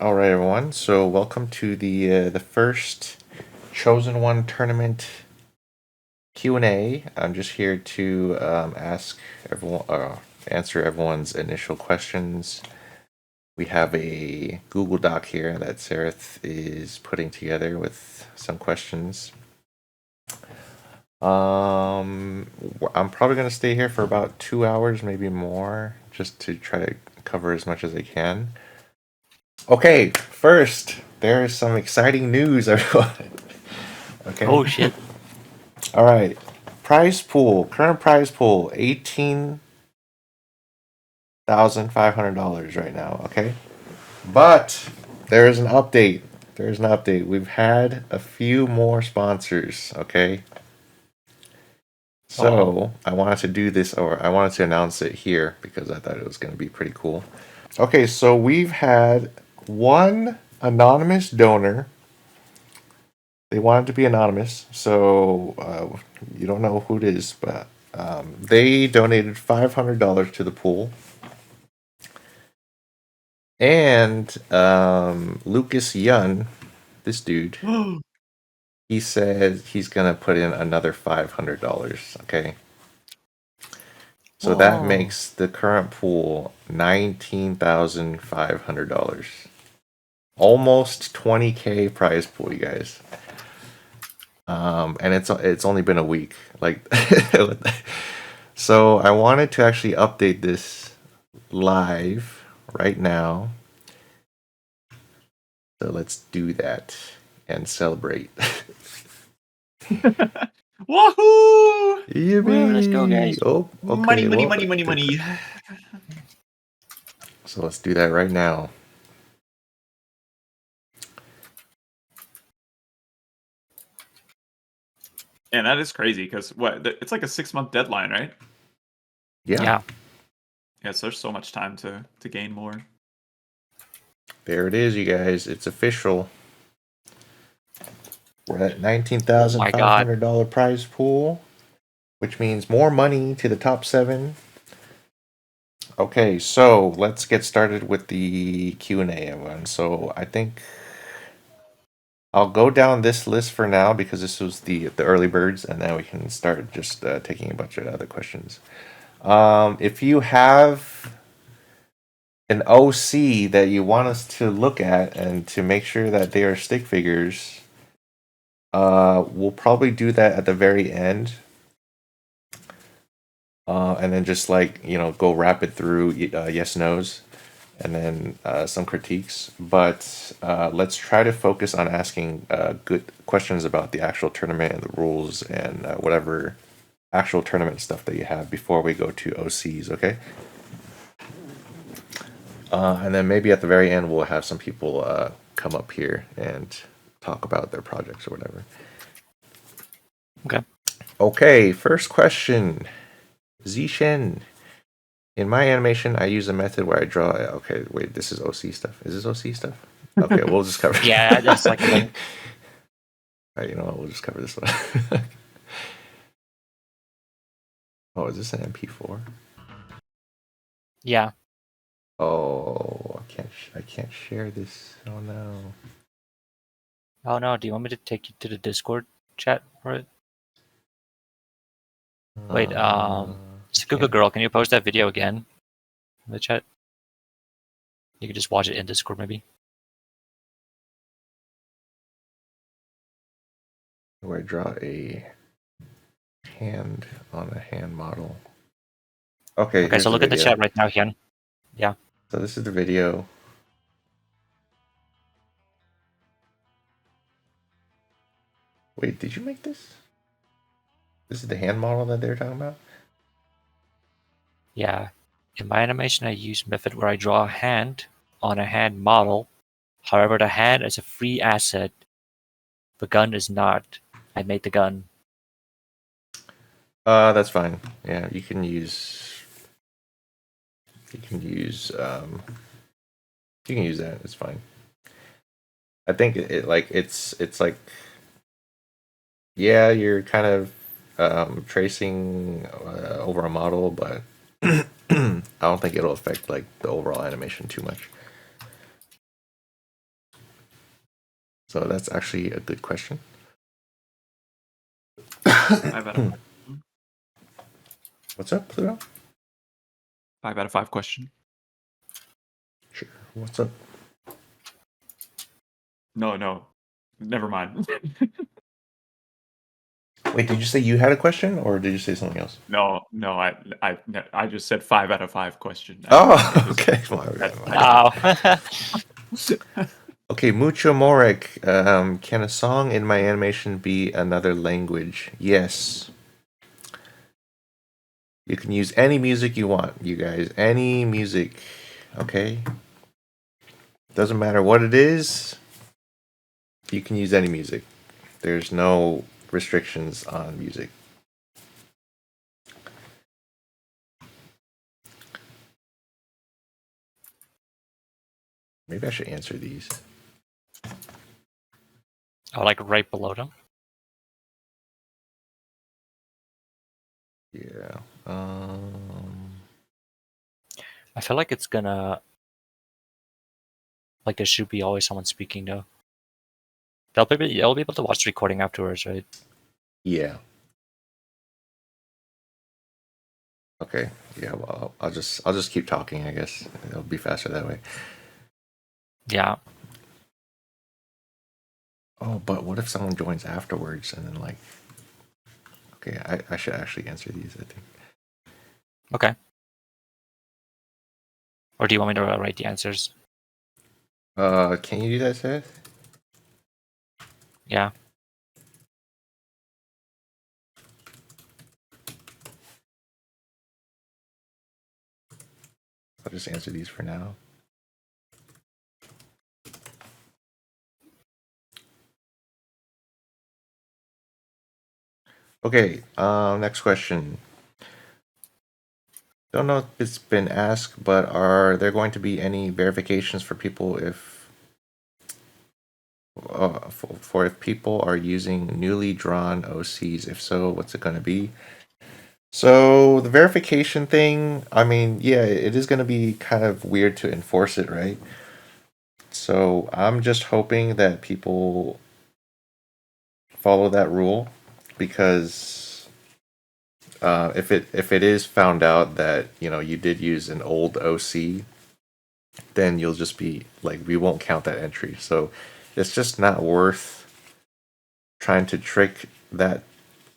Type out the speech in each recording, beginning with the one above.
All right, everyone. So welcome to the first Chosen One tournament Q&A. I'm just here to ask everyone, answer everyone's initial questions. We have a Google Doc here that Sareth is putting together with some questions. I'm probably gonna stay here for about 2 hours, maybe more, just to try to cover as much as I can. Okay, first, there is some exciting news, everyone. Okay. Oh shit. All right. Current prize pool, $18,500 right now. Okay. But there is an update. We've had a few more sponsors. Okay. So I wanted to do this, or I wanted to announce it here because I thought it was going to be pretty cool. Okay, so we've had one anonymous donor. They wanted to be anonymous, so you don't know who it is, but they donated $500 to the pool. And Lucas Hyun, this dude, he said he's gonna put in another $500. Okay, so that makes the current pool $19,500. Almost 20K prize pool, you guys. And it's only been a week. Like, so I wanted to actually update this live right now. So let's do that and celebrate. Woohoo! Yippee! Let's go, guys. Oh, okay. Money. So let's do that right now. And that is crazy because it's like a 6-month deadline, right? Yeah. Yeah, so there's so much time to gain more. There it is, you guys. It's official. We're at $19,500 prize pool, which means more money to the top 7. Okay, so let's get started with the Q&A, everyone. So I think I'll go down this list for now because this was the early birds, and then we can start just taking a bunch of other questions. If you have an OC that you want us to look at and to make sure that they are stick figures, we'll probably do that at the very end. And then just go rapid through yes nos and then some critiques. But let's try to focus on asking good questions about the actual tournament and the rules and whatever actual tournament stuff that you have before we go to OCs, okay? And then maybe at the very end we'll have some people come up here and talk about their projects or whatever. Okay, first question. Zishen. In my animation, I use a method where I draw. Okay, wait, this is OC stuff. Is this OC stuff? Okay, we'll just cover. Yeah, that's like. All right, you know what? We'll just cover this one. Oh, is this an MP4? Yeah. Oh, I can't share this. Oh no. Oh no. Do you want me to take you to the Discord chat for it? Wait. Google girl, can you post that video again in the chat? You can just watch it in Discord, maybe. Where I draw a hand on a hand model. Okay. Okay. So look at the chat right now, Hyun. Yeah. So this is the video. Wait, did you make this? This is the hand model that they're talking about? Yeah. In my animation, I use method where I draw a hand on a hand model. However, the hand is a free asset. The gun is not. I made the gun. That's fine. Yeah, you can use that. It's fine. I think it's like, yeah, you're kind of tracing over a model, but I don't think it'll affect like the overall animation too much. So that's actually a good question. 5 out of 5. What's up, Pluto? 5 out of 5 question. Sure. What's up? No. Never mind. Wait, did you say you had a question, or did you say something else? No. I just said 5 out of 5 question. Oh, okay. Wow. Okay, Mucho Morek. Can a song in my animation be another language? Yes. You can use any music you want, you guys. Any music. Okay? Doesn't matter what it is. You can use any music. There's no restrictions on music. Maybe I should answer these. Oh, like right below them. Yeah. I feel like it's gonna, like, there should be always someone speaking though. They'll be able to watch the recording afterwards, right? Yeah. Okay. Yeah. Well, I'll just keep talking. I guess it'll be faster that way. Yeah. Oh, but what if someone joins afterwards and then like? Okay, I should actually answer these. I think. Okay. Or do you want me to write the answers? Can you do that, Seth? Yeah. I'll just answer these for now. Okay, next question. Don't know if it's been asked, but are there going to be any verifications for people if for if people are using newly drawn OCs? If so, what's it going to be? So the verification thing, I mean, yeah, it is going to be kind of weird to enforce it, right? So I'm just hoping that people follow that rule, because if it is found out that you did use an old OC, then you'll just be like, we won't count that entry. So it's just not worth trying to trick that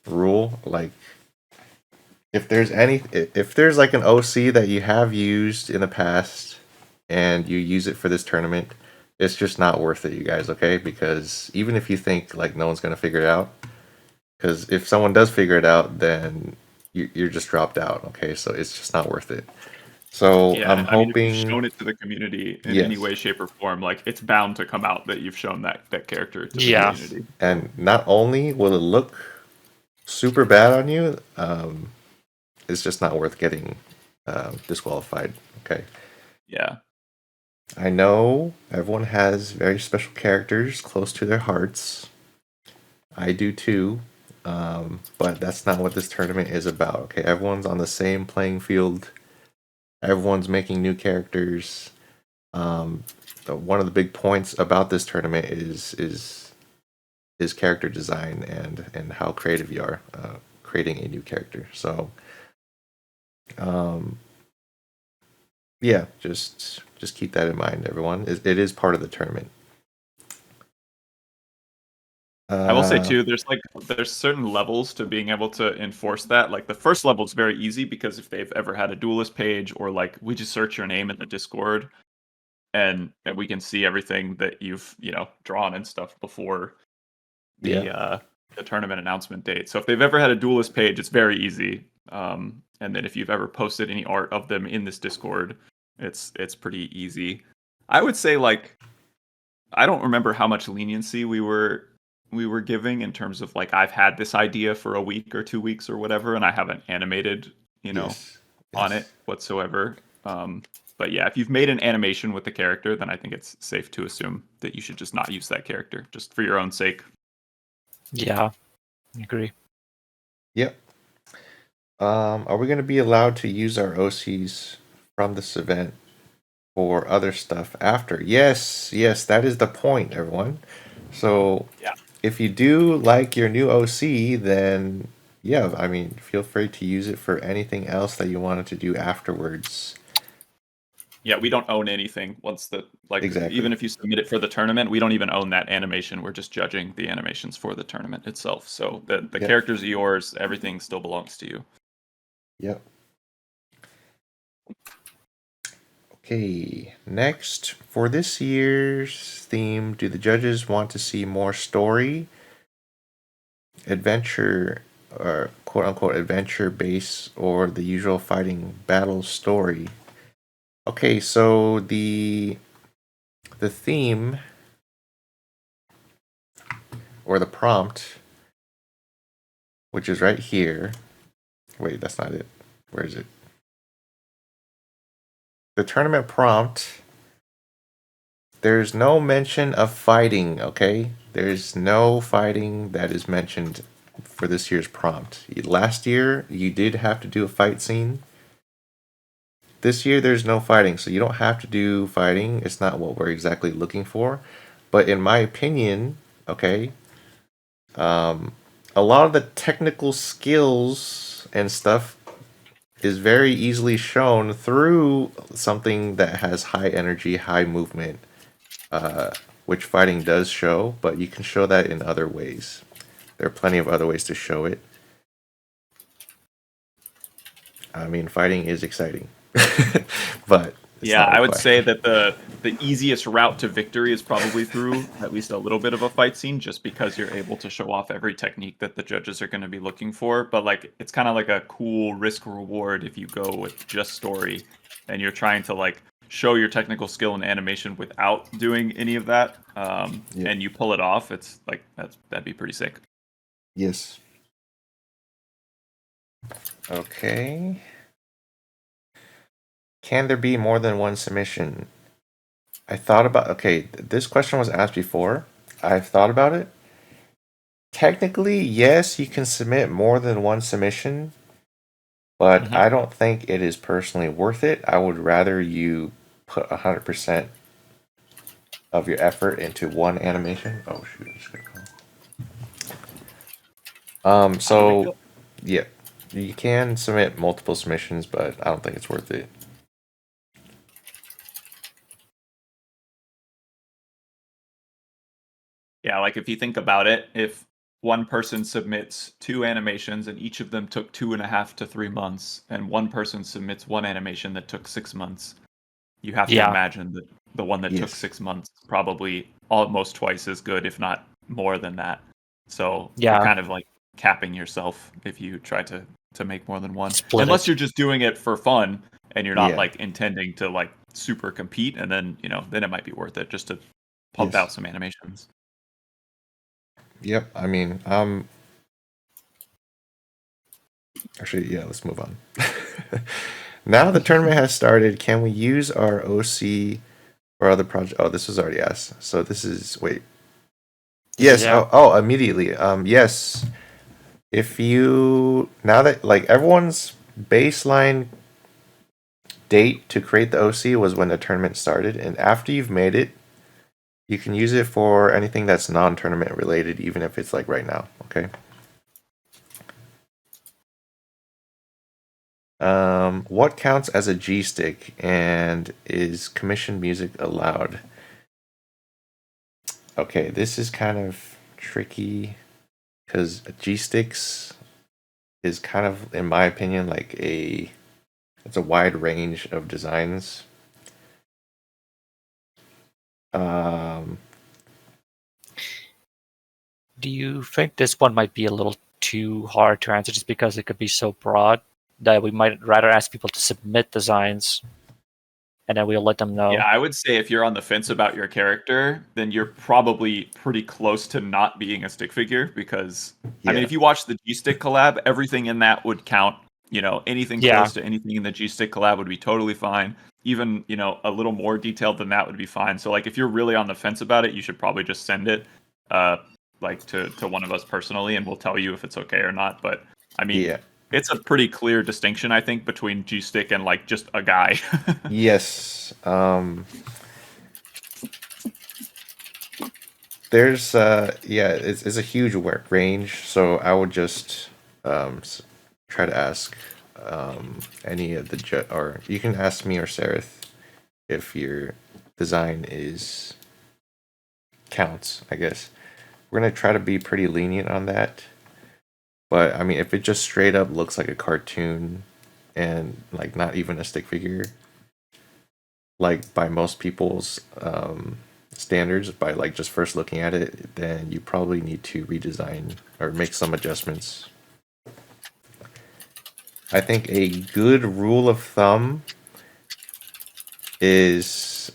rule. Like if there's like an OC that you have used in the past and you use it for this tournament, it's just not worth it, you guys. Okay, because even if you think like no one's gonna figure it out, because if someone does figure it out, then you're just dropped out. Okay, so it's just not worth it. So Yeah, I'm I mean, if hoping. you've shown it to the community in Yes. any way, shape, or form, like it's bound to come out that you've shown that character to the Yeah. community. And not only will it look super bad on you, it's just not worth getting disqualified. Okay. Yeah. I know everyone has very special characters close to their hearts. I do too. But that's not what this tournament is about. Okay, everyone's on the same playing field. Everyone's making new characters. One of the big points about this tournament is character design and how creative you are creating a new character. So, yeah, just keep that in mind, everyone. It is part of the tournament. I will say too, there's certain levels to being able to enforce that. Like the first level is very easy because if they've ever had a duelist page, or like we just search your name in the Discord and we can see everything that you've drawn and stuff before the tournament announcement date. So if they've ever had a duelist page, it's very easy. And then if you've ever posted any art of them in this Discord, it's pretty easy. I would say like I don't remember how much leniency we were giving in terms of like I've had this idea for a week or 2 weeks or whatever, and I haven't animated on it whatsoever. But yeah, if you've made an animation with the character, then I think it's safe to assume that you should just not use that character, just for your own sake. Yeah, I agree. Yep. Are we going to be allowed to use our OCs from this event for other stuff after? Yes, that is the point, everyone. So Yeah. if you do like your new OC, then yeah, I mean, feel free to use it for anything else that you wanted to do afterwards. Yeah, we don't own anything once Exactly. even if you submit it for the tournament, we don't even own that animation. We're just judging the animations for the tournament itself. So the Yep. characters are yours, everything still belongs to you. Yep. Okay, next, for this year's theme, do the judges want to see more story, adventure, or quote unquote adventure base, or the usual fighting battle story? Okay, so the theme or the prompt, which is right here. Wait, that's not it. Where is it? The tournament prompt. There's no mention of fighting, okay? There's no fighting that is mentioned for this year's prompt. Last year, you did have to do a fight scene. This year, there's no fighting, so you don't have to do fighting. It's not what we're exactly looking for. But in my opinion, okay, a lot of the technical skills and stuff is very easily shown through something that has high energy, high movement, which fighting does show, but you can show that in other ways. There are plenty of other ways to show it. I mean, fighting is exciting, but yeah, I would say that the easiest route to victory is probably through at least a little bit of a fight scene, just because you're able to show off every technique that the judges are going to be looking for. But like, it's kind of like a cool risk reward if you go with just story, and you're trying to like show your technical skill and animation without doing any of that, and you pull it off. It's like that'd be pretty sick. Yes. Okay. Can there be more than one submission? I thought about, okay, this question was asked before. I've thought about it. Technically, yes, you can submit more than one submission, but I don't think it is personally worth it. I would rather you put 100% of your effort into one animation. Oh shoot, I just got a call. So yeah, you can submit multiple submissions, but I don't think it's worth it. Yeah, like if you think about it, if one person submits 2 animations and each of them took 2.5 to 3 months, and one person submits one animation that took 6 months, you have to imagine that the one that took 6 months is probably almost twice as good, if not more than that. So you're kind of like capping yourself if you try to make more than one. Unless you're just doing it for fun and you're not like intending to like super compete, and then then it might be worth it just to pump out some animations. Yep, I mean, actually, yeah, let's move on. Now the tournament has started. Can we use our OC or other project? Oh, this was already asked. So this is, wait. Yes, immediately. Yes. If you, now that, like, everyone's baseline date to create the OC was when the tournament started, and after you've made it, you can use it for anything that's non-tournament related, even if it's like right now, okay? What counts as a G-stick, and is commissioned music allowed? Okay, this is kind of tricky because G-sticks is kind of, in my opinion, like it's a wide range of designs. Do you think this one might be a little too hard to answer just because it could be so broad that we might rather ask people to submit designs and then we'll let them know? Yeah, I would say if you're on the fence about your character, then you're probably pretty close to not being a stick figure, because I mean, if you watch the G-Stick collab, everything in that would count. Anything close to anything in the G-Stick collab would be totally fine. Even, a little more detailed than that would be fine. So like if you're really on the fence about it, you should probably just send it like to one of us personally, and we'll tell you if it's okay or not. But I mean, it's a pretty clear distinction, I think, between G-Stick and like just a guy. Yes. There's it's a huge range, so I would just try to ask any of the or you can ask me or Sarah if your design counts, I guess. We're gonna try to be pretty lenient on that. But I mean, if it just straight up looks like a cartoon and like not even a stick figure, like by most people's standards, by like just first looking at it, then you probably need to redesign or make some adjustments. I think a good rule of thumb is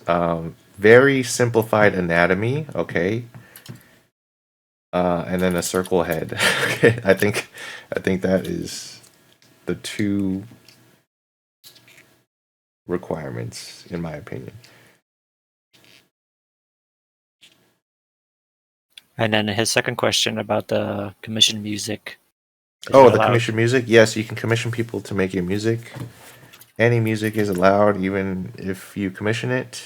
very simplified anatomy, okay, and then a circle head. Okay, I think that is the two requirements, in my opinion. And then his second question about the commission music. Oh, the commission music? Yes, you can commission people to make your music. Any music is allowed, even if you commission it.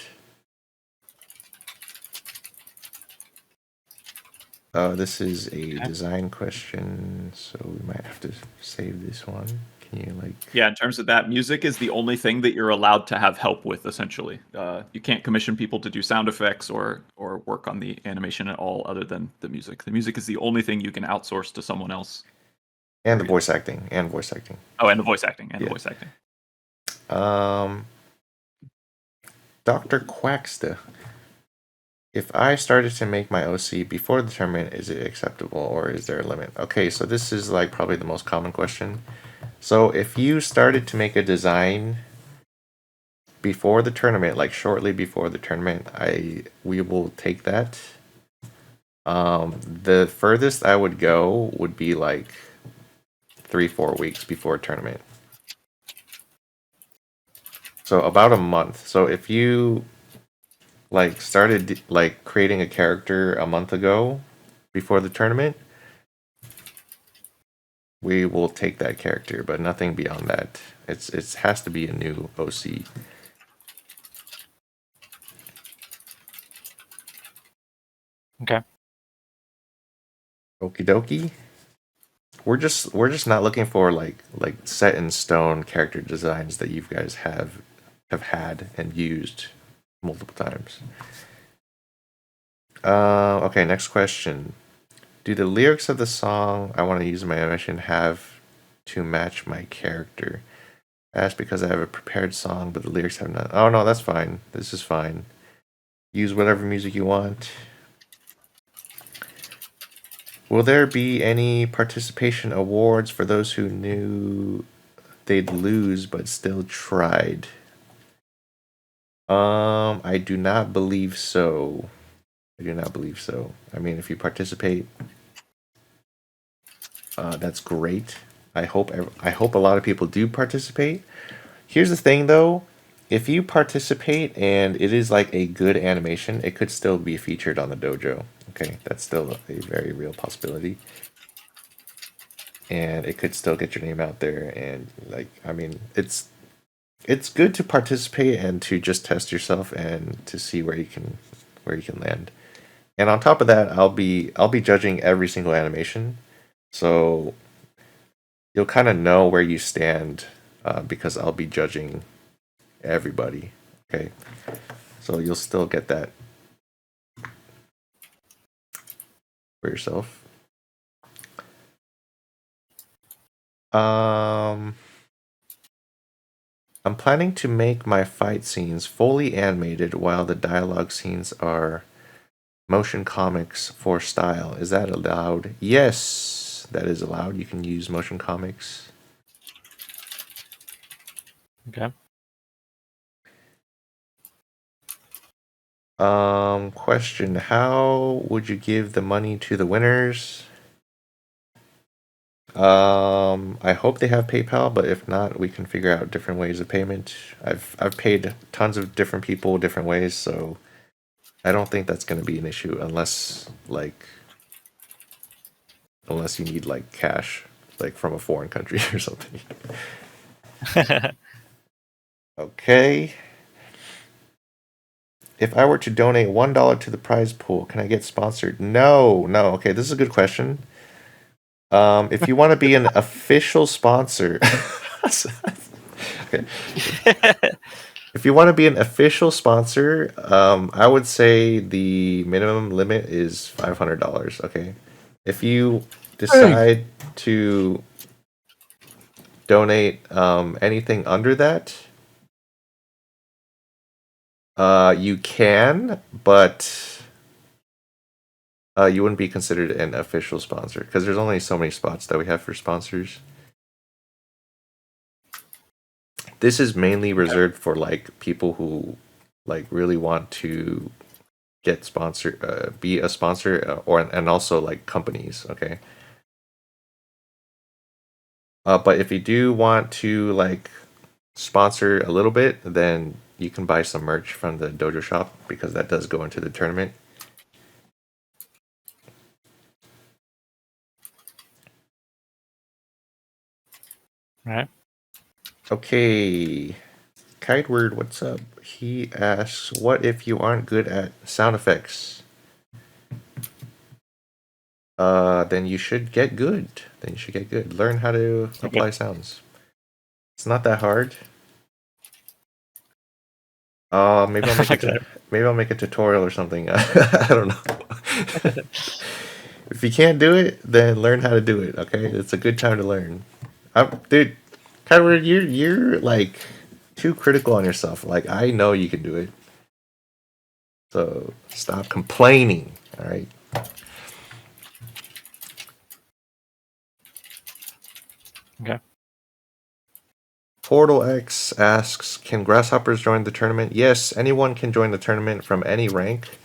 This is a design question, so we might have to save this one. Can you like? Yeah, in terms of that, music is the only thing that you're allowed to have help with. Essentially, you can't commission people to do sound effects or work on the animation at all, other than the music. The music is the only thing you can outsource to someone else. And the voice acting. Oh, and the voice acting. The voice acting. Dr. Quacksta. If I started to make my OC before the tournament, is it acceptable or is there a limit? Okay, so this is like probably the most common question. So if you started to make a design before the tournament, like shortly before the tournament, we will take that. The furthest I would go would be like 3-4 weeks before tournament. So about a month. So if you like started like creating a character a month ago before the tournament, we will take that character, but nothing beyond that. It has to be a new OC. Okay. Okie dokie. We're just not looking for like set in stone character designs that you guys have had and used multiple times. Okay, next question. Do the lyrics of the song I want to use in my animation have to match my character? That's because I have a prepared song, but the lyrics have not. Oh no, that's fine. This is fine. Use whatever music you want. Will there be any participation awards for those who knew they'd lose but still tried? I do not believe so. I mean, if you participate, that's great. I hope a lot of people do participate. Here's the thing, though. If you participate and it is like a good animation, it could still be featured on the dojo. Okay, that's still a very real possibility. And it could still get your name out there. And like, I mean, it's good to participate and to just test yourself and to see where you can land. And on top of that, I'll be judging every single animation, so you'll kind of know where you stand because I'll be judging everybody. Okay, so you'll still get that for yourself. I'm planning to make my fight scenes fully animated while the dialogue scenes are motion comics for style. Is that allowed? Yes, that is allowed. You can use motion comics. Okay. Question: how would you give the money to the winners? I hope they have PayPal, but if not, we can figure out different ways of payment. I've paid tons of different people different ways, so I don't think that's going to be an issue unless you need like cash, like from a foreign country or something. Okay. if I were to donate $1 to the prize pool, can I get sponsored? No. Okay, this is a good question. If you want to be an official sponsor, okay. If you want to be an official sponsor, I would say the minimum limit is $500. Okay, if you decide to donate anything under that, you can, but you wouldn't be considered an official sponsor because there's only so many spots that we have for sponsors. This is mainly reserved for like people who like really want to get sponsored, be a sponsor, and also like companies. Okay. But if you do want to like sponsor a little bit, then you can buy some merch from the Dojo shop because that does go into the tournament. Right. Okay. Kiteword, what's up? He asks, what if you aren't good at sound effects? Then you should get good. Learn how to apply sounds. It's not that hard. Maybe I'll make a tutorial or something. I don't know. If you can't do it, then learn how to do it. Okay, it's a good time to learn. Dude, Kyler, you're like too critical on yourself. Like I know you can do it, so stop complaining. All right. Okay. Portal X asks, can grasshoppers join the tournament? Yes, anyone can join the tournament from any rank.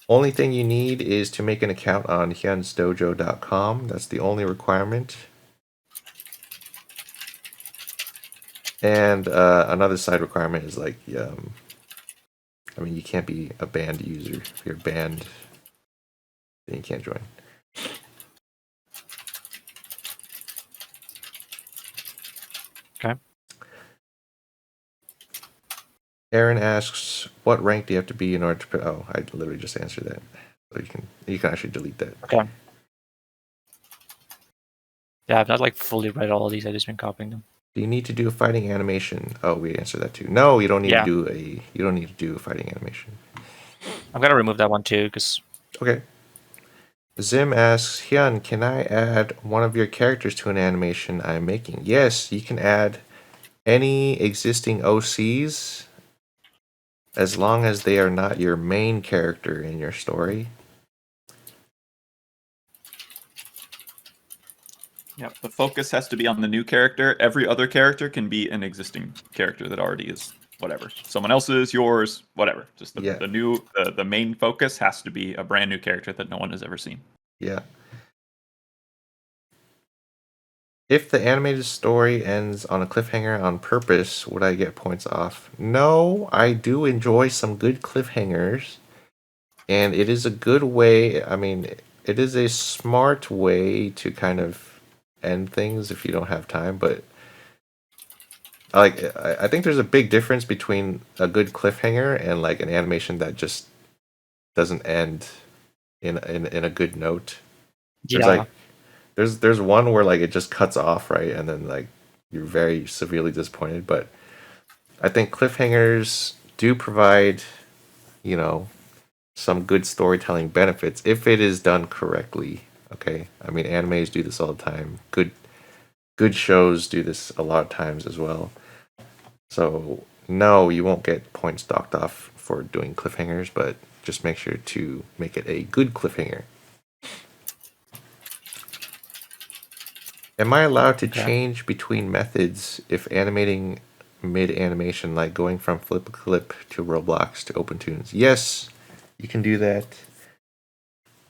Only thing you need is to make an account on hyunsdojo.com. That's the only requirement. And another side requirement is like, I mean, you can't be a banned user. If you're banned, then you can't join. Okay. Aaron asks, what rank do you have to be in order to put... Oh, I literally just answered that. So you can actually delete that. Okay. Yeah, I've not like fully read all of these. I've just been copying them. Do you need to do a fighting animation? Oh, we answered that too. No, you don't need Yeah. to do a fighting animation. I'm gonna remove that one too, because Okay. Zim asks, Hyun, can I add one of your characters to an animation I'm making? Yes, you can add any existing OCs as long as they are not your main character in your story. Yeah, the focus has to be on the new character. Every other character can be an existing character that already is whatever. Someone else's, yours, whatever. Just the main focus has to be a brand new character that no one has ever seen. Yeah. If the animated story ends on a cliffhanger on purpose, would I get points off? No, I do enjoy some good cliffhangers. And it is a good way, I mean, it is a smart way to kind of end things if you don't have time, but I think there's a big difference between a good cliffhanger and like an animation that just doesn't end in a good note. There's yeah. there's one where like it just cuts off, right? And then like you're very severely disappointed, but I think cliffhangers do provide, some good storytelling benefits if it is done correctly. Okay? I mean, animes do this all the time. Good shows do this a lot of times as well. So, no, you won't get points docked off for doing cliffhangers, but just make sure to make it a good cliffhanger. Am I allowed to change between methods if animating mid-animation, like going from Flip Clip to Roblox to OpenTunes? Yes, you can do that.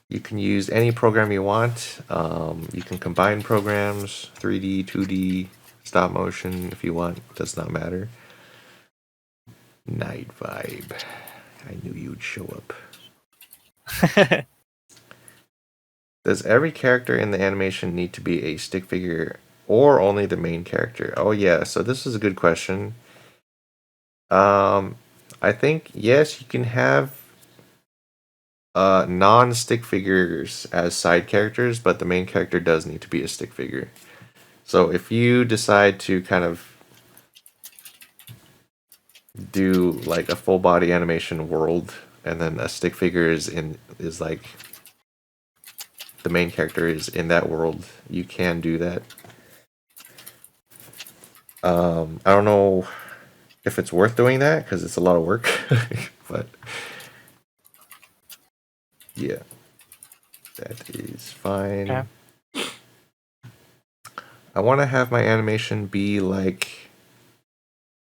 You can use any program you want. You can combine programs, 3D, 2D, stop motion if you want. It does not matter. Night Vibe. I knew you'd show up. Does every character in the animation need to be a stick figure or only the main character? Oh yeah, so this is a good question. I think yes, you can have non-stick figures as side characters, but the main character does need to be a stick figure. So if you decide to kind of do like a full body animation world, and then a stick figure is like the main character is in that world, you can do that. I don't know if it's worth doing that because it's a lot of work, but yeah, that is fine. Okay. I want to have my animation be like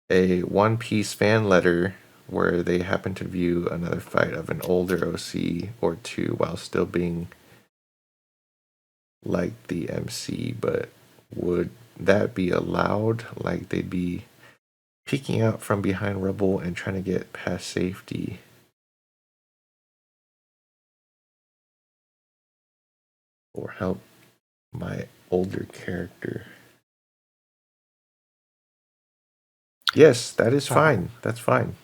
a One Piece fan letter where they happen to view another fight of an older OC or two while still being like the MC, but would that be allowed? Like they'd be peeking out from behind rubble and trying to get past safety. Or help my older character. Yes, that is fine. That's fine.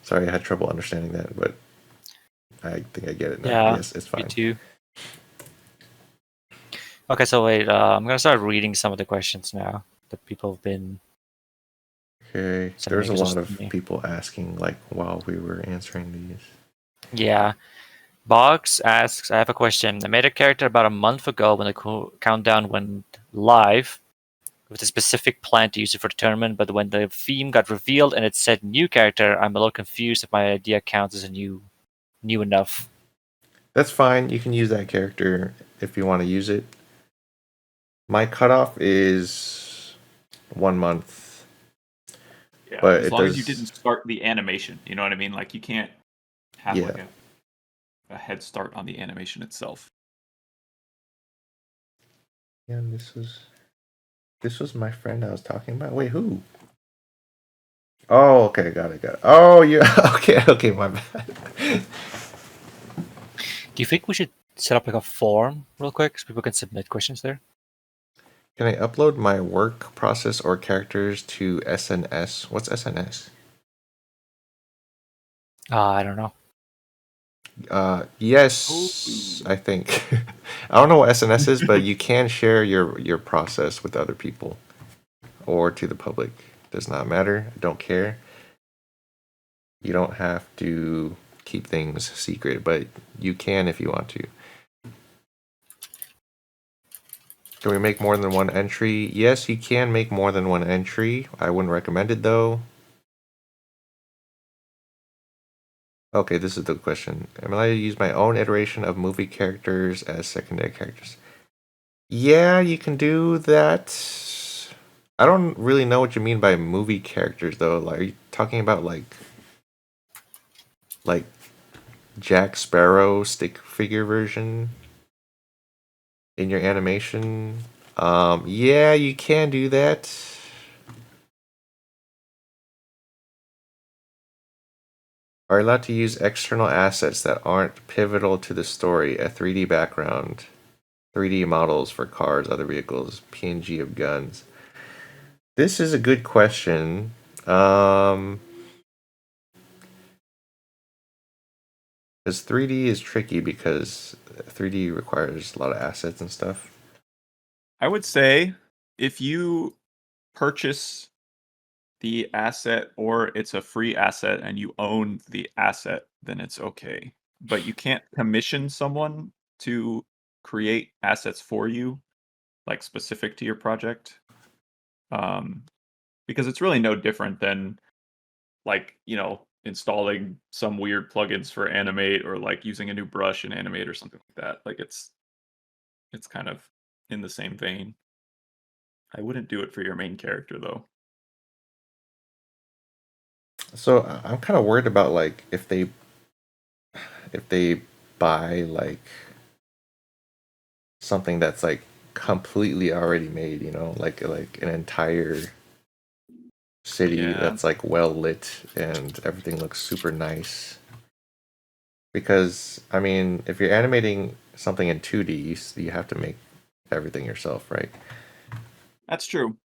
Sorry, I had trouble understanding that, but I think I get it now. Yeah, Yes, it's fine. Me too. Okay, so wait, I'm gonna start reading some of the questions now that people have been. Okay, there's a lot of people asking like while we were answering these. Yeah. Box asks, I have a question. I made a character about a month ago when the countdown went live with a specific plan to use it for the tournament, but when the theme got revealed and it said new character, I'm a little confused if my idea counts as a new enough. That's fine. You can use that character if you want to use it. My cutoff is 1 month. Yeah, but as long as you didn't start the animation, you know what I mean? Like you can't have like a head start on the animation itself. Yeah, and this was my friend I was talking about. Wait, who? Oh, okay, got it. Oh, yeah, okay, my bad. Do you think we should set up like a form real quick so people can submit questions there? Can I upload my work process or characters to SNS? What's SNS? I don't know. Yes, I think. I don't know what SNS is, but you can share your process with other people or to the public. Does not matter. I don't care. You don't have to keep things secret, but you can if you want to. Can we make more than one entry? Yes, you can make more than one entry. I wouldn't recommend it though. Okay, this is the question. Am I allowed to use my own iteration of movie characters as secondary characters? Yeah, you can do that. I don't really know what you mean by movie characters though. Like, are you talking about like Jack Sparrow stick figure version in your animation? Yeah, you can do that. Are allowed to use external assets that aren't pivotal to the story, a 3D background, 3D models for cars, other vehicles, PNG of guns. This is a good question. Because 3D is tricky because 3D requires a lot of assets and stuff. I would say if you purchase the asset or it's a free asset and you own the asset, then it's okay. But you can't commission someone to create assets for you, like specific to your project. Because it's really no different than like, installing some weird plugins for Animate or like using a new brush in Animate or something like that. Like it's kind of in the same vein. I wouldn't do it for your main character though. So I'm kind of worried about like if they buy like something that's like completely already made, like an entire city that's like well lit and everything looks super nice. Because I mean, if you're animating something in 2D, you have to make everything yourself, right? That's true.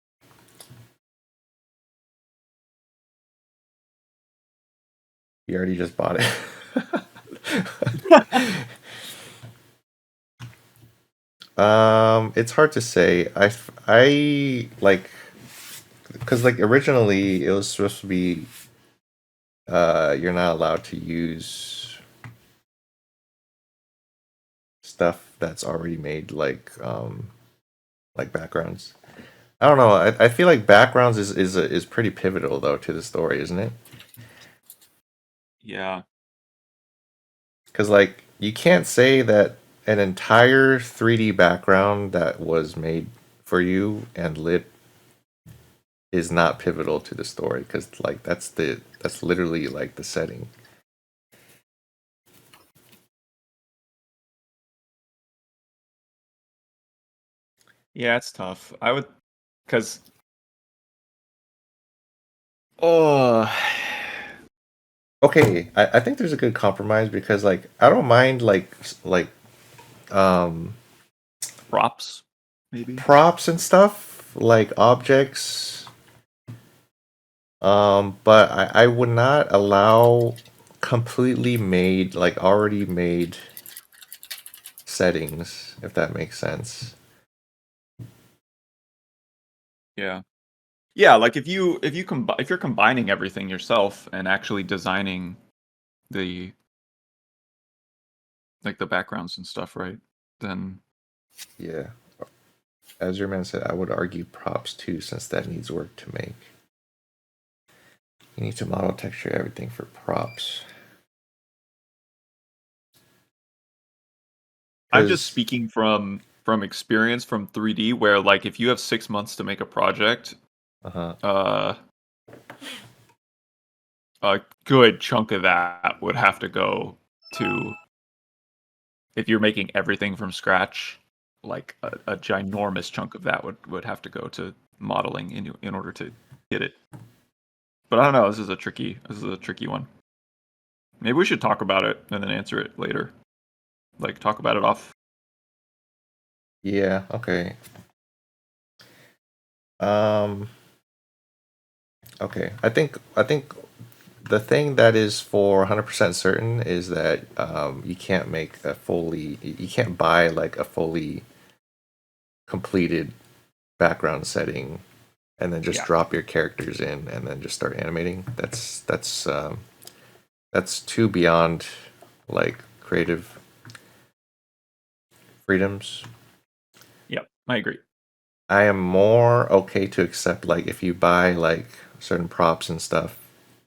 You already just bought it. It's hard to say. I like, because like originally it was supposed to be you're not allowed to use stuff that's already made, like backgrounds. I don't know. I feel like backgrounds is pretty pivotal though to the story, isn't it? Yeah. Because like you can't say that an entire 3D background that was made for you and lit is not pivotal to the story, because like that's literally like the setting. Yeah, it's tough. I would, because Okay, I think there's a good compromise, because like I don't mind um props, maybe. props and stuff, like objects. But I would not allow completely made, like already made settings, if that makes sense. Yeah. Yeah, like if you're combining everything yourself and actually designing the like the backgrounds and stuff, right? Then Yeah. As your man said, I would argue props too, since that needs work to make. You need to model texture everything for props. I'm just speaking from experience from 3D, where like if you have 6 months to make a project, Uh-huh. a good chunk of that would have to go to, if you're making everything from scratch, like a ginormous chunk of that would have to go to modeling in order to get it. But I don't know. This is a tricky one. Maybe we should talk about it and then answer it later. Like talk about it off. Yeah, okay. Um okay. I think the thing that is for 100% certain is that you can't make you can't buy like a fully completed background setting and then just Yeah. drop your characters in and then just start animating. That's too beyond like creative freedoms. Yep, I agree. I am more okay to accept like if you buy like certain props and stuff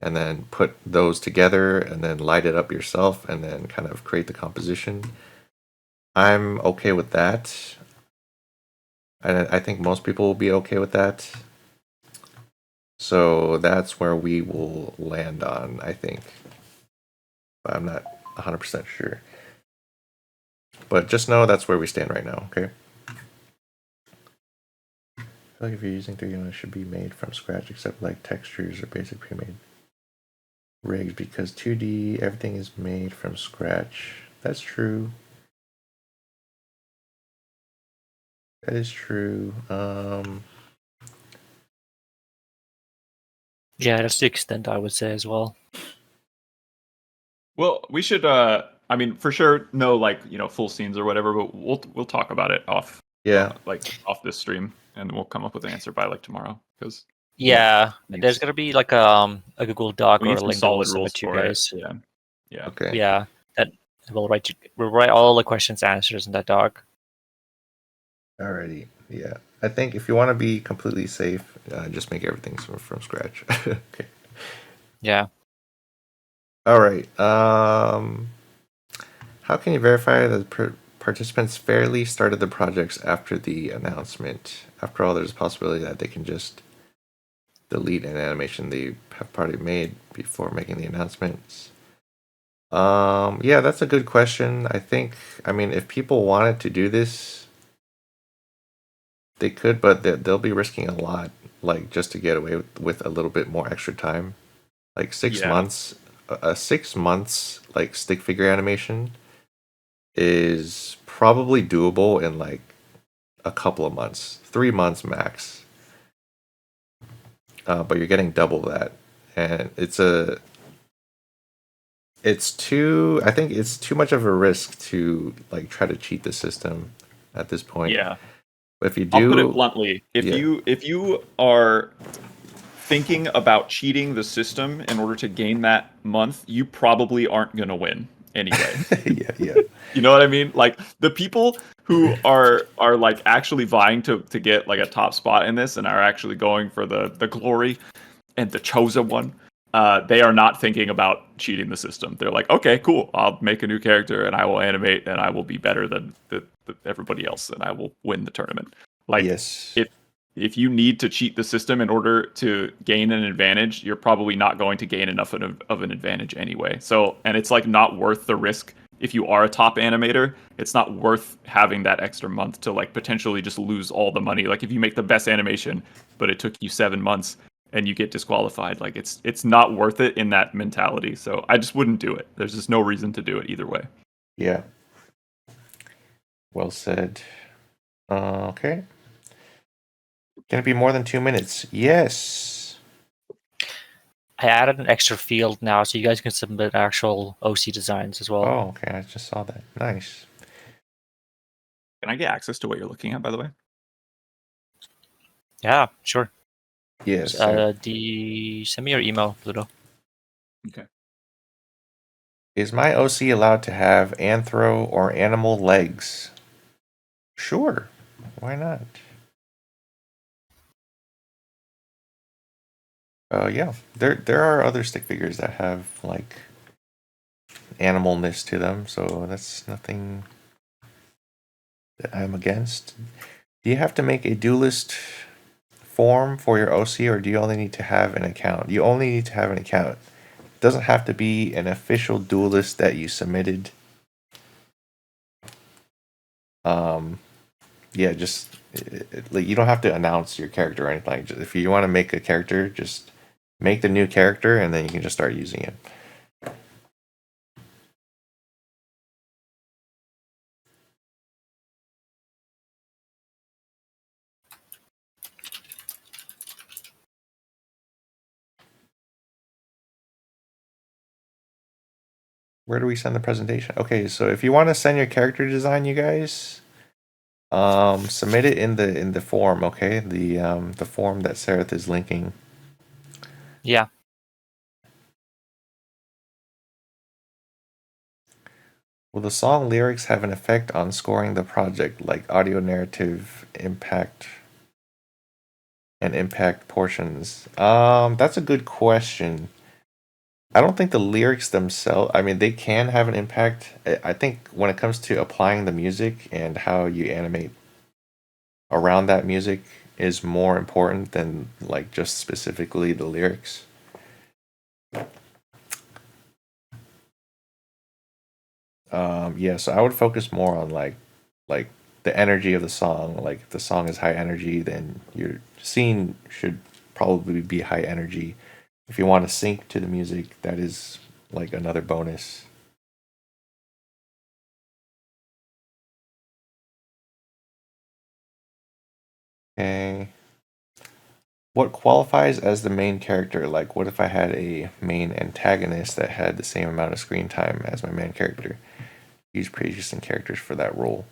and then put those together and then light it up yourself and then kind of create the composition. I'm okay with that. And I think most people will be okay with that. So that's where we will land on, I think. But I'm not 100% sure. But just know that's where we stand right now, okay? I feel like if you're using 3D, it should be made from scratch, except like textures or basic pre-made rigs, because 2D, everything is made from scratch. That's true. That is true. Yeah, that's the extent I would say as well. Well, we should I mean for sure no like, full scenes or whatever, but we'll talk about it off Yeah. like off this stream, and we'll come up with an answer by like tomorrow, because Yeah, Thanks. there's gonna be like a Google Doc we or need a some link that we'll solid submit rules to you for it. guys. Yeah. Yeah. Okay. Yeah, that we'll write all the questions and answers in that doc. Alrighty. Yeah. I think if you want to be completely safe, just make everything from scratch. Okay. Yeah. All right. How can you verify that participants fairly started the projects after the announcement? After all, there's a possibility that they can just delete an animation they have already made before making the announcements. Yeah, that's a good question. I mean, if people wanted to do this, they could, but they'll be risking a lot, like just to get away with a little bit more extra time. Like 6 months, 6 months, like stick figure animation is probably doable in like a couple of months, 3 months max. But you're getting double that, and I think it's too much of a risk to like try to cheat the system at this point. Yeah. If you do, I'll put it bluntly. If yeah. you are thinking about cheating the system in order to gain that month, you probably aren't going to win anyway. yeah. You know what I mean? Like the people who are like actually vying to get like a top spot in this and are actually going for the glory and the chosen one, they are not thinking about cheating the system. They're like, okay, cool, I'll make a new character and I will animate and I will be better than everybody else and I will win the tournament. Like, Yes. if you need to cheat the system in order to gain an advantage, you're probably not going to gain enough of an advantage anyway. So, and it's like not worth the risk. If you are a top animator, it's not worth having that extra month to like potentially just lose all the money. Like if you make the best animation, but it took you 7 months and you get disqualified, like it's not worth it in that mentality. So I just wouldn't do it. There's just no reason to do it either way. Yeah. Well said. Okay. Can it be more than 2 minutes? Yes. I added an extra field now, so you guys can submit actual OC designs as well. Oh, okay. I just saw that. Nice. Can I get access to what you're looking at, by the way? Yeah, sure. Yes. Send me your email, Pluto. Okay. Is my OC allowed to have anthro or animal legs? Sure. Why not? Yeah. There are other stick figures that have like animalness to them, so that's nothing that I'm against. Do you have to make a duelist form for your OC, or do you only need to have an account? You only need to have an account. It doesn't have to be an official duelist that you submitted. Yeah, just like you don't have to announce your character or anything. Like, if you want to make a character, just make the new character, and then you can just start using it. Where do we send the presentation? Okay, so if you want to send your character design, you guys, submit it in the form. Okay, the form that Sereth is linking. Yeah. Will the song lyrics have an effect on scoring the project, like audio narrative impact and impact portions? That's a good question. I don't think the lyrics themselves, I mean, they can have an impact. I think when it comes to applying the music and how you animate around that music is more important than like just specifically the lyrics. Yeah, so I would focus more on like the energy of the song. Like if the song is high energy, then your scene should probably be high energy. If you want to sync to the music, that is like another bonus. Okay. What qualifies as the main character? Like, what if I had a main antagonist that had the same amount of screen time as my main character? Use pre-existing characters for that role.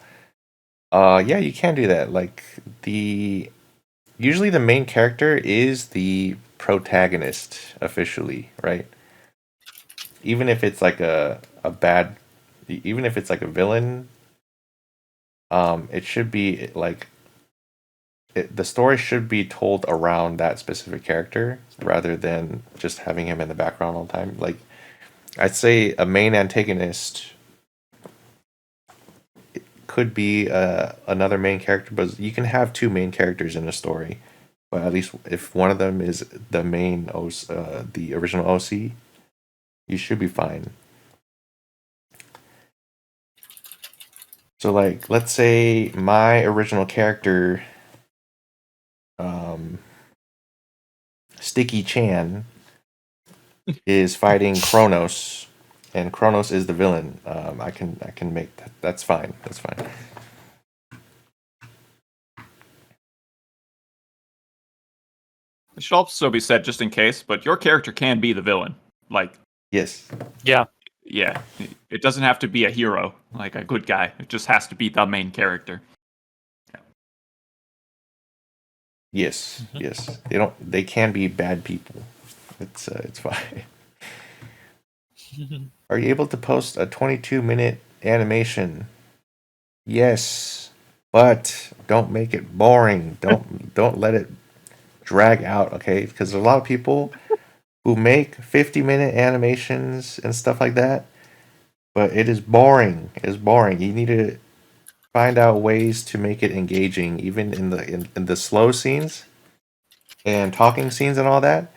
Yeah, you can do that. Like usually the main character is the protagonist officially, right? Even if it's like even if it's like a villain, it should be like the story should be told around that specific character rather than just having him in the background all the time. Like I'd say a main antagonist could be another main character, but you can have two main characters in a story. But at least if one of them is the main the original OC, you should be fine. So like, let's say my original character, Sticky Chan, is fighting Kronos, and Kronos is the villain. I can make that. That's fine. That's fine. It should also be said just in case, but your character can be the villain. Like, Yes. Yeah. Yeah, it doesn't have to be a hero, like a good guy. It just has to be the main character. Yes, Mhm. yes. They don't. They can be bad people. It's fine. Are you able to post a 22-minute animation? Yes, but don't make it boring. Don't let it drag out. Okay, because a lot of people who make 50-minute animations and stuff like that, but it is boring. It is boring. You need to find out ways to make it engaging, even in the slow scenes and talking scenes and all that.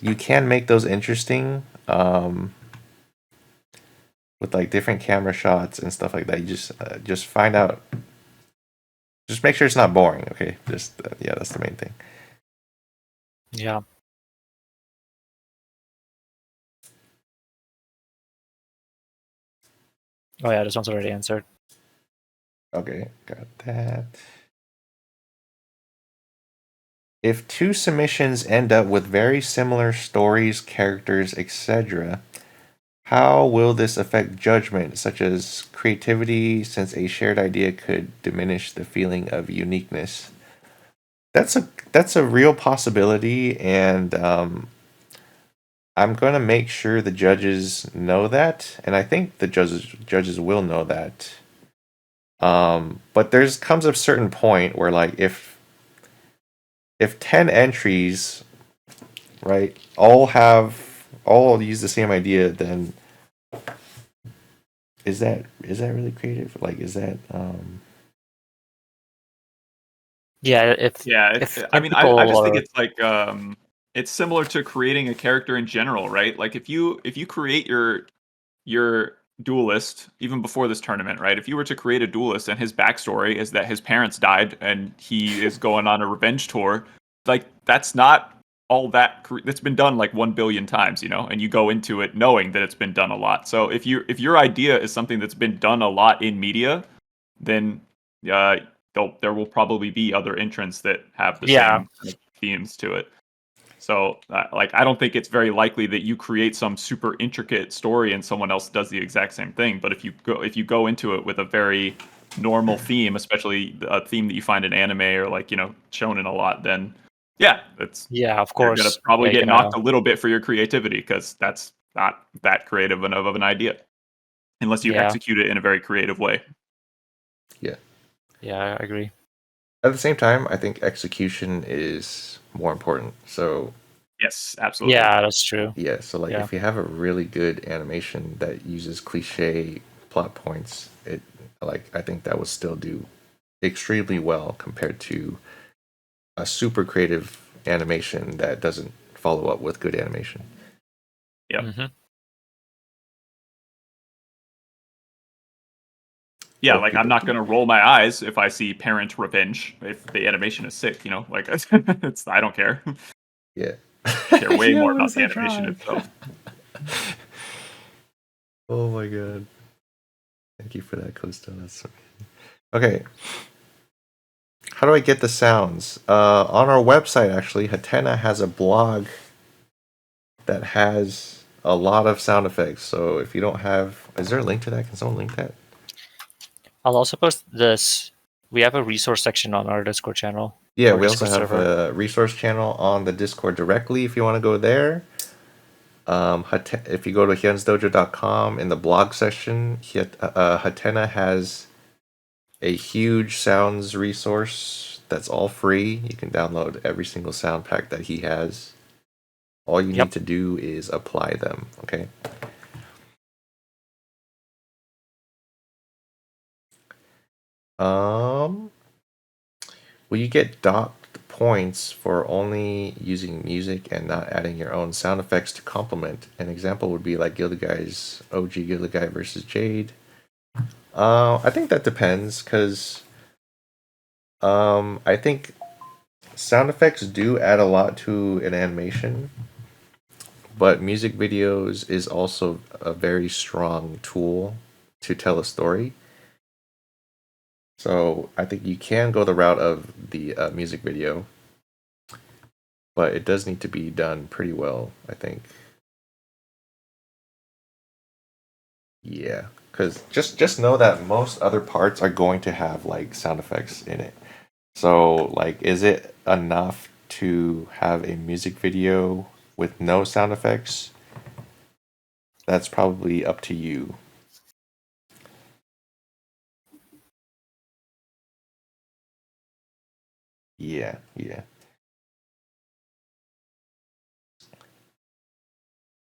You can make those interesting with like different camera shots and stuff like that. You just find out. Just make sure it's not boring. Okay, just yeah, that's the main thing. Yeah. Oh yeah, this one's already answered. Okay, got that. If two submissions end up with very similar stories, characters, etc., how will this affect judgment, such as creativity, since a shared idea could diminish the feeling of uniqueness? That's a real possibility, and I'm going to make sure the judges know that, and I think the judges will know that. But there's comes a certain point where like if 10 entries, right, all use the same idea, then is that really creative? Like is that Yeah, if Yeah, if I 10 mean, I people just think are it's like it's similar to creating a character in general, right? Like if you create your duelist even before this tournament, right? If you were to create a duelist and his backstory is that his parents died and he is going on a revenge tour, like that's not all that that's been done like 1 billion times, and you go into it knowing that it's been done a lot. So if your idea is something that's been done a lot in media, then uh, there will probably be other entrants that have the yeah, same kind of themes to it. So, like, I don't think it's very likely that you create some super intricate story and someone else does the exact same thing. But if you go into it with a very normal theme, especially a theme that you find in anime or like shonen a lot, then yeah, yeah, of you're gonna course. Yeah, probably you're get gonna knocked a little bit for your creativity because that's not that creative of an idea unless you yeah, execute it in a very creative way. yeah. yeah, I agree. At the same time, I think execution is more important. So Yes, absolutely. Yeah, that's true. yeah, so like Yeah. if you have a really good animation that uses cliche plot points, it like I think that would still do extremely well compared to a super creative animation that doesn't follow up with good animation. Yep. hmm Yeah, like Okie I'm not dokie. gonna roll my eyes if I see parent revenge if the animation is sick, like it's I don't care. Yeah. Care way Yeah, more what about is the I animation tried? itself. Oh my god. Thank you for that, Costa. That's okay. How do I get the sounds? On our website, actually, Hatena has a blog that has a lot of sound effects. So if you don't have, is there a link to that? Can someone link that? I'll also post this. We have a resource section on our Discord channel. Yeah, Or we also Discord have server. a resource channel on the Discord directly if you want to go there. If you go to hyunsdojo.com in the blog section, Hatena has a huge sounds resource that's all free. You can download every single sound pack that he has. All you need Yep. to do is apply them, okay? Will you get docked points for only using music and not adding your own sound effects to complement? An example would be like Gildiguy's OG Gildigai versus Jade. I think that depends, because I think sound effects do add a lot to an animation, but music videos is also a very strong tool to tell a story. So I think you can go the route of the music video, but it does need to be done pretty well, I think. Yeah, because just know that most other parts are going to have like sound effects in it. So like, is it enough to have a music video with no sound effects? That's probably up to you. Yeah, yeah.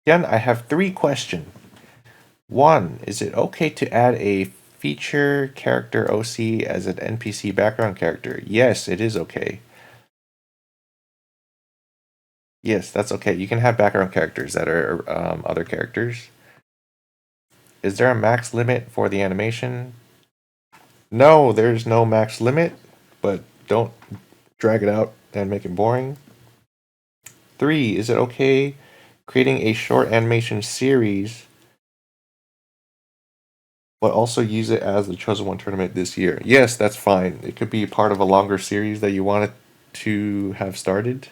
Again, I have 3 questions. 1, is it okay to add a feature character OC as an NPC background character? Yes, it is okay. Yes, that's okay. You can have background characters that are other characters. Is there a max limit for the animation? No, there's no max limit, but don't drag it out and make it boring. 3, is it okay creating a short animation series but also use it as the Chosen One tournament this year? Yes, that's fine. It could be part of a longer series that you wanted to have started,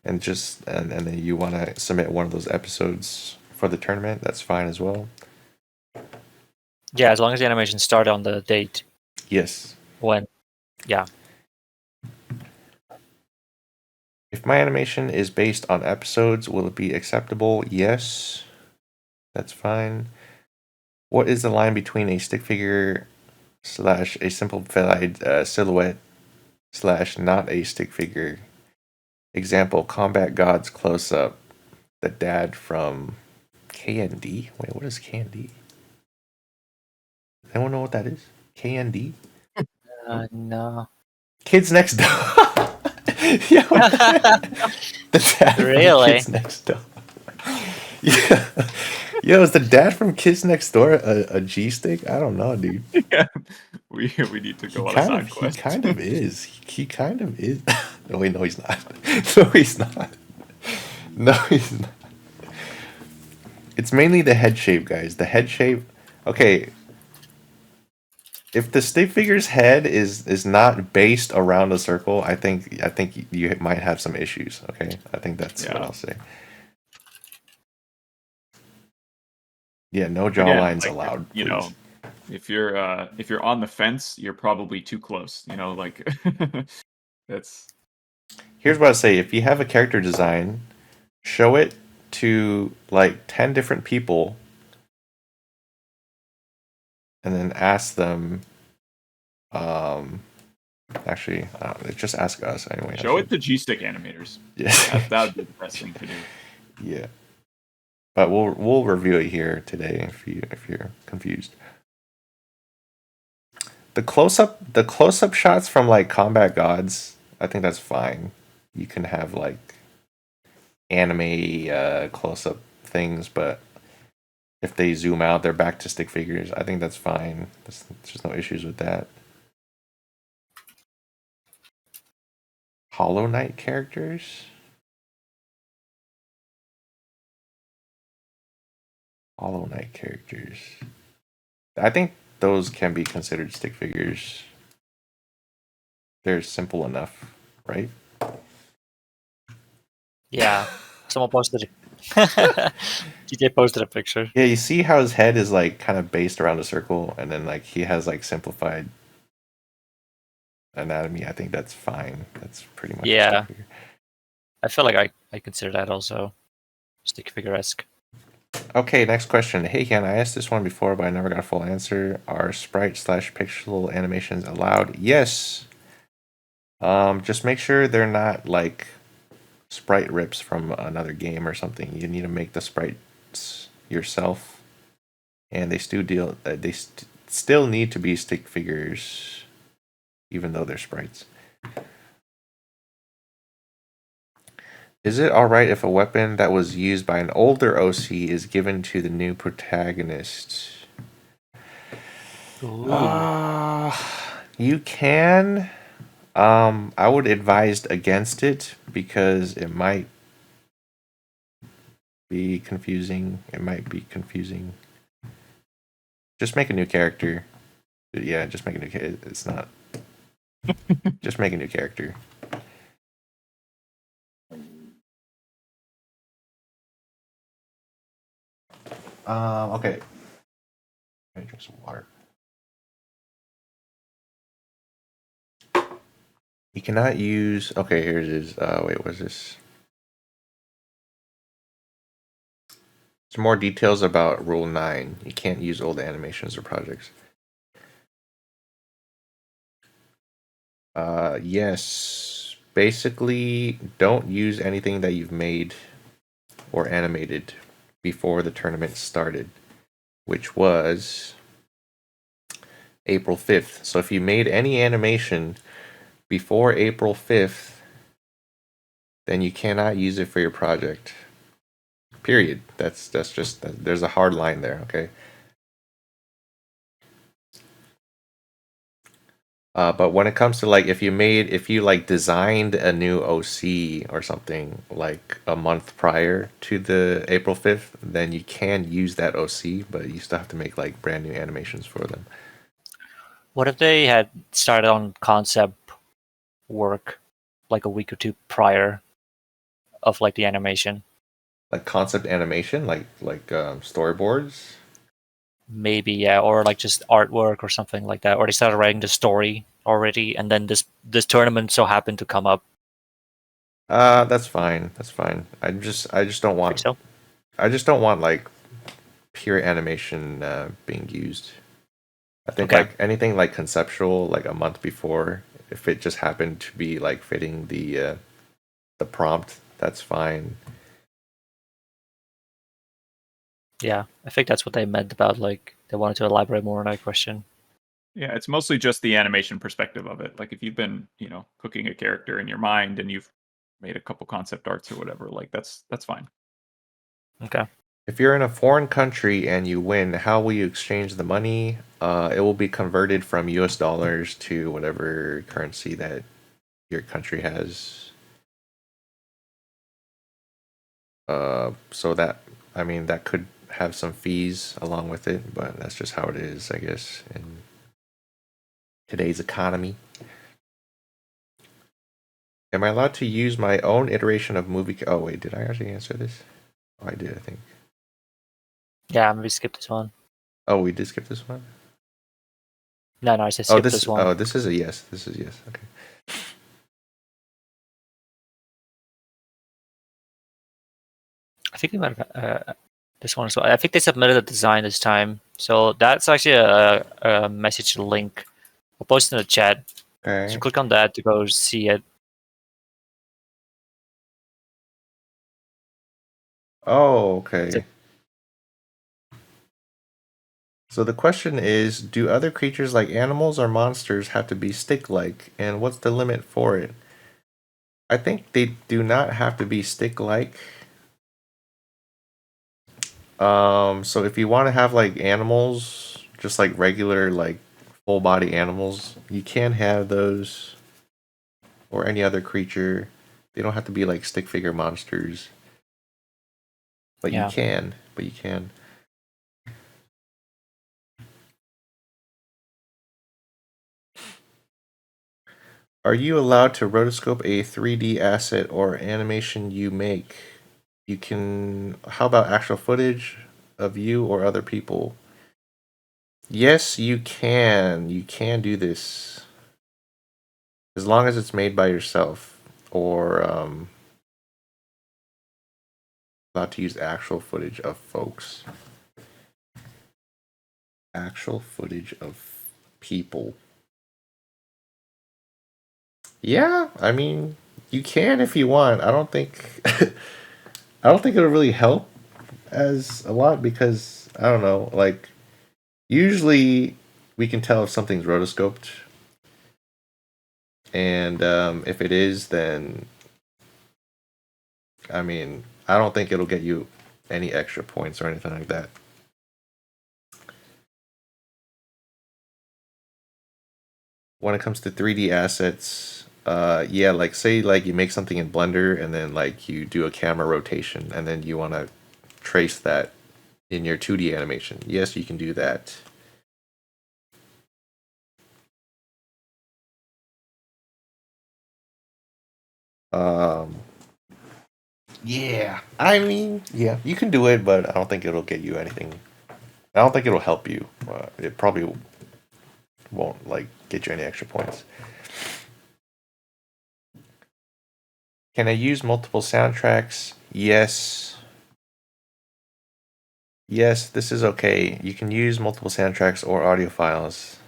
and then you want to submit one of those episodes for the tournament. That's fine as well. Yeah, as long as the animation started on the date. Yes. When, yeah. If my animation is based on episodes, will it be acceptable? Yes. That's fine. What is the line between a stick figure / a simplified silhouette / not a stick figure? Example, Combat Gods close up. The dad from KND? Wait, what is KND? Anyone know what that is? KND? No. Kids Next Door. Yo, the dad Really? from Kids Next Door. Yeah. Yo, is the dad from Kids Next Door a G stick? I don't know, dude. Yeah, we need to go on a side quest. He kind of is. He kind of is. No, wait, no, he's not. No, he's not. No, he's not. It's mainly the head shape, guys. The head shape. Okay. If the stick figure's head is not based around a circle, I think you might have some issues. Okay, I think that's what I'll say. Yeah, no jawlines allowed. You know, if you're on the fence, you're probably too close. You know, like that's. Here's what I say: if you have a character design, show it to like 10 different people, and then ask them. Actually, just ask us anyway. Show it to G-Stick animators. Yeah, that would be the best thing to do. Yeah, but we'll review it here today if you're confused. The close up shots from like Combat Gods, I think that's fine. You can have like anime close up things, but if they zoom out, they're back to stick figures. I think that's fine. There's just no issues with that. Hollow Knight characters. Hollow Knight characters. I think those can be considered stick figures. They're simple enough, right? Yeah. Someone posted it. TJ posted a picture. Yeah, you see how his head is like kind of based around a circle, and then like he has like simplified anatomy. I think that's fine. That's pretty much Yeah. a stick figure. I feel like I consider that also stick figure-esque. Okay, next question. Hey Ken, I asked this one before, but I never got a full answer. Are sprite / pixel animations allowed? Yes. Just make sure they're not like sprite rips from another game or something. You need to make the sprites yourself, and they still need to be stick figures, even though they're sprites. Is it alright if a weapon that was used by an older OC is given to the new protagonist? You can. I would advise against it because it might be confusing. Just make a new character. Yeah, just make a new character. It's not. Just make a new character. Okay. Let me drink some water. You cannot use. Okay, here it is. Wait, what's this? Some more details about Rule 9. You can't use old animations or projects. Yes. Basically, don't use anything that you've made or animated before the tournament started, which was April 5th. So if you made any animation before April 5th, then you cannot use it for your project. Period. That's just there's a hard line there, okay? But when it comes to like if you like designed a new OC or something like a month prior to the April 5th, then you can use that OC, but you still have to make like brand new animations for them. What if they had started on concept work like a week or two prior of like the animation? Like concept animation, like storyboards. Maybe, yeah, or like just artwork or something like that. Or they started writing the story already, and then this tournament so happened to come up. That's fine. That's fine. I just don't Think want so? I just don't want like pure animation being used. I think Okay. like anything like conceptual, like a month before, if it just happened to be like fitting the prompt, that's fine. Yeah, I think that's what they meant about like they wanted to elaborate more on that question. Yeah, it's mostly just the animation perspective of it. Like if you've been, cooking a character in your mind and you've made a couple concept arts or whatever, like that's fine. Okay. If you're in a foreign country and you win, how will you exchange the money? It will be converted from US dollars to whatever currency that your country has. So that, I mean, that could have some fees along with it, but that's just how it is, I guess, in today's economy. Am I allowed to use my own iteration of movie? Oh wait, did I actually answer this? Oh, I did, I think. Yeah, maybe skip this one. Oh, we did skip this one. No, I said skip this one. Oh, this is a yes. This is yes. Okay. I think they might have this one as well. I think they submitted a design this time, so that's actually a message link. I'll post in the chat. Okay. So click on that to go see it. Oh, okay. So the question is, do other creatures like animals or monsters have to be stick-like, and what's the limit for it? I think they do not have to be stick-like. So if you want to have like animals, just like regular like full body animals, you can have those, or any other creature. They don't have to be like stick figure monsters. But Yeah. you can. But you can. Are you allowed to rotoscope a 3D asset or animation you make? You can. How about actual footage of you or other people? Yes, you can. You can do this. As long as it's made by yourself. Or allowed to use actual footage of folks. Actual footage of people. Yeah, I mean, you can if you want. I don't think I don't think it'll really help as a lot because I don't know, like usually we can tell if something's rotoscoped. And if it is, then I mean, I don't think it'll get you any extra points or anything like that. When it comes to 3D assets, yeah, like say like you make something in Blender and then like you do a camera rotation and then you want to trace that in your 2D animation. Yes, you can do that. Yeah, I mean, yeah, you can do it, but I don't think it'll get you anything I don't think it'll help you. It probably won't like get you any extra points. Can I use multiple soundtracks? Yes. Yes, this is okay. You can use multiple soundtracks or audio files.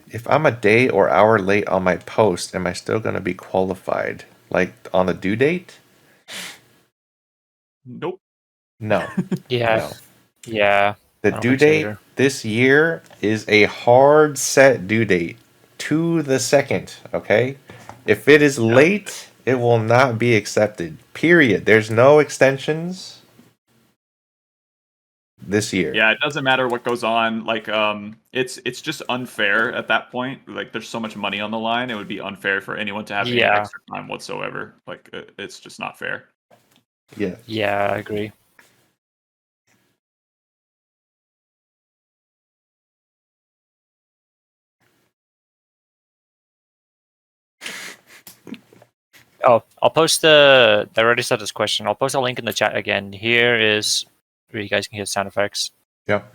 If I'm a day or hour late on my post, am I still gonna be qualified? Like on the due date? Nope. No. Yeah. No. Yeah. The I don't due think so date either. this year is a hard set due date to the second, okay? If it is late, it will not be accepted. Period. There's no extensions this year. Yeah, it doesn't matter what goes on. Like, it's just unfair at that point. Like, there's so much money on the line. It would be unfair for anyone to have any Yeah. extra time whatsoever. Like, it's just not fair. Yeah. Yeah, I agree. Oh, I'll post I already said this question. I'll post a link in the chat again. Here is where you guys can get sound effects. Yep.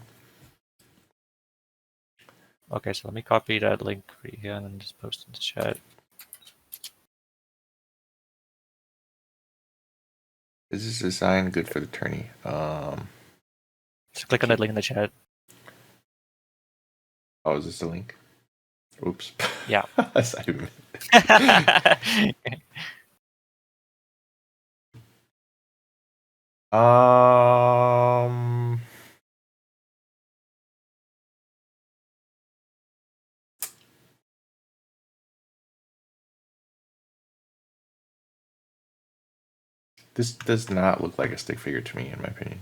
Okay, so let me copy that link for you again and just post it in the chat. Is this design good for the tourney? Just click on that link in the chat. Oh, is this the link? Oops. Yeah. um. This does not look like a stick figure to me, in my opinion.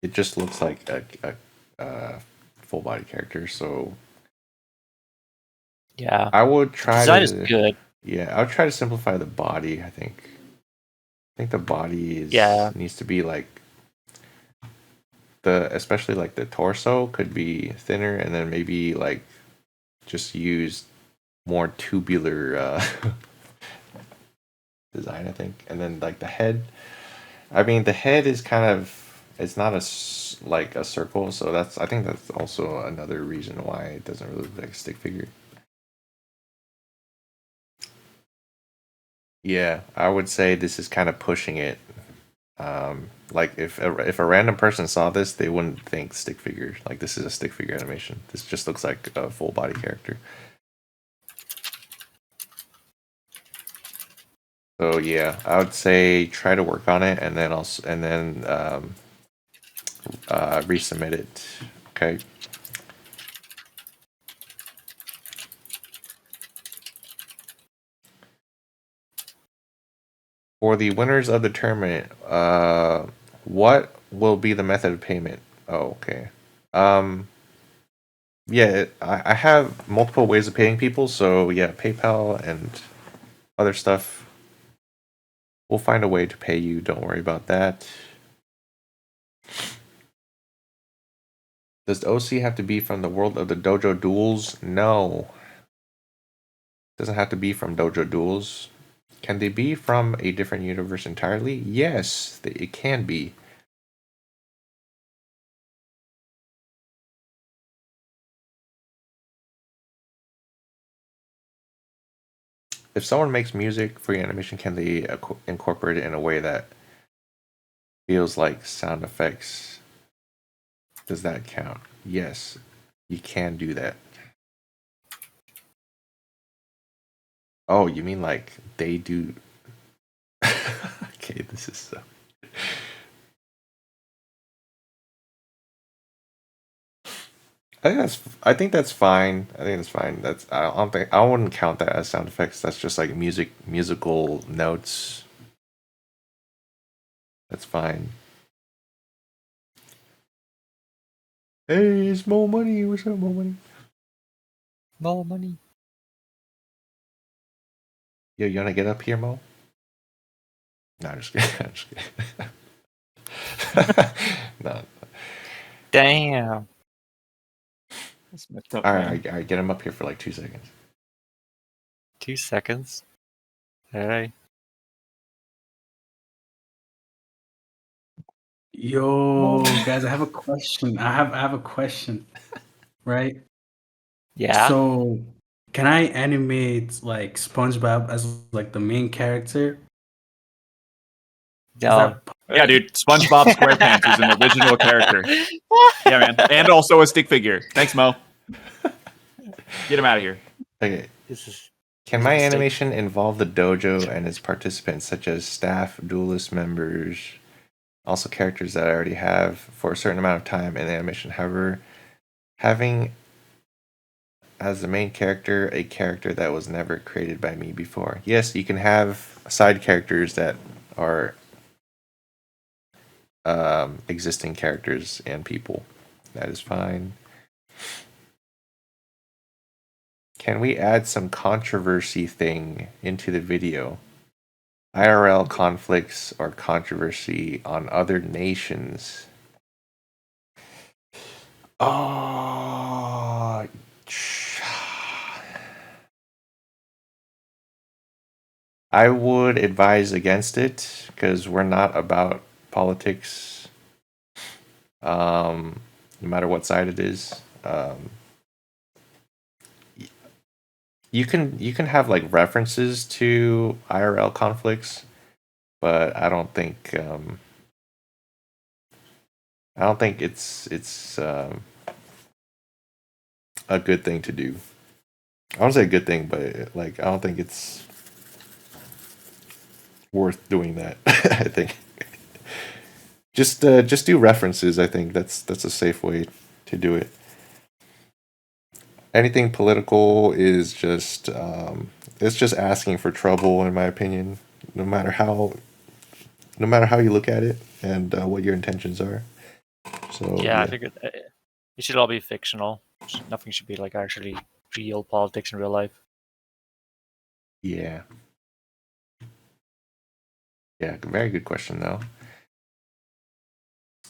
It just looks like a full body character. So Yeah. I would try Design to. is good. Yeah, I would try to simplify the body. I think the body needs to be like especially like the torso could be thinner, and then maybe like just use more tubular design. I think, and then like the head. I mean, the head is kind of it's not like a circle, so I think that's also another reason why it doesn't really look like a stick figure. Yeah, I would say this is kind of pushing it. Like if a random person saw this, they wouldn't think stick figure. Like this is a stick figure animation. This just looks like a full body character. So yeah, I would say try to work on it, and then resubmit it. Okay. For the winners of the tournament, what will be the method of payment? Oh, okay. Yeah, I have multiple ways of paying people, so yeah, PayPal and other stuff. We'll find a way to pay you. Don't worry about that. Does the OC have to be from the world of the Dojo Duels? No. It doesn't have to be from Dojo Duels. Can they be from a different universe entirely? Yes, it can be. If someone makes music for your animation, can they incorporate it in a way that feels like sound effects? Does that count? Yes, you can do that. Oh, you mean like they do? Okay, this is so. I think that's fine. I think that's fine. I don't think I wouldn't count that as sound effects. That's just like musical notes. That's fine. Hey, it's Mo Money. What's up, Mo Money? More money. Yo, you wanna get up here, Mo? No, I'm just kidding. I'm just kidding. No. Damn. That's messed up, All man. right, get him up here for like 2 seconds. 2 seconds. All right. Yo, guys, I have a question. I have a question, right? Yeah. So, can I animate like SpongeBob as like the main character? Is No. that Yeah, dude. SpongeBob SquarePants is an original character. Yeah, man. And also a stick figure. Thanks, Mo. Get him out of here. Okay. This is Can It's a my mistake. animation involve the dojo and its participants, such as staff, duelist members, also characters that I already have for a certain amount of time in the animation? However, having as the main character a character that was never created by me before. Yes, you can have side characters that are existing characters and people. That is fine. Can we add some controversy thing into the video? IRL conflicts or controversy on other nations. Oh, I would advise against it because we're not about politics. No matter what side it is. You can have like references to IRL conflicts, but I don't think it's a good thing to do. I won't say a good thing, but like I don't think it's worth doing that. I think just do references. I think that's a safe way to do it. Anything political is just it's just asking for trouble, in my opinion. No matter how you look at it and what your intentions are. So Yeah, I think it should all be fictional. Nothing should be like actually real politics in real life. Yeah. Yeah, very good question though.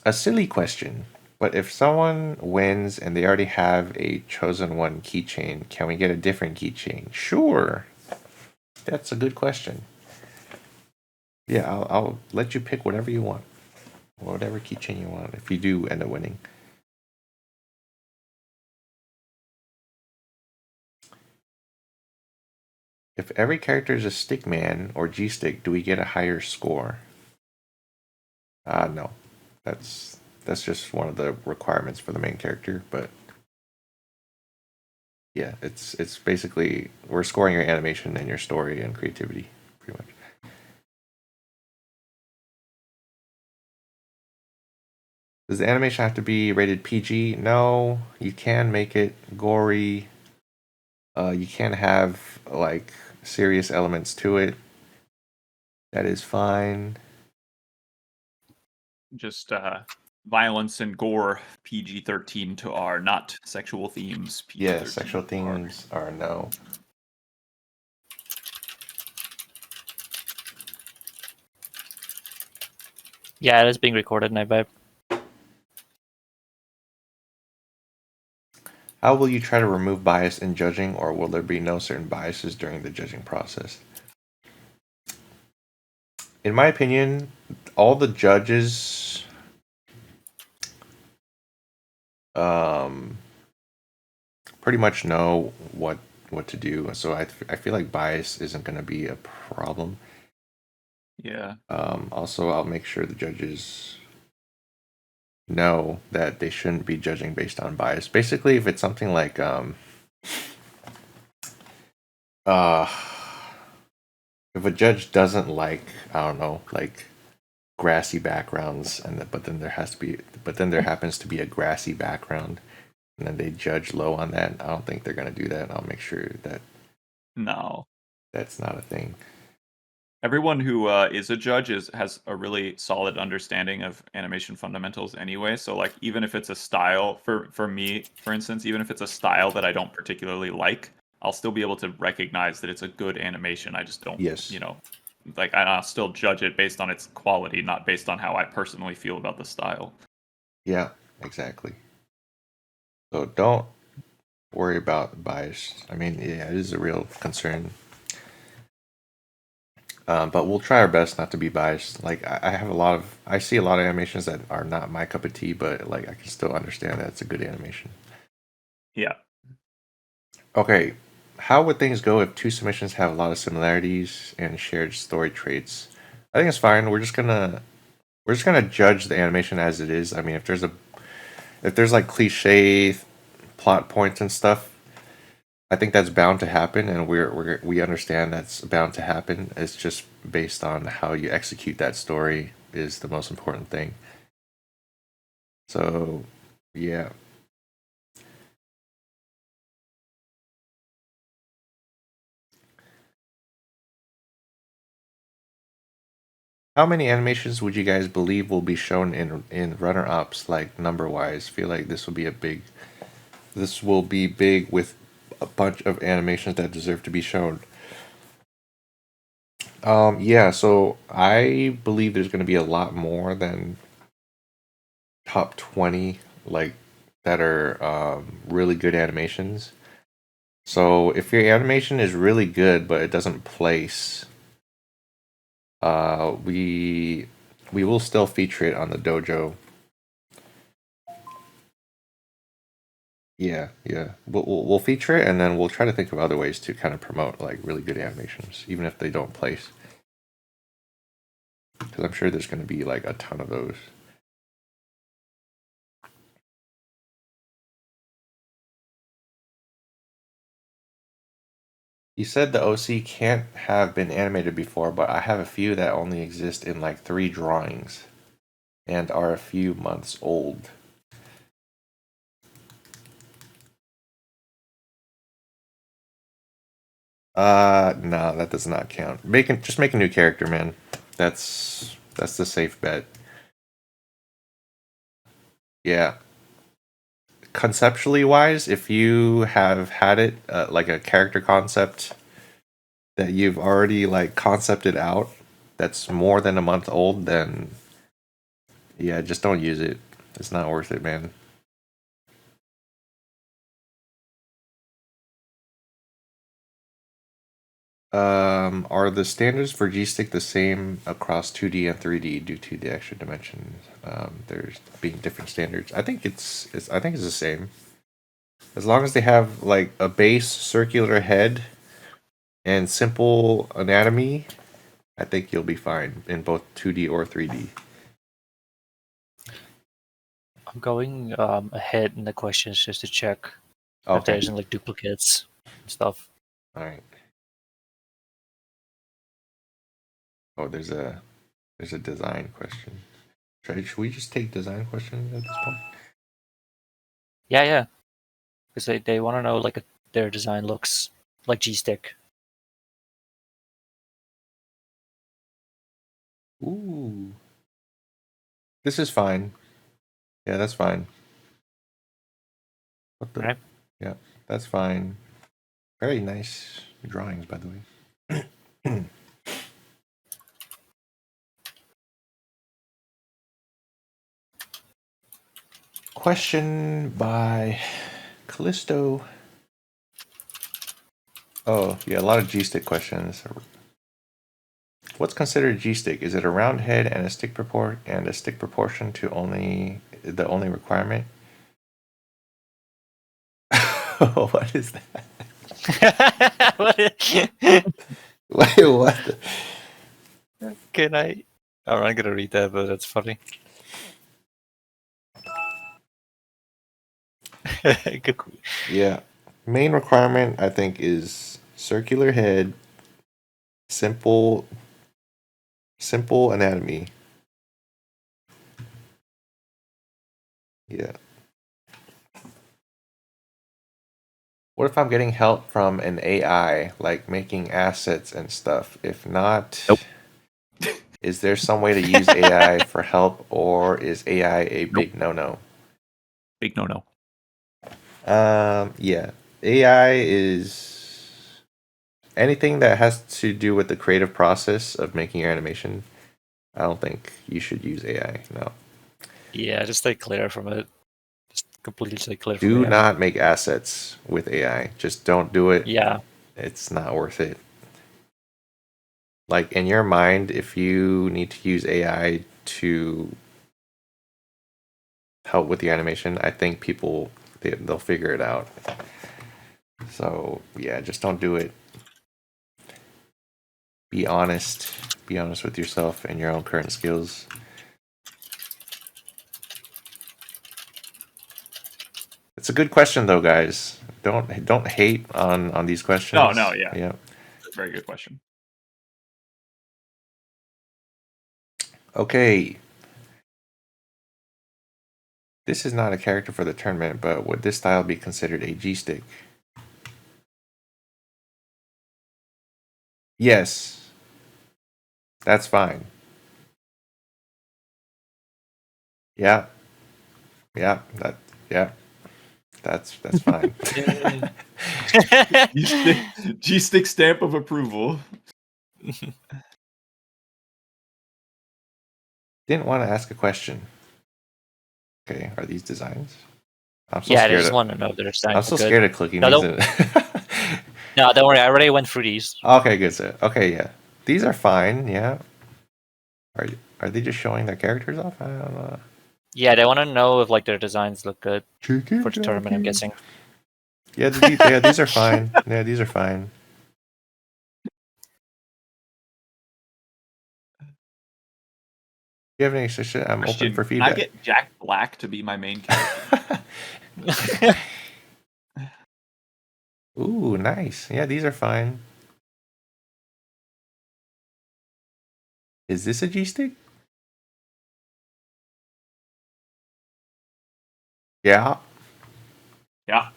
A silly question, but if someone wins and they already have a chosen one keychain, can we get a different keychain? Sure. That's a good question. Yeah, I'll let you pick whatever you want. Whatever keychain you want if you do end up winning. If every character is a stickman or G-stick, do we get a higher score? No. That's just one of the requirements for the main character, but yeah, it's basically we're scoring your animation and your story and creativity, pretty much. Does the animation have to be rated PG? No, you can make it gory. You can have like serious elements to it. That is fine. Just violence and gore, PG-13 to R, not sexual themes. PG-13 Yeah, sexual themes are no. Yeah, it is being recorded, and I How will you try to remove bias in judging, or will there be no certain biases during the judging process? In my opinion, all the judges pretty much know what to do, so I feel like bias isn't going to be a problem. Yeah. Also, I'll make sure the judges know that they shouldn't be judging based on bias. Basically, if it's something like if a judge doesn't like, I don't know, like grassy backgrounds, and but then there happens to be a grassy background, and then they judge low on that, I don't think they're gonna do that. I'll make sure that No. that's not a thing. Everyone who is a judge has a really solid understanding of animation fundamentals anyway. So like even if it's a style for me, for instance, even if it's a style that I don't particularly like, I'll still be able to recognize that it's a good animation. I just don't, Yes. Like I'll still judge it based on its quality, not based on how I personally feel about the style. Yeah, exactly. So don't worry about bias. I mean, yeah, it is a real concern. But we'll try our best not to be biased. Like I see a lot of animations that are not my cup of tea, but like I can still understand that it's a good animation. Yeah. Okay, how would things go if two submissions have a lot of similarities and shared story traits? I think it's fine. We're just gonna judge the animation as it is. I mean, if there's like cliche plot points and stuff, I think that's bound to happen, and we understand that's bound to happen. It's just based on how you execute that story is the most important thing. So, yeah. How many animations would you guys believe will be shown in runner-ups, like number-wise? Feel like this will be big with a bunch of animations that deserve to be shown. Yeah, so I believe there's going to be a lot more than top 20, like, that are really good animations. So if your animation is really good but it doesn't place, we will still feature it on the dojo. Yeah, we'll feature it, and then we'll try to think of other ways to kind of promote like really good animations, even if they don't place. Because I'm sure there's going to be like a ton of those. You said the OC can't have been animated before, but I have a few that only exist in like 3 drawings and are a few months old. No, that does not count. Just make a new character, man. That's the safe bet. Yeah. Conceptually wise, if you have had it like a character concept that you've already like concepted out that's more than a month old, then yeah, just don't use it. It's not worth it, man. Are the standards for G-Stick the same across 2D and 3D due to the extra dimensions? There's being different standards. I think it's the same. As long as they have like a base circular head and simple anatomy, I think you'll be fine in both 2D or 3D. I'm going ahead in the questions just to check if there Okay. isn't like duplicates and stuff. All right. Oh, there's a design question. Should we just take design questions at this point? Yeah. Because they want to know like their design looks like G-Stick. Ooh. This is fine. Yeah, that's fine. What the? Right. Yeah, that's fine. Very nice drawings, by the way. Question by Callisto. Oh, yeah, a lot of G-stick questions. What's considered G-stick? Is it a round head and a stick proportion to the only requirement? What is that? Wait, what? Can I? I'm not gonna read that, but that's funny. Good. Yeah. Main requirement, I think, is circular head, simple anatomy. Yeah. What if I'm getting help from an AI, like making assets and stuff? If not, Nope. Is there some way to use AI for help, or is AI a big no-no? Big no-no. Yeah. AI is anything that has to do with the creative process of making your animation. I don't think you should use AI. No. Yeah, just stay clear from it. Just completely stay clear from Do AI. not make assets with AI. Just don't do it. Yeah. It's not worth it. like in your mind, if you need to use AI to help with the animation, I think people they'll figure it out. So yeah, just don't do it. Be honest. Be honest with yourself and your own current skills. It's a good question though, guys. Don't hate on these questions. No, yeah. Yeah. Very good question. Okay. This is not a character for the tournament, but would this style be considered a G-stick? Yes. That's fine. Yeah. Yeah. That's fine. G-stick stamp of approval. Didn't want to ask a question. Okay, are these designs? I'm so Yeah, I scared. just want to know if they're I'm so scared of clicking No, these. No, don't worry. I already went through these. Okay, good. So, okay, yeah, these are fine. Yeah. Are they just showing their characters off? I don't know. Yeah, they want to know if like their designs look good for the tournament. I'm guessing. Yeah, these are fine. Yeah, these are fine. You have any shit? I'm open for feedback. Can I get Jack Black to be my main character? Ooh, nice. Yeah, these are fine. Is this a G-stick? Yeah. Yeah.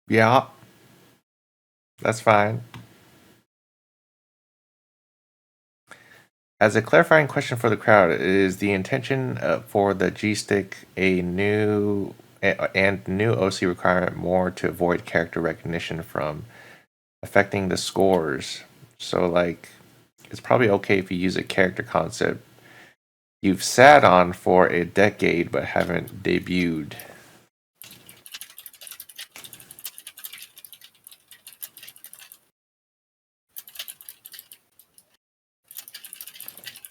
Yeah. That's fine. As a clarifying question for the crowd, is the intention for the G-stick a new OC requirement more to avoid character recognition from affecting the scores? So like, it's probably okay if you use a character concept you've sat on for a decade but haven't debuted.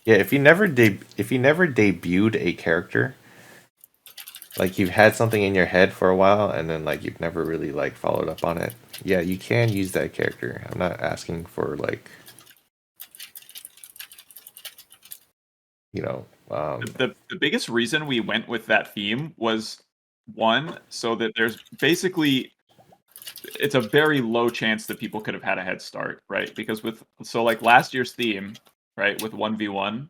Yeah, if you never debuted a character, like you've had something in your head for a while and then like you've never really like followed up on it, yeah, you can use that character. I'm not asking for like, you know, the biggest reason we went with that theme was one, so that there's basically it's a very low chance that people could have had a head start, right? Because like last year's theme, right, with 1v1,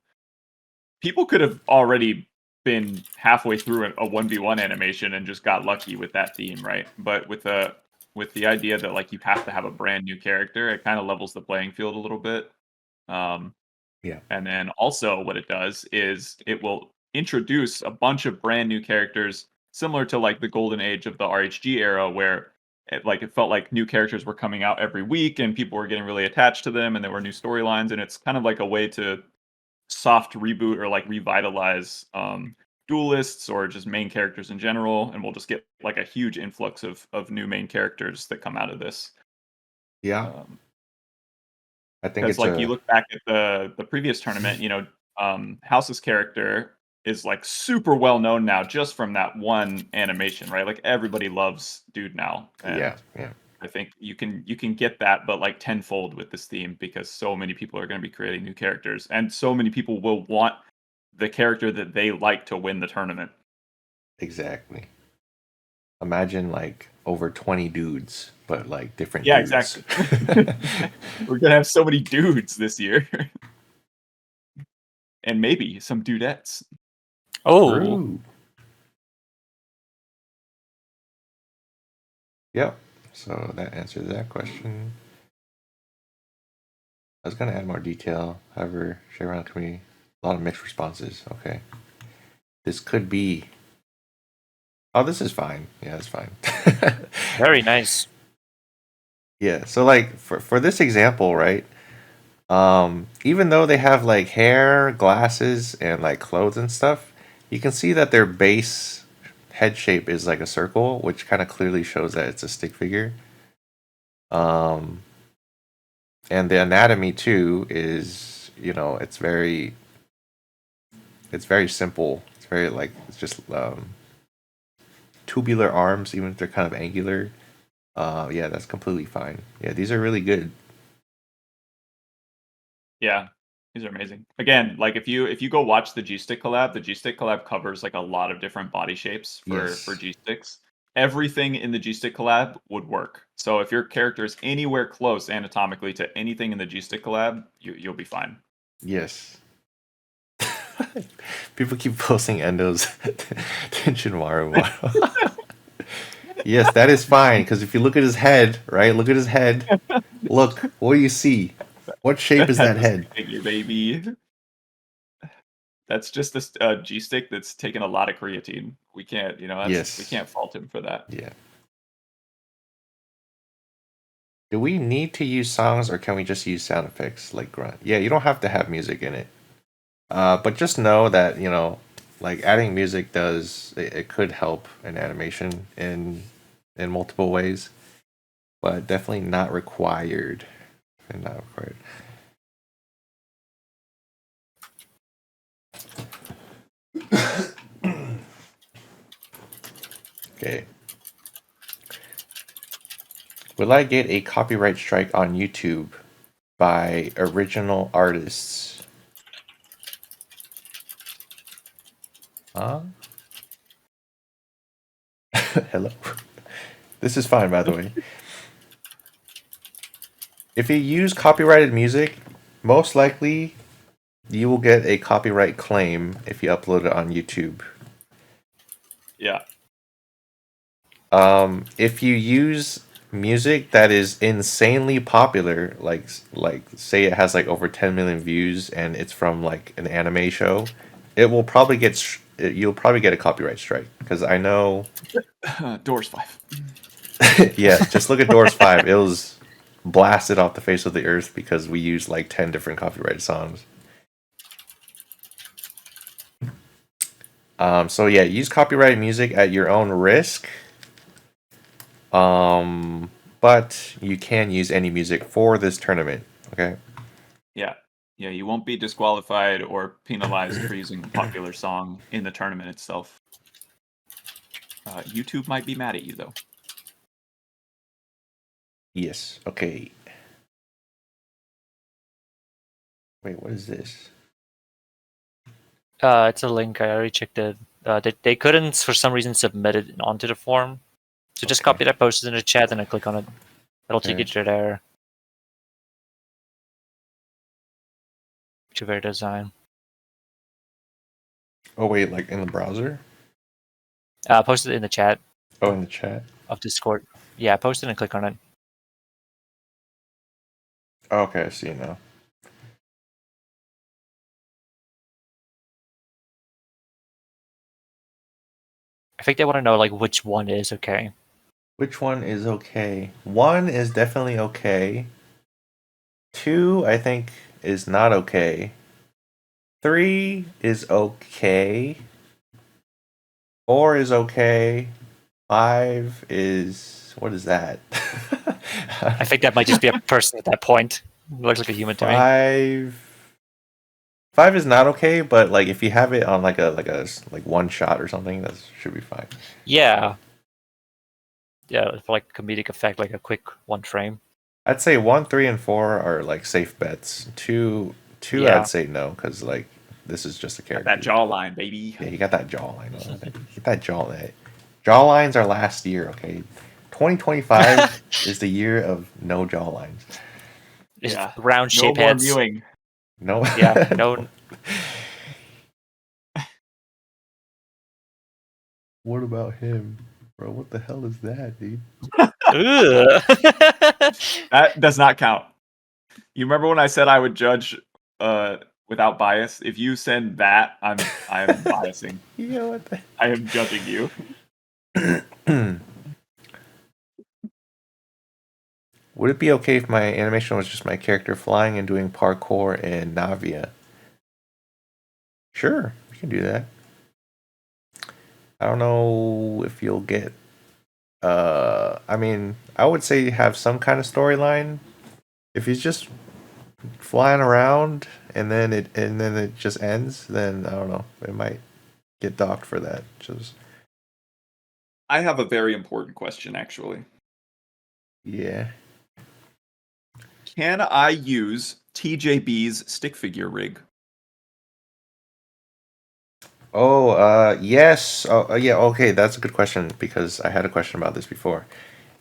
people could have already been halfway through a 1v1 animation and just got lucky with that theme, right? But with the idea that like you have to have a brand new character, it kind of levels the playing field a little bit. Yeah. And then also what it does is it will introduce a bunch of brand new characters similar to like the golden age of the RHG era where it felt like new characters were coming out every week and people were getting really attached to them and there were new storylines, and it's kind of like a way to soft reboot or like revitalize duelists or just main characters in general, and we'll just get like a huge influx of new main characters that come out of this. Yeah. I think Because like you look back at the previous tournament, House's character is like super well known now just from that one animation, right? Like everybody loves Dude now. And yeah. I think you can get that, but like tenfold with this theme because so many people are going to be creating new characters, and so many people will want the character that they like to win the tournament. Exactly. Imagine like over 20 dudes, but like different Yeah, dudes. exactly. We're gonna have so many dudes this year. And maybe some dudettes. Oh. True. Yep. So that answers that question. I was gonna add more detail, however, share around community. A lot of mixed responses. Okay. This could be. Oh, this is fine. Yeah, it's fine. Very nice. Yeah. So like for this example, right? Even though they have like hair, glasses, and like clothes and stuff, you can see that their base head shape is like a circle, which kind of clearly shows that it's a stick figure. And the anatomy too is, it's very simple. It's very it's just tubular arms, even if they're kind of angular. Yeah, that's completely fine. Yeah, these are really good. Yeah, these are amazing. Again, like if you go watch the G Stick collab, the G Stick collab covers like a lot of different body shapes for G Sticks. Everything in the G Stick collab would work. So if your character is anywhere close anatomically to anything in the G Stick collab, you'll be fine. Yes. People keep posting Endo's Tenshinmaru model. Yes, that is fine, because if you look at his head, right? Look at his head. Look, what do you see? What shape is that head? Figure, baby. That's just this G Stick that's taken a lot of creatine. We can't, we can't fault him for that. Yeah. Do we need to use songs, or can we just use sound effects like grunt? Yeah, you don't have to have music in it. But just know that, like adding music it could help an animation in multiple ways, but definitely not required. And not required. Okay. Will I get a copyright strike on YouTube by original artists? Huh? Hello. This is fine, by the way. If you use copyrighted music, most likely you will get a copyright claim if you upload it on YouTube. Yeah. If you use music that is insanely popular, like say it has like over 10 million views and it's from like an anime show, it will probably you'll probably get a copyright strike, because I know Doors 5. yeah, just look at Doors 5. It was blasted off the face of the earth because we used like 10 different copyrighted songs. So yeah, use copyrighted music at your own risk. But you can use any music for this tournament, okay? Yeah. Yeah, you won't be disqualified or penalized for using a popular song in the tournament itself. YouTube might be mad at you, though. Yes, okay. Wait, what is this? It's a link. I already checked it. They couldn't, for some reason, submit it onto the form. So just copy that, post it in the chat, and then click on it. It'll take you to there. To their design. Oh wait, like in the browser? Post it in the chat. Oh, in the chat? Of Discord. Yeah, post it and click on it. Oh, okay, I see now. I think they want to know like which one is okay. Which one is okay? 1 is definitely okay. 2, I think, is not okay. 3 is okay. 4 is okay. 5 is... what is that? I think that might just be a person at that point. Looks like a human to me. 5 is not okay, but like if you have it on like one shot or something, that should be fine. Yeah. Yeah, for like comedic effect, like a quick one frame. I'd say 1, 3, and 4 are like safe bets. 2, Yeah. I'd say no, because like this is just a character. Got that jawline, baby. Yeah, you got that jawline. Get that jawline. Jawlines are last year, okay? 2025 is the year of no jawlines. Yeah. Round shape no heads. No more mewing. No. Yeah, no. What about him? Bro, what the hell is that, dude? That does not count. You remember when I said I would judge without bias? If you send that, I'm biasing. Yeah, what the... I am judging you. Would it be okay if my animation was just my character flying and doing parkour in Navia? Sure, we can do that. I don't know if you'll get. I mean, I would say have some kind of storyline. If he's just flying around and then it just ends, then I don't know. It might get docked for that. Just I have a very important question, actually. yeah. Can I use TJB's stick figure rig? Oh, yes. Oh, yeah. Okay, that's a good question because I had a question about this before.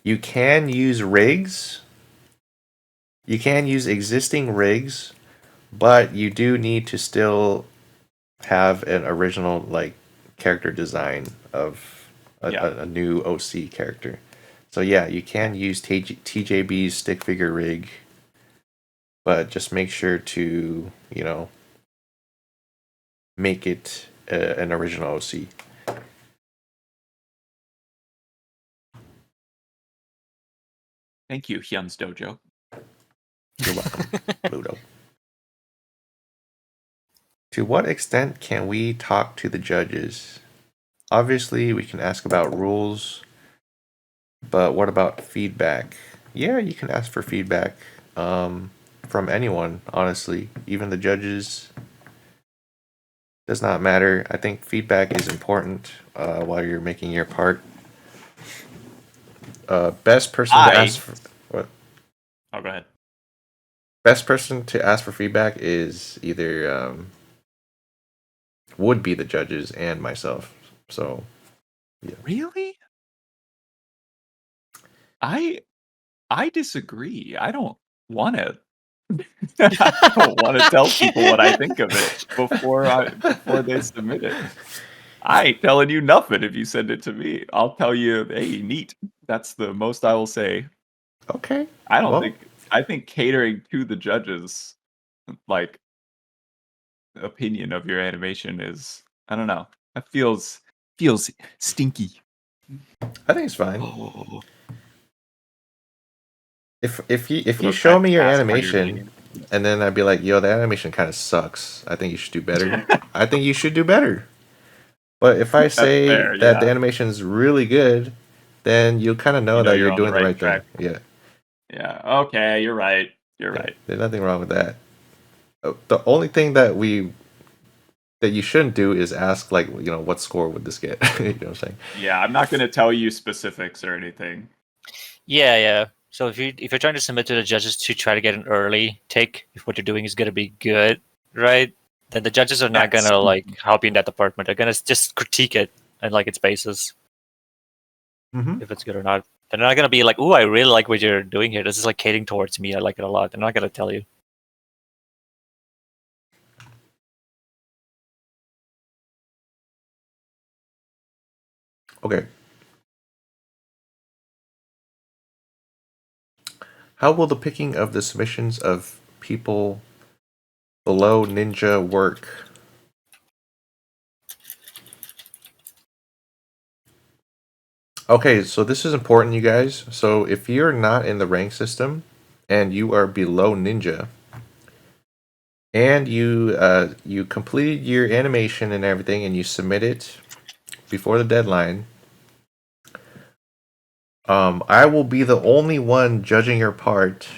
You can use rigs. You can use existing rigs, but you do need to still have an original like character design of a new OC character. So yeah, you can use TJB's stick figure rig, but just make sure to make it an original OC. Thank you, Hyun's Dojo. You're welcome, Ludo. To what extent can we talk to the judges? Obviously, we can ask about rules, but what about feedback? Yeah, you can ask for feedback from anyone, honestly. Even the judges. Does not matter. I think feedback is important while you're making your part. Best person to ask for what? Oh, go ahead. Best person to ask for feedback is either would be the judges and myself. So, yeah. Really? I disagree. I don't want to. I don't want to tell people what I think of it before they submit it. I ain't telling you nothing if you send it to me. I'll tell you, hey, neat. That's the most I will say. Okay. I think catering to the judges, like, opinion of your animation is, I don't know. That feels stinky. I think it's fine. Oh. If you Those show guys me your ask for your animation opinion. and then I'd be like, yo, that animation kind of sucks. I think you should do better. I think you should do better. But if I say fair, that the yeah. animation is really good, then you'll kind of know that you're you're on the doing the right right thing. track. Yeah. Yeah. Okay, you're right. You're right. There's nothing wrong with that. The only thing that you shouldn't do is ask like what score would this get? You know what I'm saying? Yeah, I'm not gonna tell you specifics or anything. Yeah. So if you're trying to submit to the judges to try to get an early take, if what you're doing is gonna be good, right? Then the judges are not Yes. gonna like help you in that department. They're gonna just critique it and like its basis, if it's good or not. They're not gonna be like, "Ooh, I really like what you're doing here. This is like catering towards me. I like it a lot." They're not gonna tell you. Okay. How will the picking of the submissions of people below Ninja work? Okay, so this is important, you guys. So if you're not in the rank system and you are below Ninja, and you completed your animation and everything, and you submit it before the deadline, I will be the only one judging your part.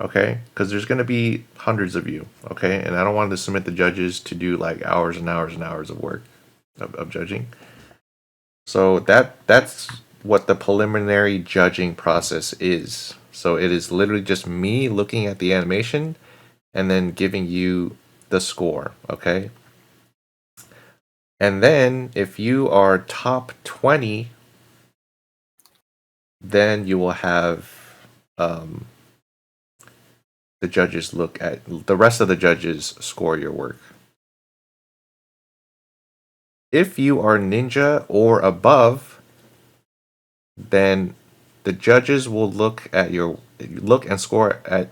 Okay, because there's going to be hundreds of you. Okay, and I don't want to submit the judges to do like hours and hours and hours of work of judging. So that's what the preliminary judging process is. So it is literally just me looking at the animation and then giving you the score, okay? And then if you are top 20, then you will have the judges look at the rest of the judges score your work. If you are ninja or above, then the judges will look and score at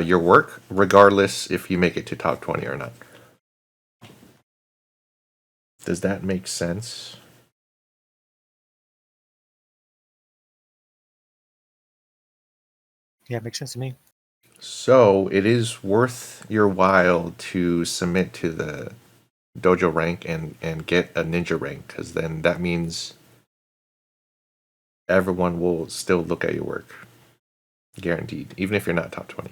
your work, regardless if you make it to top 20 or not. Does that make sense? Yeah, it makes sense to me. So it is worth your while to submit to the Dojo rank and get a ninja rank, because then that means everyone will still look at your work. Guaranteed. Even if you're not top 20.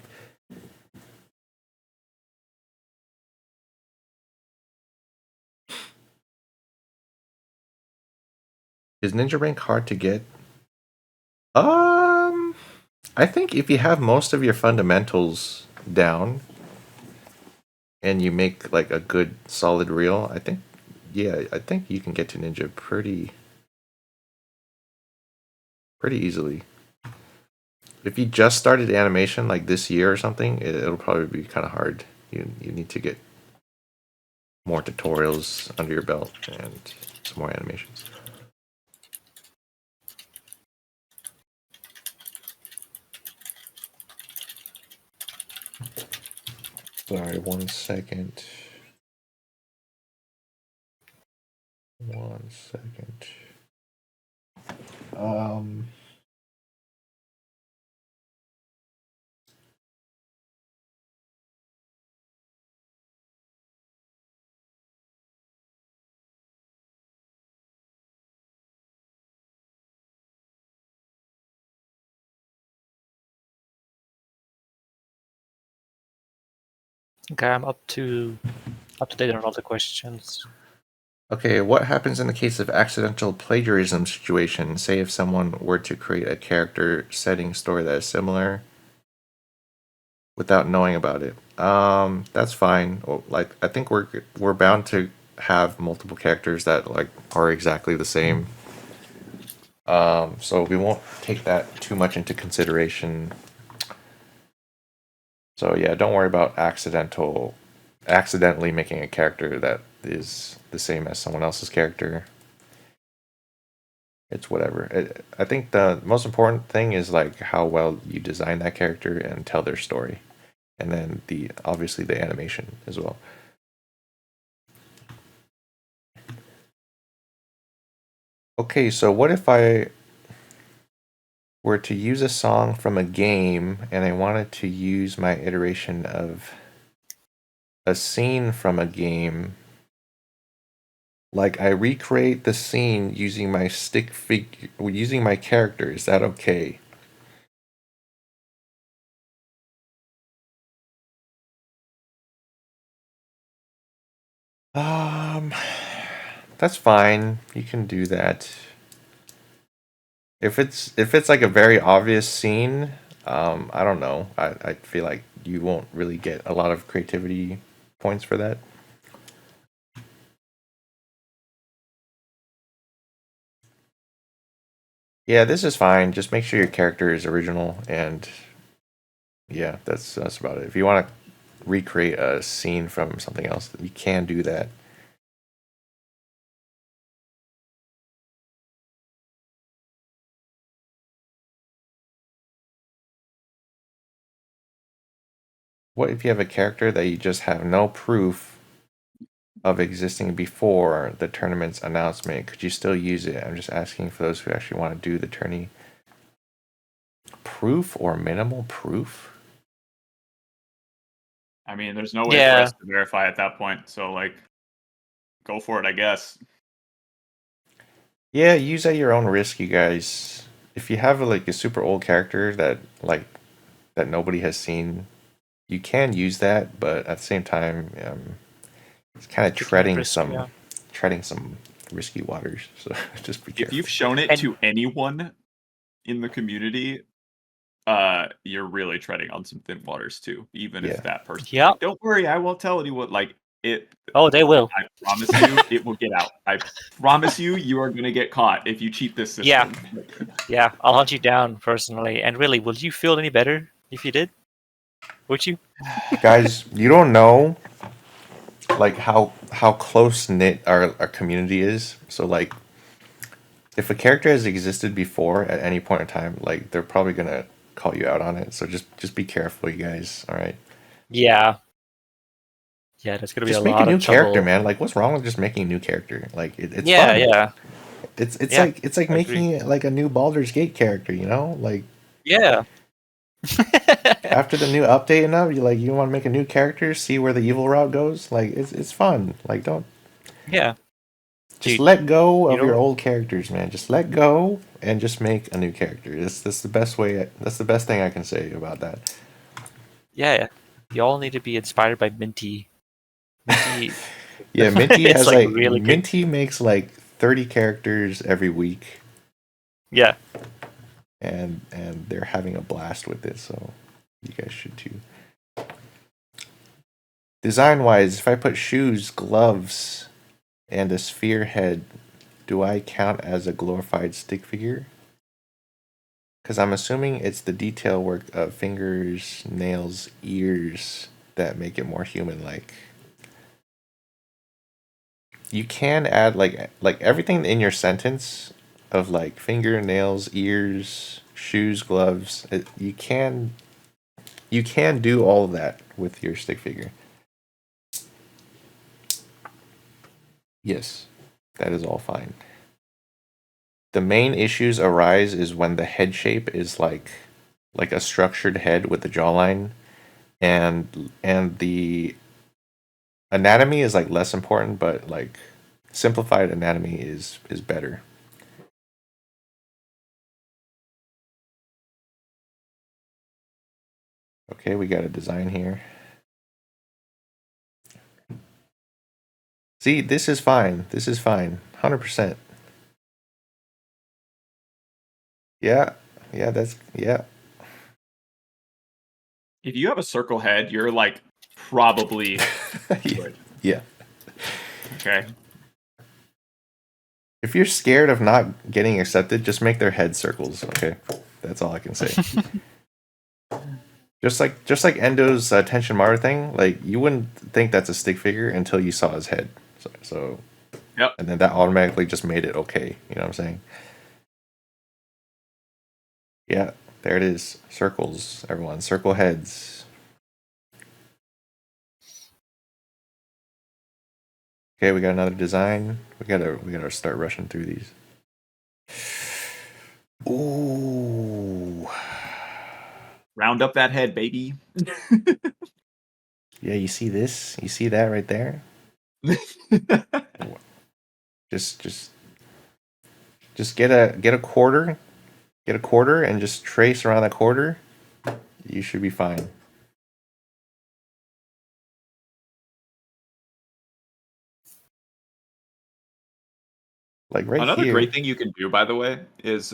Is ninja rank hard to get? I think if you have most of your fundamentals down and you make like a good solid reel, I think you can get to ninja pretty easily. If you just started animation like this year or something, it'll probably be kind of hard. You need to get more tutorials under your belt and some more animations. Sorry, 1 second. 1 second. Okay, I'm up to date on all the questions. Okay, what happens in the case of accidental plagiarism situation? Say if someone were to create a character setting story that is similar without knowing about it. That's fine. Like I think we're bound to have multiple characters that like are exactly the same. So we won't take that too much into consideration. So yeah, don't worry about accidentally making a character that is the same as someone else's character. It's whatever. I think the most important thing is like how well you design that character and tell their story, and then obviously the animation as well. Okay, so what if I were to use a song from a game and I wanted to use my iteration of a scene from a game? Like I recreate the scene using my using my character. Is that okay? That's fine. You can do that. If it's like a very obvious scene, I don't know. I feel like you won't really get a lot of creativity points for that. Yeah, this is fine. Just make sure your character is original, and yeah, that's about it. If you want to recreate a scene from something else, you can do that. What if you have a character that you just have no proof of existing before the tournament's announcement? Could you still use it? I'm just asking for those who actually want to do the tourney. Proof or minimal proof? I mean, there's no way for us to verify at that point, so like, go for it, I guess. Yeah, use at your own risk, you guys. If you have like a super old character that nobody has seen, you can use that, but at the same time, it's kind of treading some risky waters. So just be careful. If you've shown it to anyone in the community, you're really treading on some thin waters too. Even if that person, like, don't worry, I won't tell anyone. Like it. Oh, they will. I promise you, it will get out. I promise you are gonna get caught if you cheat this system. Yeah, I'll hunt you down personally. And really, would you feel any better if you did? Would you? Guys, you don't know like how close knit our community is. So like, if a character has existed before at any point in time, like they're probably gonna call you out on it. So just be careful, you guys. All right. Yeah. Yeah, there's gonna be just a make lot a new of trouble. character, man. Like, what's wrong with just making a new character? Like, it's fun. Yeah. It's like making like a new Baldur's Gate character, you know? Like, yeah. After the new update and up, you want to make a new character, see where the evil route goes. Like, it's fun. Like, don't Yeah. Just Dude, let go you of your know- old characters, man. Just let go and just make a new character. That's the best way. That's the best thing I can say about that. Yeah. You all need to be inspired by Minty. Minty Yeah, Minty it's has like like really good. Minty makes like 30 characters every week, Yeah. and they're having a blast with it. So you guys should too. Design wise, if I put shoes, gloves, and a sphere head, do I count as a glorified stick figure? Because I'm assuming it's the detail work of fingers, nails, ears that make it more human-like. You can add like everything in your sentence of like fingernails, ears, shoes, gloves. You can do all of that with your stick figure. Yes, that is all fine. The main issues arise is when the head shape is like a structured head with the jawline, and the anatomy is like less important, but like simplified anatomy is better. Okay, we got a design here. See, this is fine. This is fine. 100%. Yeah. Yeah, that's yeah. If you have a circle head, you're like probably good. Yeah. Okay. If you're scared of not getting accepted, just make their head circles, okay? That's all I can say. Just like Endo's Tension Maru thing, like you wouldn't think that's a stick figure until you saw his head. So Yep. And then that automatically just made it okay. You know what I'm saying? Yeah, there it is. Circles, everyone. Circle heads. Okay, we got another design. We gotta start rushing through these. Ooh. Round up that head, baby. Yeah, you see this? You see that right there? Just get a quarter. Get a quarter and just trace around that quarter. You should be fine. Like right Another here. great thing you can do, by the way, is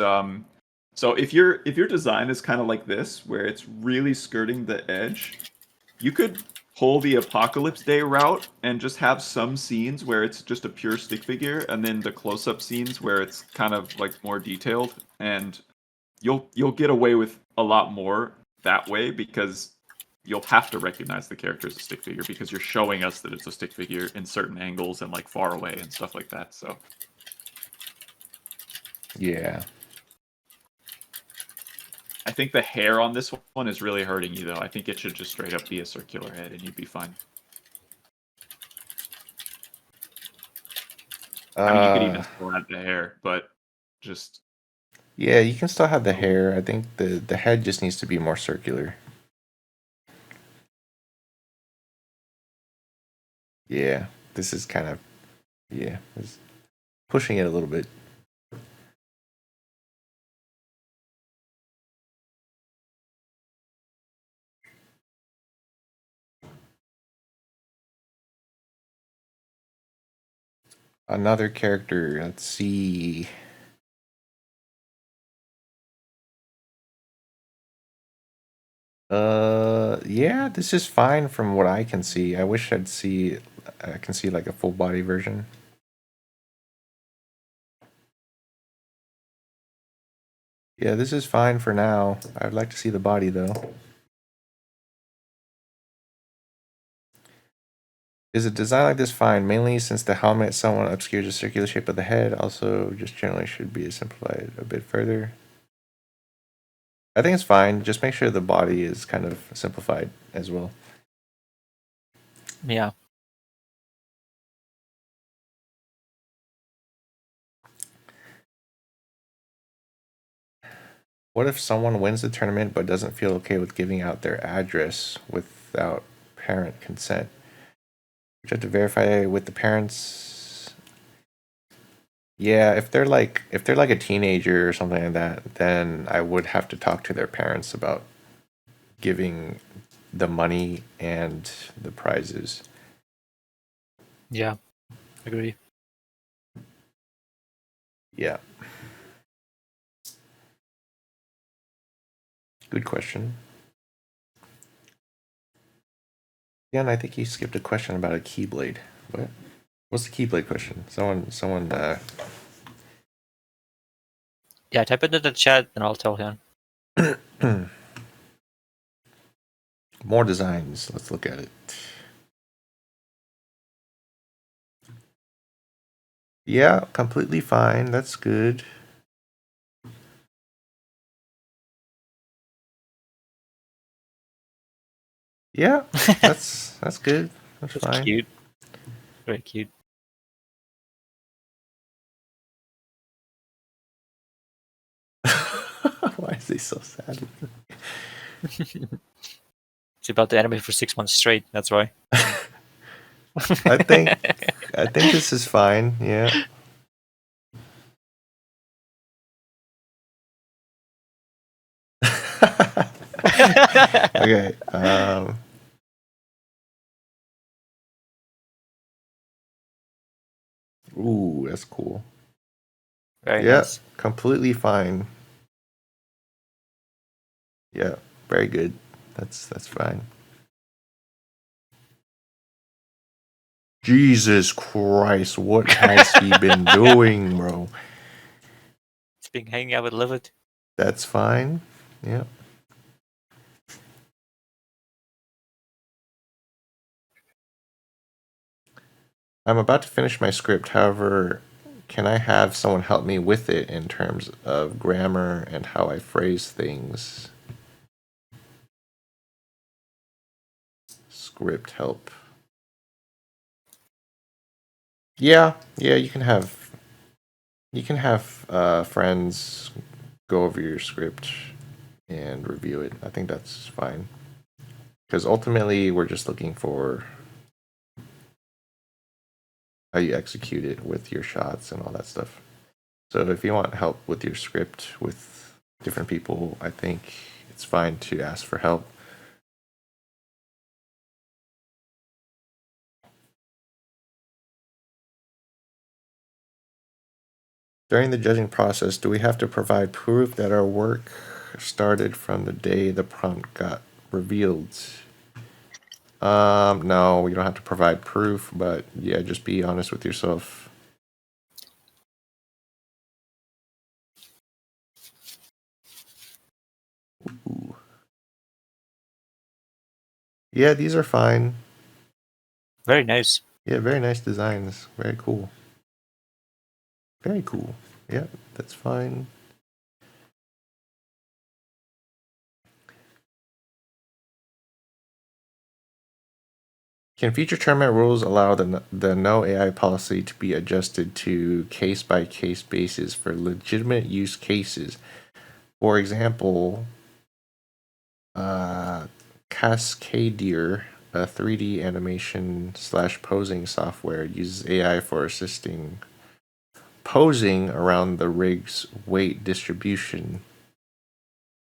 so if your design is kind of like this, where it's really skirting the edge, you could pull the Apocalypse Day route and just have some scenes where it's just a pure stick figure, and then the close-up scenes where it's kind of like more detailed, and you'll get away with a lot more that way because you'll have to recognize the character as a stick figure because you're showing us that it's a stick figure in certain angles and like far away and stuff like that. So Yeah. I think the hair on this one is really hurting you, though. I think it should just straight up be a circular head, and you'd be fine. I mean, you could even still add the hair, but just yeah, you can still have the hair. I think the head just needs to be more circular. Yeah, this is kind of it's pushing it a little bit. Another character. Let's see. Yeah, this is fine from what I can see. I wish I can see like a full body version. Yeah, this is fine for now. I'd like to see the body though. Is a design like this fine, mainly since the helmet somewhat obscures the circular shape of the head, also just generally should be simplified a bit further. I think it's fine. Just make sure the body is kind of simplified as well. Yeah. What if someone wins the tournament but doesn't feel okay with giving out their address without parent consent? Which have to verify with the parents. Yeah, if they're like a teenager or something like that, then I would have to talk to their parents about giving the money and the prizes. Yeah, agree. Yeah. Good question. Yeah, and I think you skipped a question about a keyblade. What? What's the keyblade question? Someone. Yeah, type it in the chat and I'll tell him. More designs. Let's look at it. Yeah, completely fine. That's good. Yeah, that's good. That's fine. Cute. Very cute. Why is he so sad? It's about the anime for 6 months straight. That's why. I think this is fine. Yeah. Okay. Ooh, that's cool. Very Yeah, nice. completely fine. Yeah, very good. That's fine. Jesus Christ, what has he been doing, bro? It's been hanging out with Livid. That's fine. Yeah. I'm about to finish my script. However, can I have someone help me with it in terms of grammar and how I phrase things? Script help. Yeah, you can have friends go over your script and review it. I think that's fine. Because ultimately, we're just looking for how you execute it with your shots and all that stuff. So if you want help with your script with different people, I think it's fine to ask for help. During the judging process, do we have to provide proof that our work started from the day the prompt got revealed? No, you don't have to provide proof, but yeah, just be honest with yourself. Ooh. Yeah, these are fine. Very nice. Yeah, very nice designs. Very cool. Very cool. Yeah, that's fine. Can future tournament rules allow the no AI policy to be adjusted to case-by-case basis for legitimate use cases? For example, Cascadier, a 3D animation / posing software, uses AI for assisting posing around the rig's weight distribution.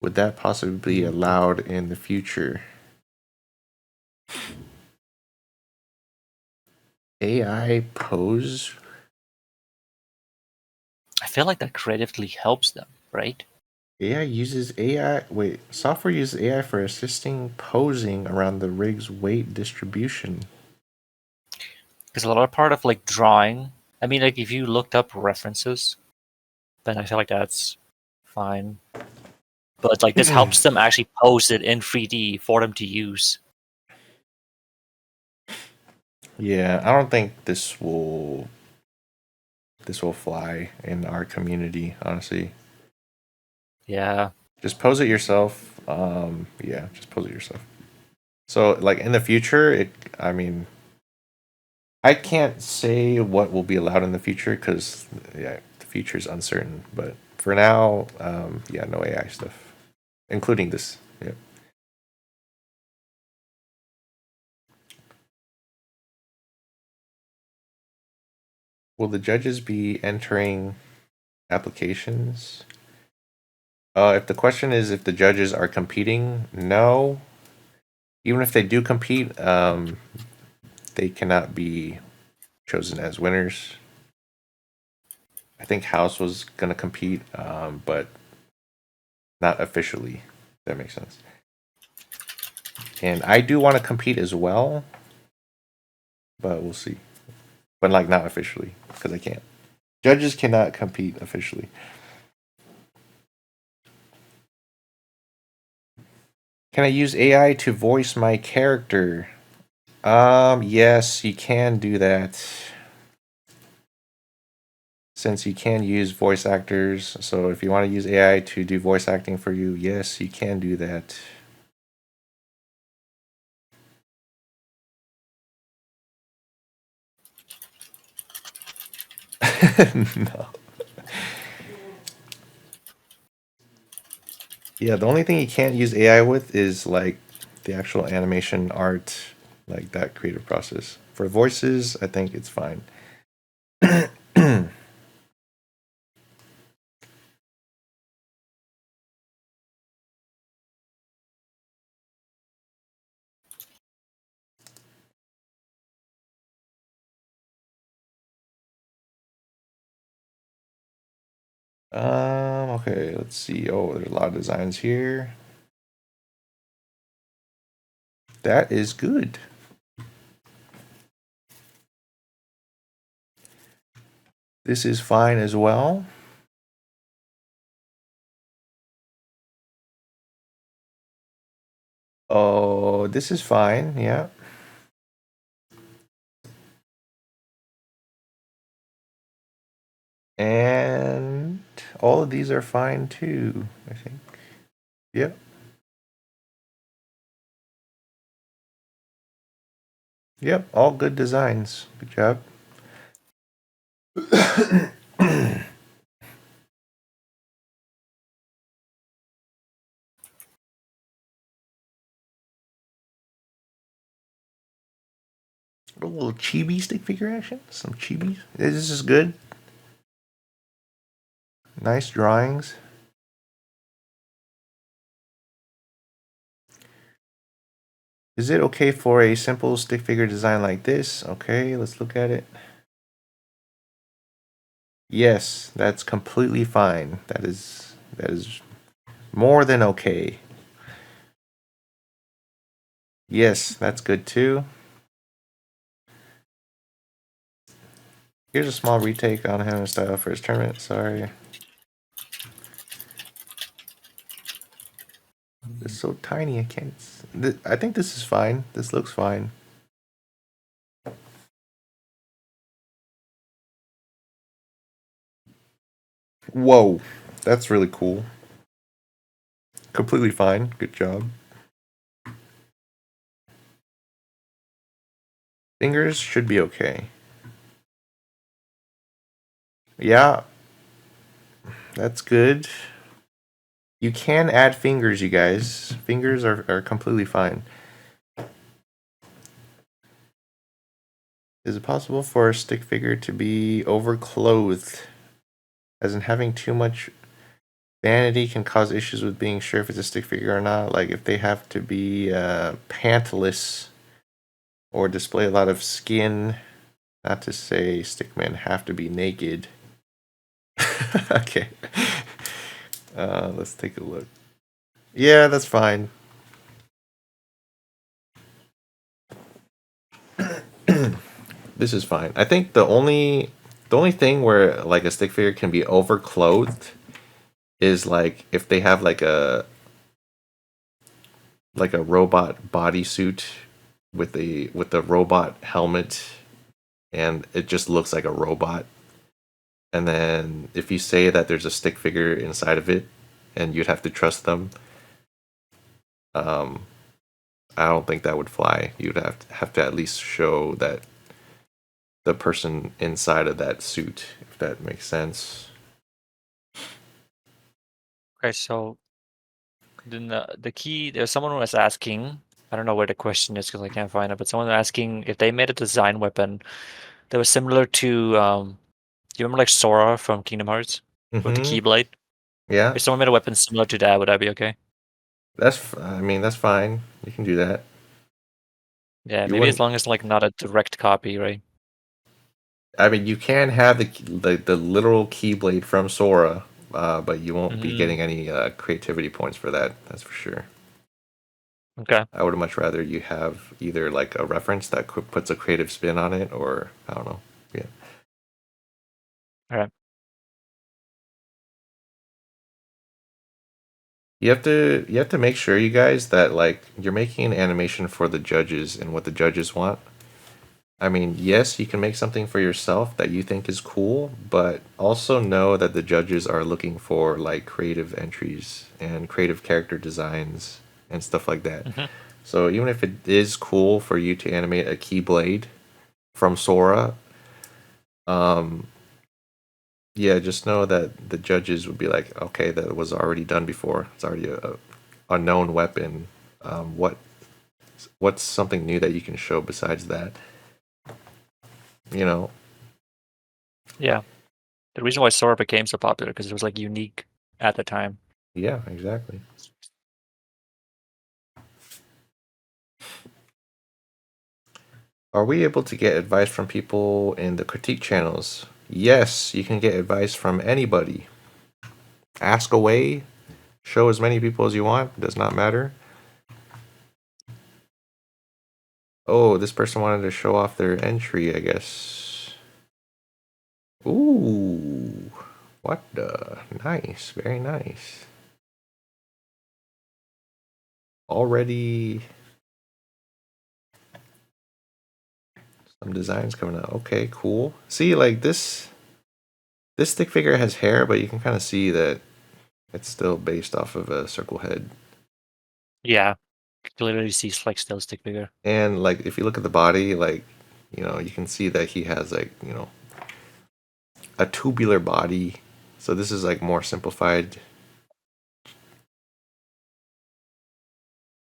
Would that possibly be allowed in the future? AI pose? I feel like that creatively helps them, right? Software uses AI for assisting posing around the rig's weight distribution. Because a lot of part of like drawing, I mean, like if you looked up references, then I feel like that's fine. But like this helps them actually pose it in 3D for them to use. Yeah, I don't think this will fly in our community, honestly. Yeah. Just pose it yourself. Just pose it yourself. So like in the future, I can't say what will be allowed in the future because the future is uncertain. But for now, no AI stuff, including this. Yeah. Will the judges be entering applications? If the question is if the judges are competing, no. Even if they do compete, they cannot be chosen as winners. I think House was gonna compete, but not officially. If that makes sense. And I do want to compete as well, but we'll see. But like not officially, because I can't. Judges cannot compete officially. Can I use AI to voice my character? Yes, you can do that. Since you can use voice actors, so if you want to use AI to do voice acting for you, yes, you can do that. No. Yeah, the only thing you can't use AI with is like the actual animation art, like that creative process. For voices, I think it's fine. Okay, let's see. Oh, there's a lot of designs here. That is good. This is fine as well. Oh, this is fine. Yeah. And all of these are fine too, I think. Yep. Yep, all good designs. Good job. A little chibi stick figure action. Some chibis. This is good. Nice drawings. Is it okay for a simple stick figure design like this? Okay, let's look at it. Yes, that's completely fine. That is more than okay. Yes, that's good too. Here's a small retake on him style for his tournament. Sorry. It's so tiny, I can't. I think this is fine. This looks fine. Whoa, that's really cool. Completely fine. Good job. Fingers should be okay. Yeah, that's good. You can add fingers, you guys. Fingers are completely fine. Is it possible for a stick figure to be overclothed? As in having too much vanity can cause issues with being sure if it's a stick figure or not. Like if they have to be pantless or display a lot of skin. Not to say stickmen have to be naked. Okay. Let's take a look. Yeah, that's fine. This is fine. I think the only thing where like a stick figure can be overclothed is like if they have like a robot bodysuit with a robot helmet and it just looks like a robot. And then if you say that there's a stick figure inside of it and you'd have to trust them, I don't think that would fly. You'd have to at least show that the person inside of that suit, if that makes sense. Okay, so then the key, there's someone who was asking, I don't know where the question is because I can't find it, but someone asking if they made a design weapon that was similar to you remember like Sora from Kingdom Hearts with the Mhm. Keyblade? Yeah, If someone made a weapon similar to that, would that be okay? I mean, that's fine. You can do that. Yeah, You maybe as wouldn't. long as like not a direct copy, right? I mean, you can have the literal Keyblade from Sora, but you won't be Mm, getting any creativity points for that. That's for sure. okay. I would much rather you have either like a reference that puts a creative spin on it, or I don't know. Yeah. All right. You have to make sure, you guys, that like you're making an animation for the judges and what the judges want. I mean, yes, you can make something for yourself that you think is cool, but also know that the judges are looking for like creative entries and creative character designs and stuff like that. Mm-hmm. So even if it is cool for you to animate a Keyblade from Sora, um, yeah, just know that the judges would be like, okay, that was already done before. It's already a known weapon. What's something new that you can show besides that? You know? Yeah. The reason why Sora became so popular because it was like unique at the time. Yeah, exactly. Are we able to get advice from people in the critique channels? Yes, you can get advice from anybody. Ask away. Show as many people as you want. Does not matter. Oh, this person wanted to show off their entry, I guess. Ooh. What the? Nice. Very nice. Already some designs coming out. Okay, cool. See, like this stick figure has hair, but you can kind of see that it's still based off of a circle head. Yeah. You can literally see like still stick figure. And like if you look at the body, like, you can see that he has like, a tubular body. So this is like more simplified.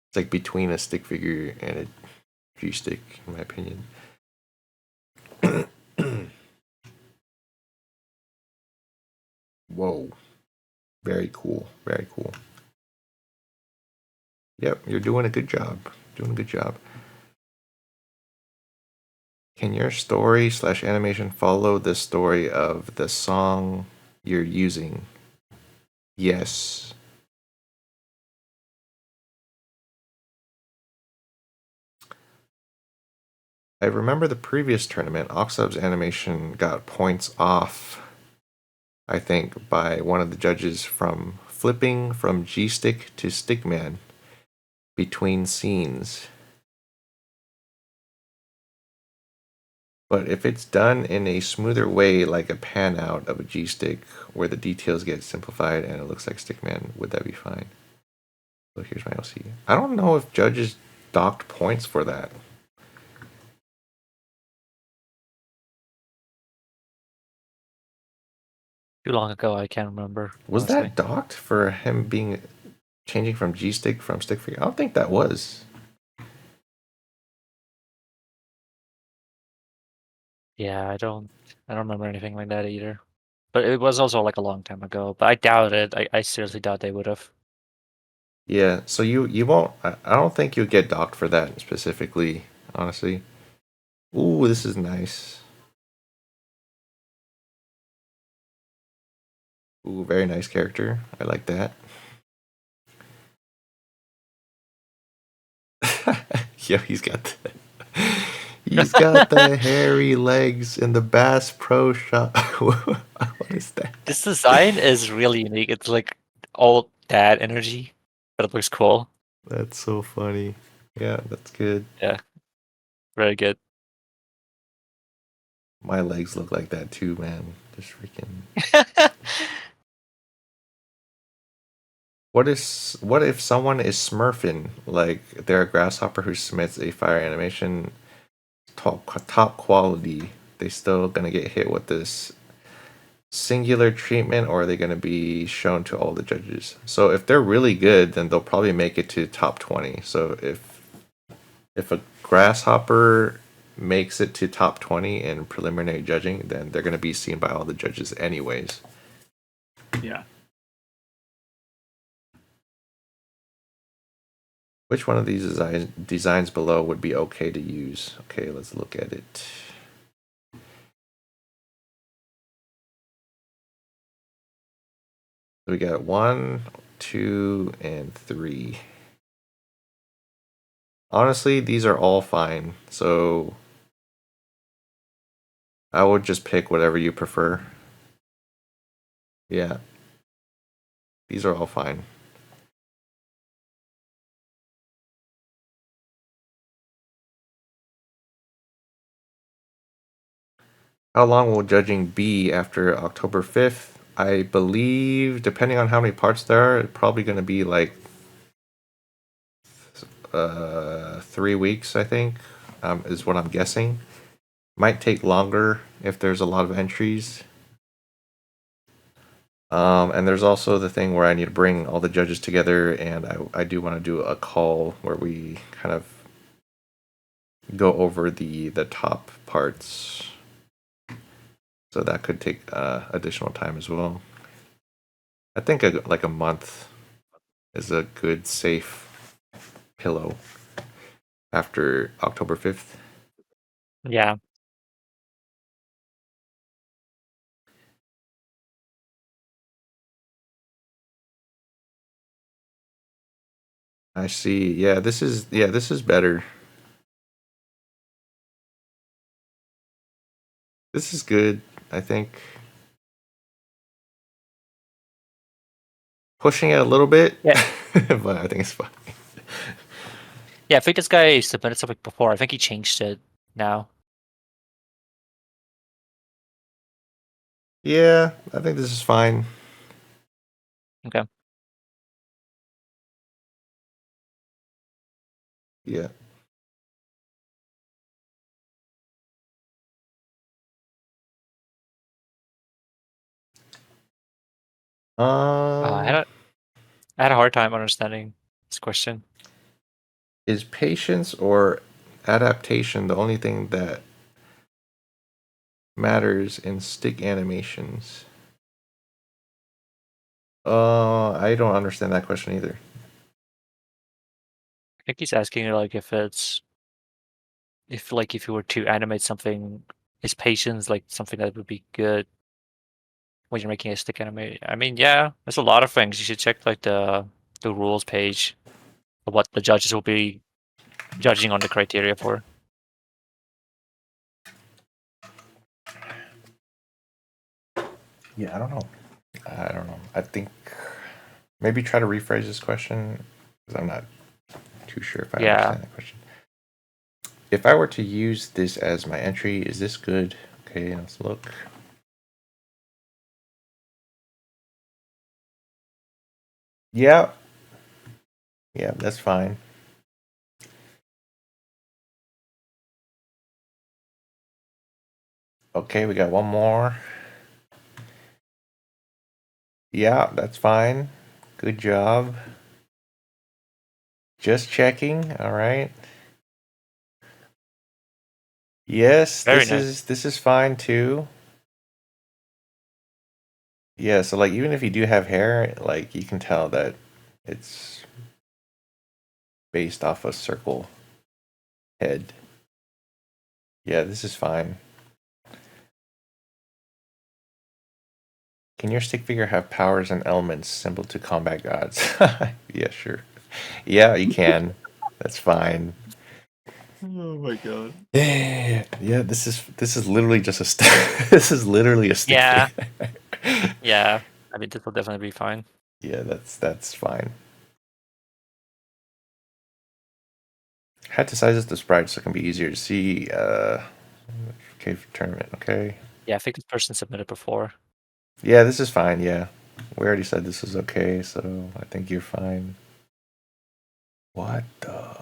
It's like between a stick figure and a G stick, in my opinion. Whoa. Very cool. Very cool. Yep, you're doing a good job. Doing a good job. Can your story/animation follow the story of the song you're using? Yes. I remember the previous tournament, Oxub's animation got points off, I think, by one of the judges from flipping from G-Stick to Stickman between scenes. But if it's done in a smoother way, like a pan out of a G-Stick, where the details get simplified and it looks like Stickman, would that be fine? So here's my OC. I don't know if judges docked points for that. Too long ago, I can't remember. Was Honestly. that docked for him changing from G-Stick from stick figure? I don't think that was. Yeah, I don't remember anything like that either. But it was also like a long time ago. But I doubt it. I seriously doubt they would have. Yeah, so you won't. I don't think you'll get docked for that specifically, honestly. Ooh, this is nice. Ooh, very nice character. I like that. Yo, he's got the hairy legs in the Bass Pro Shop. What is that? This design is really unique. It's like old dad energy, but it looks cool. That's so funny. Yeah, that's good. Yeah, very good. My legs look like that too, man. Just freaking. What if someone is smurfing, like they're a grasshopper who submits a fire animation top quality? They still gonna get hit with this singular treatment, or are they gonna be shown to all the judges? So if they're really good, then they'll probably make it to top 20. So if a grasshopper makes it to top 20 in preliminary judging, then they're going to be seen by all the judges anyways. Yeah. Which one of these designs below would be okay to use? Okay, let's look at it. So we got 1, 2, and 3. Honestly, these are all fine. So I would just pick whatever you prefer. Yeah. These are all fine. How long will judging be after October 5th? I believe, depending on how many parts there are, it's probably going to be like 3 weeks, I think, is what I'm guessing. Might take longer if there's a lot of entries. And there's also the thing where I need to bring all the judges together, and I do want to do a call where we kind of go over the top parts. So that could take additional time as well. I think like a month is a good, safe pillow after October 5th. Yeah. I see. Yeah, this is better. This is good, I think. Pushing it a little bit, Yeah. but I think it's fine. Yeah, I think this guy submitted something before. I think he changed it now. Yeah, I think this is fine. Okay. Yeah. I had a hard time understanding this question. Is patience or adaptation the only thing that matters in stick animations? I don't understand that question either. I think he's asking like if you were to animate something, is patience like something that would be good when you're making a stick anime? I mean, yeah, there's a lot of things. You should check like the rules page of what the judges will be judging on the criteria for. Yeah, I don't know. I think maybe try to rephrase this question because I'm not too sure if I understand the question. If I were to use this as my entry, is this good? Okay, let's look. Yeah. Yeah, that's fine. Okay, we got one more. Yeah, that's fine. Good job. Just checking. All right. Yes, this is fine too. Yeah, so like even if you do have hair, like you can tell that it's based off a circle head. Yeah, this is fine. Can your stick figure have powers and elements simple to combat gods? Yeah, sure. Yeah, you can. That's fine. Oh my god. Yeah, this is literally just a stick. This is literally a stick. Yeah. Yeah. I mean, this will definitely be fine. Yeah, that's fine. Had to size up the sprite so it can be easier to see. Okay, for tournament. Okay. Yeah, I think this person submitted before. Yeah, this is fine. Yeah, we already said this is okay, so I think you're fine. What the?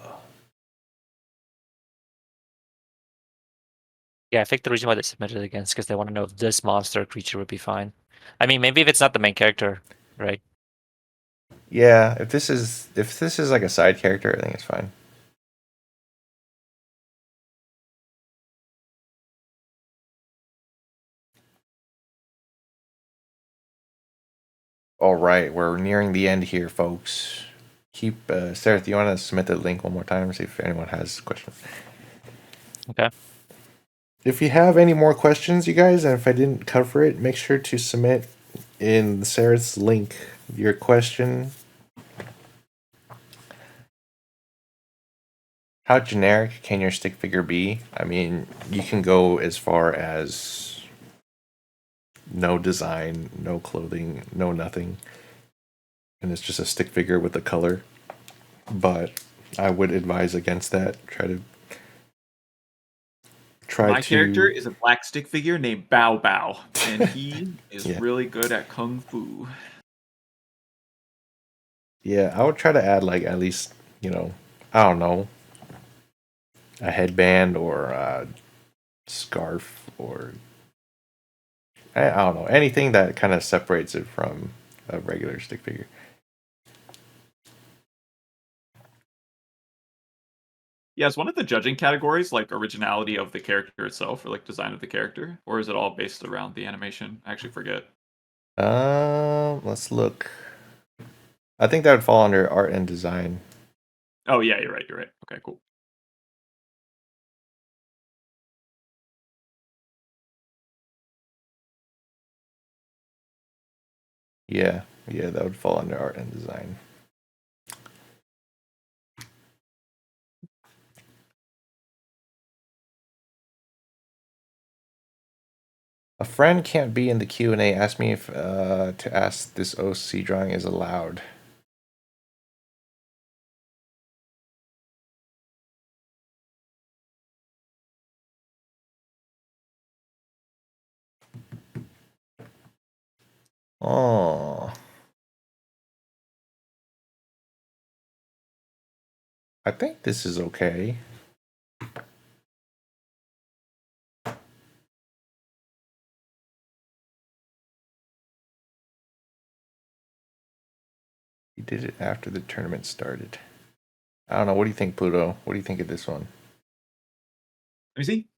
Yeah, I think the reason why they submitted it again is because they want to know if this monster or creature would be fine. I mean, maybe if it's not the main character, right? Yeah, if this is like a side character, I think it's fine. All right, we're nearing the end here, folks. Keep Sarah, do you want to submit the link one more time? See if anyone has questions. Okay. If you have any more questions, you guys, and if I didn't cover it, make sure to submit in Sarah's link your question. How generic can your stick figure be? I mean, you can go as far as no design, no clothing, no nothing. And it's just a stick figure with a color. But I would advise against that. My character is a black stick figure named Bao Bao, and he is Yeah. really good at kung fu. Yeah, I would try to add like at least, I don't know, a headband or a scarf or I don't know, anything that kind of separates it from a regular stick figure. Yeah, is one of the judging categories like originality of the character itself or like design of the character? Or is it all based around the animation? I actually forget. Let's look. I think that would fall under art and design. Oh yeah, you're right. Okay, cool. Yeah, that would fall under art and design. A friend can't be in the Q&A. Asked me if to ask this OC drawing is allowed. Oh. I think this is okay. He did it after the tournament started. I don't know. What do you think, Pluto? What do you think of this one? Let me see.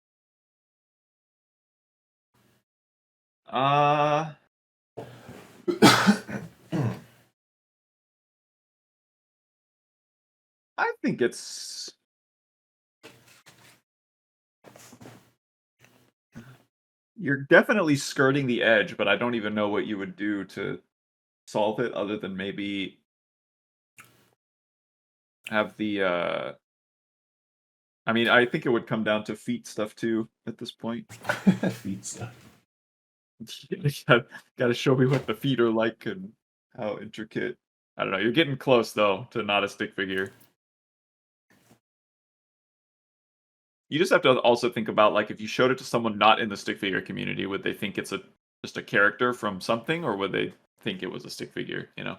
I think it's you're definitely skirting the edge, but I don't even know what you would do to solve it other than maybe have the I mean, I think it would come down to feet stuff too at this point. Feet stuff. Gotta show me what the feet are like and how intricate. I don't know. You're getting close though to not a stick figure. You just have to also think about like if you showed it to someone not in the stick figure community, would they think it's just a character from something, or would they think it was a stick figure? You know.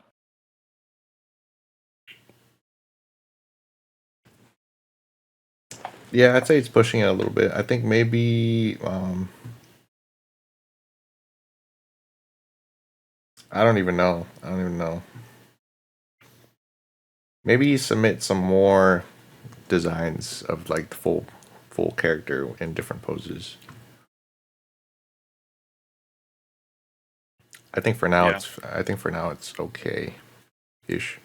Yeah, I'd say it's pushing it a little bit. I think maybe I don't even know. Maybe submit some more designs of like the full character in different poses. I think for now it's okay ish.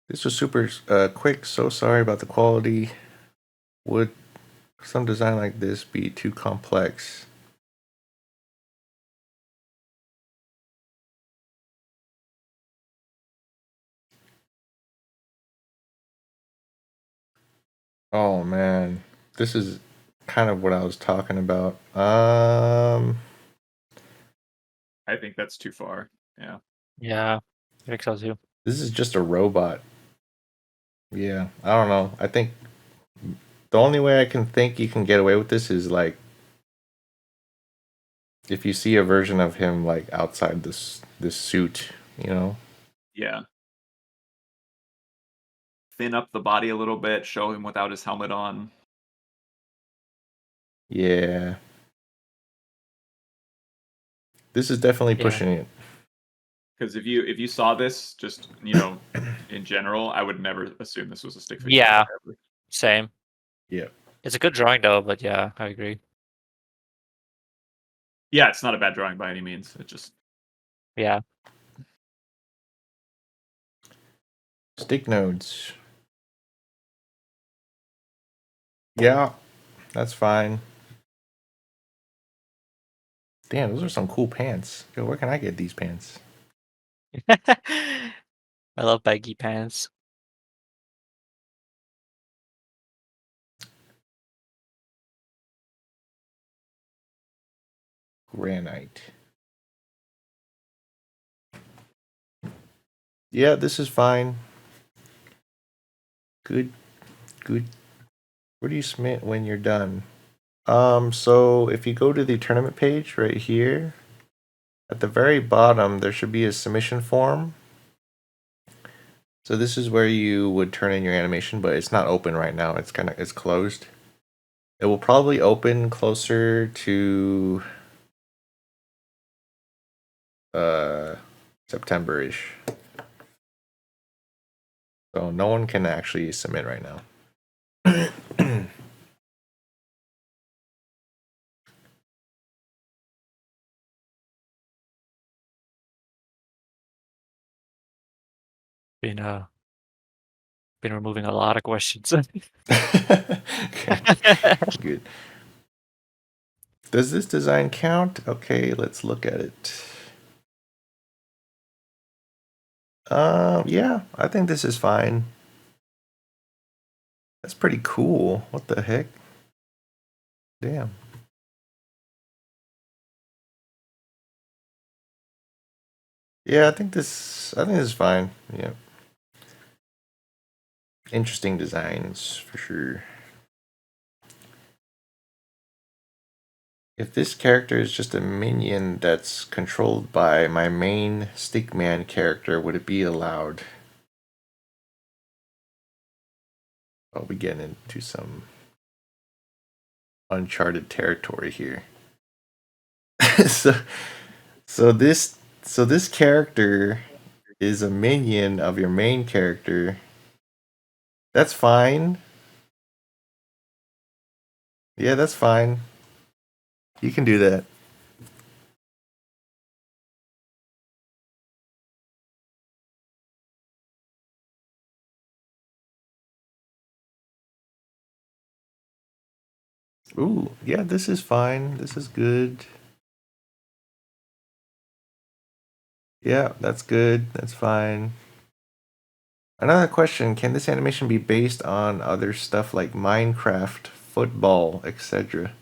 This was super quick. So sorry about the quality. Would some design like this be too complex? Oh man, this is kind of what I was talking about. I think that's too far. Yeah. Yeah, I think so too. This is just a robot. Yeah, I don't know. I think the only way I can think you can get away with this is like if you see a version of him like outside this suit, you know? Yeah. Thin up the body a little bit, show him without his helmet on. Yeah. This is definitely pushing it. Because if you saw this, just in general, I would never assume this was a stick figure. Yeah, same. Yeah. It's a good drawing though, but yeah, I agree. Yeah, it's not a bad drawing by any means. It just Yeah. Stick nodes. Yeah, that's fine. Damn, those are some cool pants. Yo, where can I get these pants? I love baggy pants. Granite. Yeah, this is fine. Good. Where do you submit when you're done? So if you go to the tournament page right here, at the very bottom, there should be a submission form. So this is where you would turn in your animation, but it's not open right now. It's closed. It will probably open closer to September-ish. So no one can actually submit right now. Been removing a lot of questions. Okay, good. Does this design count? Okay, let's look at it. Yeah, I think this is fine. That's pretty cool. What the heck? Damn. Yeah, I think this is fine. Yeah. Interesting designs for sure. If this character is just a minion that's controlled by my main Stickman character, would it be allowed? I'll be getting into some uncharted territory here. so this character is a minion of your main character. That's fine. Yeah, that's fine. You can do that. Ooh, yeah, this is fine. This is good. Yeah, that's good. That's fine. Another question, can this animation be based on other stuff like Minecraft, football, etc.?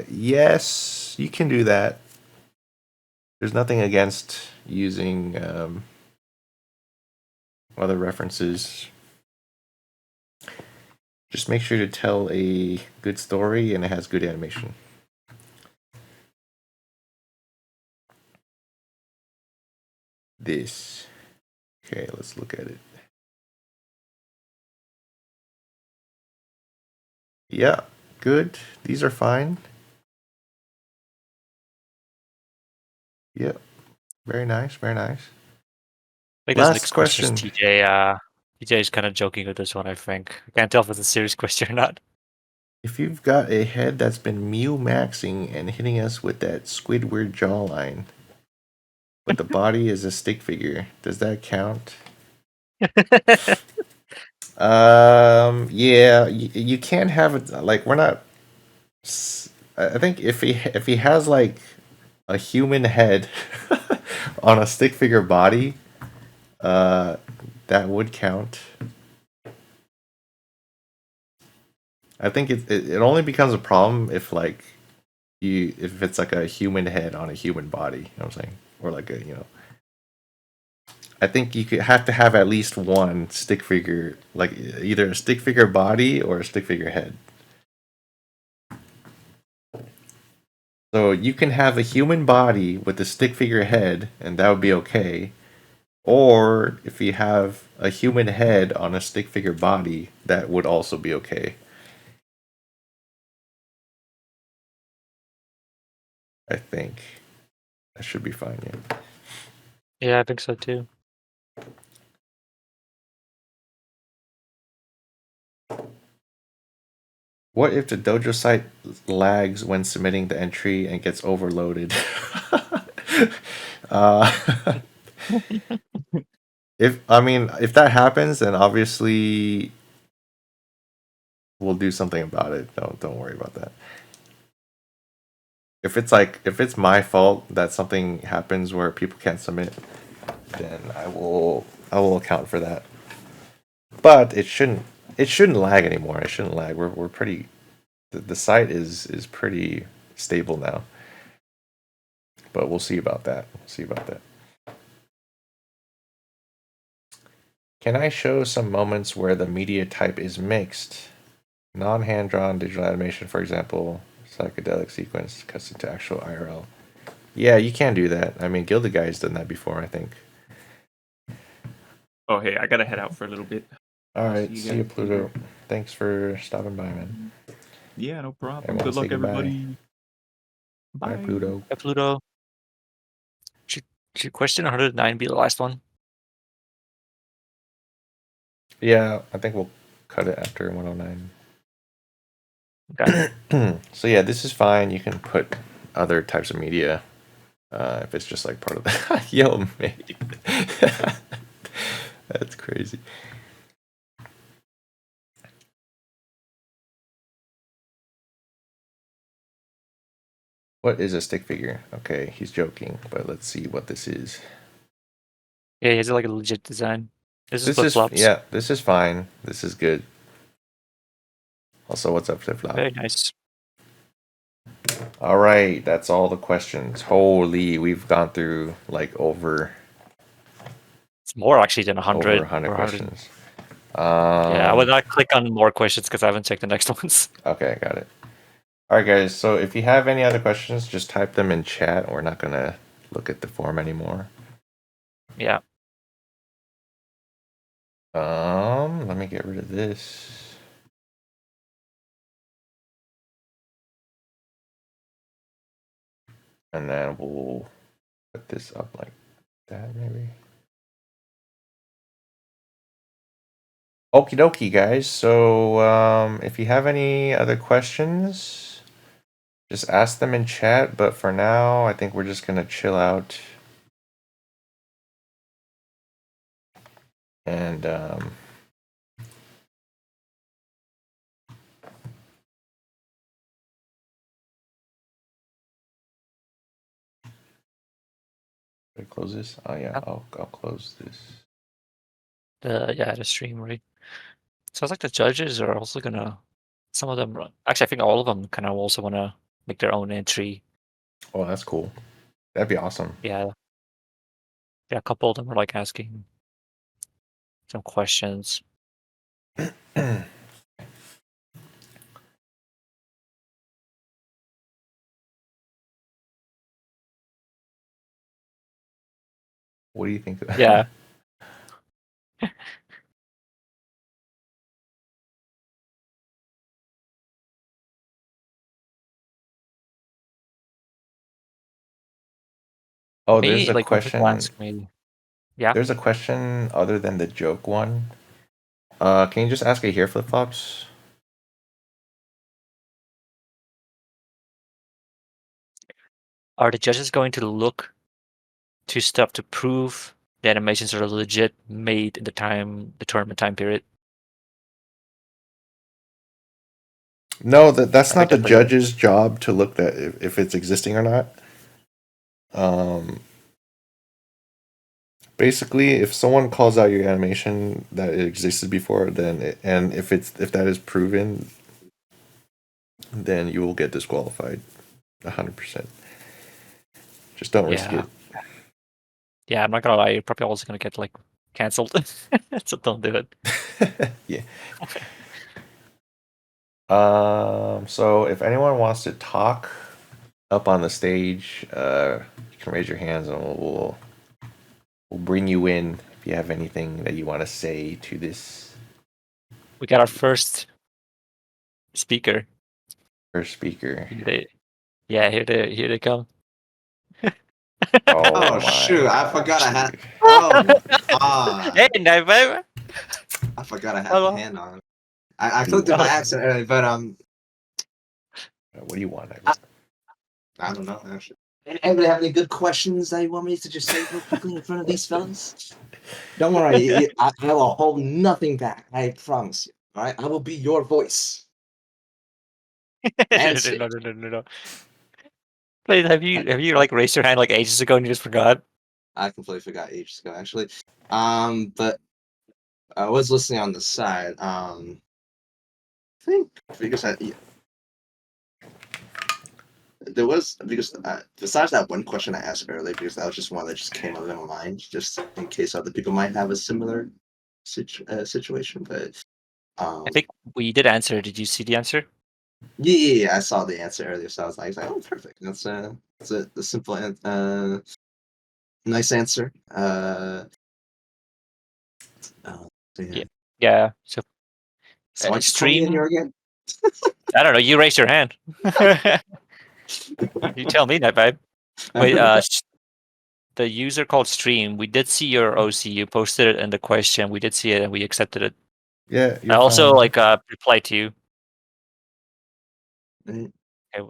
Yes, you can do that. There's nothing against using other references. Just make sure to tell a good story and it has good animation. This. Okay, let's look at it. Yeah, good. These are fine. Yep. Very nice, very nice. I think this Last next question is question. TJ. TJ is kind of joking with this one, I think. I can't tell if it's a serious question or not. If you've got a head that's been Mew maxing and hitting us with that Squidward jawline, but the body is a stick figure, does that count? Yeah, you can't have it. Like, we're not. I think if he has like a human head on a stick figure body, that would count. I think it only becomes a problem if like if it's like a human head on a human body. You know what I'm saying? Or like a I think you could have to have at least one stick figure, like either a stick figure body or a stick figure head. So you can have a human body with a stick figure head, and that would be okay. Or if you have a human head on a stick figure body, that would also be okay. I think that should be fine. Yeah. Yeah, I think so too. What if the dojo site lags when submitting the entry and gets overloaded? If that happens, then obviously we'll do something about it. Don't worry about that. If it's my fault that something happens where people can't submit, then I will account for that. But it shouldn't lag anymore. It shouldn't lag. We're pretty. The site is pretty stable now. But we'll see about that. Can I show some moments where the media type is mixed? Non-hand drawn digital animation, for example, psychedelic sequence custom to actual IRL. Yeah, you can do that. I mean, Gilded Guy's done that before, I think. Oh, hey, I gotta head out for a little bit. All right, see you, Pluto. Thanks for stopping by, man. Yeah, no problem. Everyone Good luck, say goodbye. everybody. Bye, Pluto. Bye, Pluto. Should question 109 be the last one? Yeah, I think we'll cut it after 109. Okay. So yeah, this is fine. You can put other types of media if it's just like part of the yo mate. That's crazy. What is a stick figure? Okay, he's joking, but let's see what this is. Yeah, he has like a legit design. This is This is flip-flops. this is fine. This is good. Also, what's up, Flip Flop? Very nice. All right, that's all the questions. Holy, we've gone through like over. It's more actually than 100. Over 100 questions. Yeah, I would not click on more questions because I haven't checked the next ones. Okay, got it. All right, guys. So if you have any other questions, just type them in chat. We're not gonna look at the form anymore. Yeah. Let me get rid of this. And then we'll put this up like that, maybe. Okie dokie, guys. So if you have any other questions, just ask them in chat. But for now, I think we're just gonna chill out. And close this. Oh yeah, I'll close this. The stream, right? Sounds like the judges are also gonna. Some of them, actually, I think all of them kind of also want to make their own entry. Oh, that's cool. That'd be awesome. Yeah. Yeah, a couple of them are like asking some questions. What do you think? Yeah. Oh, there's a like, question. ask me. Yeah. There's a question other than the joke one. Can you just ask it here, Flip Flops? Are the judges going to look to stuff to prove the animations are legit made in the tournament time period? No, that's not the judge's job to look at if it's existing or not. Basically, if someone calls out your animation that it existed before, and if that is proven, then you will get disqualified, 100%. Just don't risk it. Yeah, I'm not gonna lie. You're probably also gonna get like canceled, so don't do it. Yeah. So if anyone wants to talk up on the stage, you can raise your hands and we'll bring you in if you have anything that you want to say to this. We got our first speaker. First speaker. Here they come. Oh shoot! I forgot I had. Oh, hey, baby. I forgot I had the hand on. I clicked it by accident, but What do you want, Evan? I don't know, actually. Anybody have any good questions that you want me to just say real quickly in front of these fellas? Don't worry, I will hold nothing back. I promise you. All right, I will be your voice. Answer. No. Wait, have you like raised your hand like ages ago and you just forgot? I completely forgot ages ago, actually. But I was listening on the side. I think because there was because besides that one question I asked earlier, because that was just one that just came up in my mind, just in case other people might have a similar situation. But I think we did answer. Did you see the answer? yeah, I saw the answer earlier, so I was like, oh, perfect. That's a simple and nice answer. Yeah. Yeah. So So I just call me in here again. I don't know. You raised your hand. You tell me that, babe. Wait, the user called Stream. We did see your OC. You posted it in the question. We did see it and we accepted it. Yeah, I also fine. like replied to you. Right. Okay.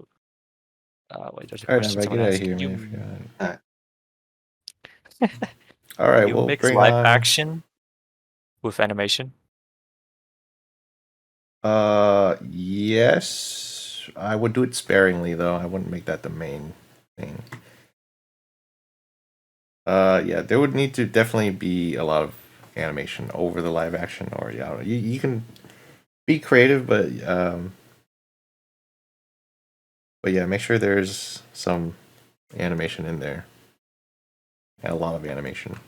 Wait, there's a All right, question Evan, someone get out of asked. here, You, man. All right. All right, you we'll mix bring live on. action with animation. Yes, I would do it sparingly though. I wouldn't make that the main thing. Yeah, there would need to definitely be a lot of animation over the live action, or yeah, you can be creative, but yeah, make sure there's some animation in there, and a lot of animation.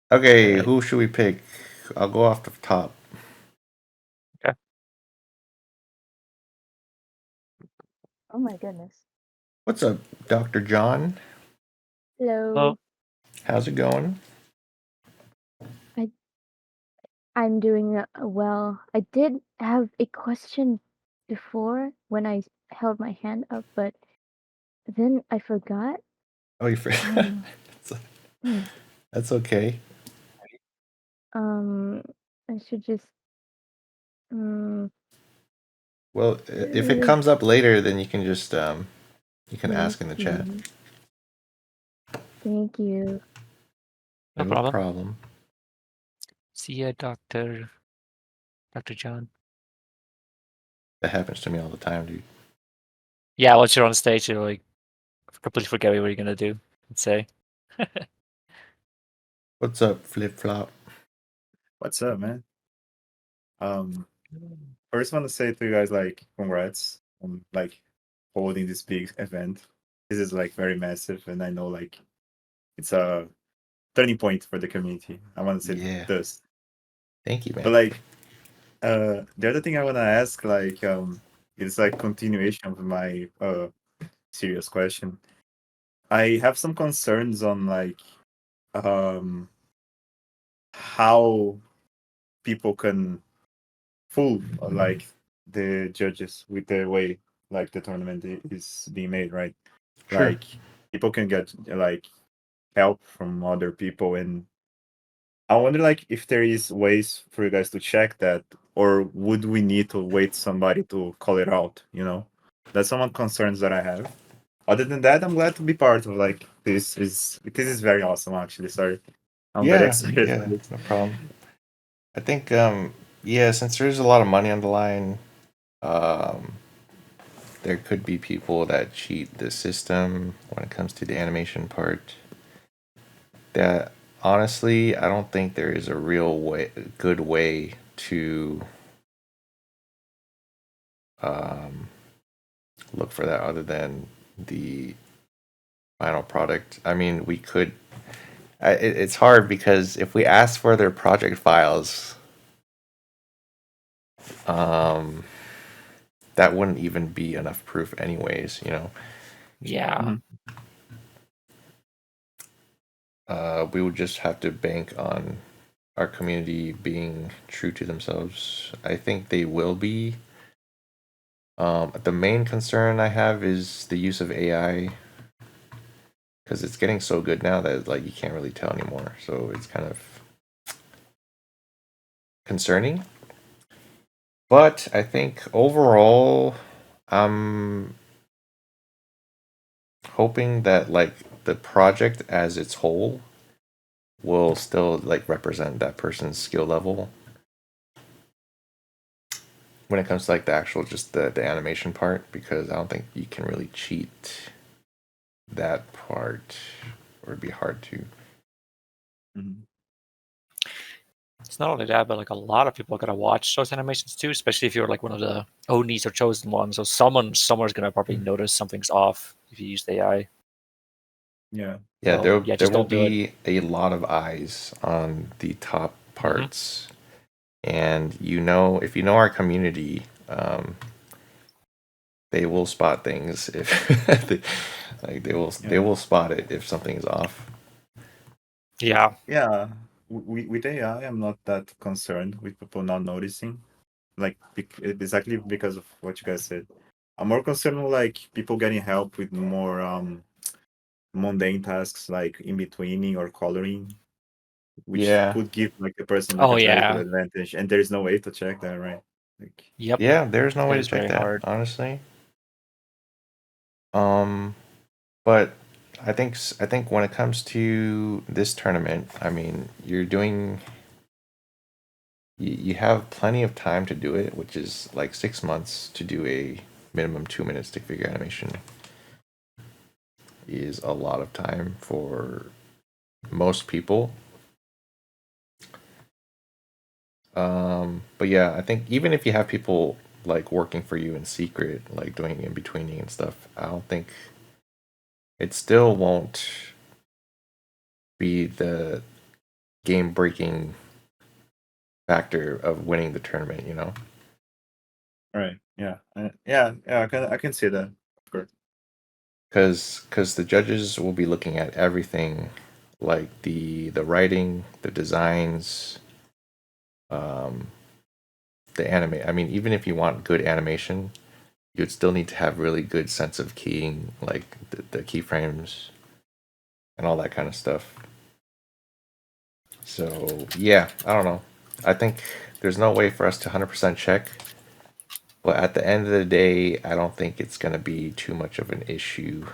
Okay, Alright. who should we pick? I'll go off the top. Okay. Oh my goodness. What's up, Dr. John? Hello. Hello. How's it going? I'm doing well. I did have a question before when I held my hand up, but then I forgot. Oh, you forgot. Um, hmm, That's okay. I should just. Well, if it comes up later, then you can just you can Let me ask in the chat. see. Thank you. No No problem. problem. See ya, Dr. John. That happens to me all the time, dude. Yeah, once you're on stage, you're like completely forget what you're gonna do and say. What's up, Flip Flop? What's up, man? First want to say to you guys, like, congrats on like holding this big event. This is like very massive, and I know like it's a turning point for the community. I want to say this. Thank you, man. But like, the other thing I want to ask, like, it's like continuation of my serious question. I have some concerns on like how people can fool like the judges with the way like the tournament is being made, right? Sure. Like people can get like help from other people, and I wonder like if there is ways for you guys to check that, or would we need to wait somebody to call it out, you know? That's some concerns that I have. Other than that, I'm glad to be part of like this is very awesome actually. Sorry. I'm very excited. Yeah, no problem. I think yeah, since there's a lot of money on the line, there could be people that cheat the system when it comes to the animation part. That honestly, I don't think there is a real good way to look for that other than the final product. I mean, we could. It's hard because if we ask for their project files, that wouldn't even be enough proof, anyways. You know. Yeah. We would just have to bank on our community being true to themselves. I think they will be. The main concern I have is the use of AI, because it's getting so good now that like you can't really tell anymore. So it's kind of concerning. But I think overall, I'm hoping that like the project as its whole will still like represent that person's skill level when it comes to like the actual just the animation part, because I don't think you can really cheat that part, or it'd be hard to. Mhm. It's not only that, but like a lot of people are gonna watch those animations too, especially if you're like one of the Onis or chosen ones. So someone somewhere's gonna probably notice something's off if you use the AI. Yeah. Yeah, So, yeah, there just will don't do it. be a lot of eyes on the top parts, and you know, if you know our community, they will spot things if they, like they will spot it if something's off. Yeah. Yeah. With AI, I'm not that concerned with people not noticing. Like exactly because of what you guys said. I'm more concerned with like people getting help with more mundane tasks like in betweening or coloring, which Yeah, could give like the person like Oh a very good yeah. advantage. And there is no way to check that, right? Like, Yep. yeah. There's no It way to is check very that, hard. honestly. But I think when it comes to this tournament, I mean, you have plenty of time to do it, which is like 6 months to do a minimum 2 minute stick figure animation. Is a lot of time for most people. But yeah, I think even if you have people like working for you in secret, like doing in betweening and stuff, I don't think it still won't be the game breaking factor of winning the tournament, you know? all right, yeah, yeah, I can see that, of course. Because the judges will be looking at everything, like the writing, the designs, um, the anime. I mean, even if you want good animation, you'd still need to have really good sense of keying, like the keyframes and all that kind of stuff. So yeah, I don't know. I think there's no way for us to 100% check, but at the end of the day, I don't think it's going to be too much of an issue.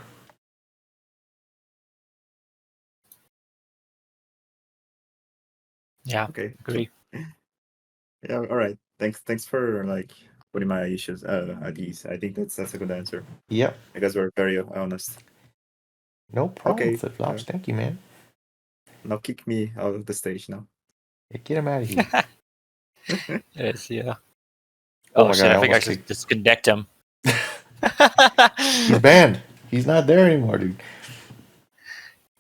Yeah. Okay. Agree. Yeah, all right. Thanks for like putting my issues at ease. I think that's a good answer. Yep. I guess we're very honest. No problem, Okay. Flip Flops. Thank you, man. Now kick me out of the stage now. Yeah, get him out of here. Yes, yeah. Oh Oh, my shit, god, I I think I almost should kicked. disconnect him. He's banned. He's not there anymore, dude.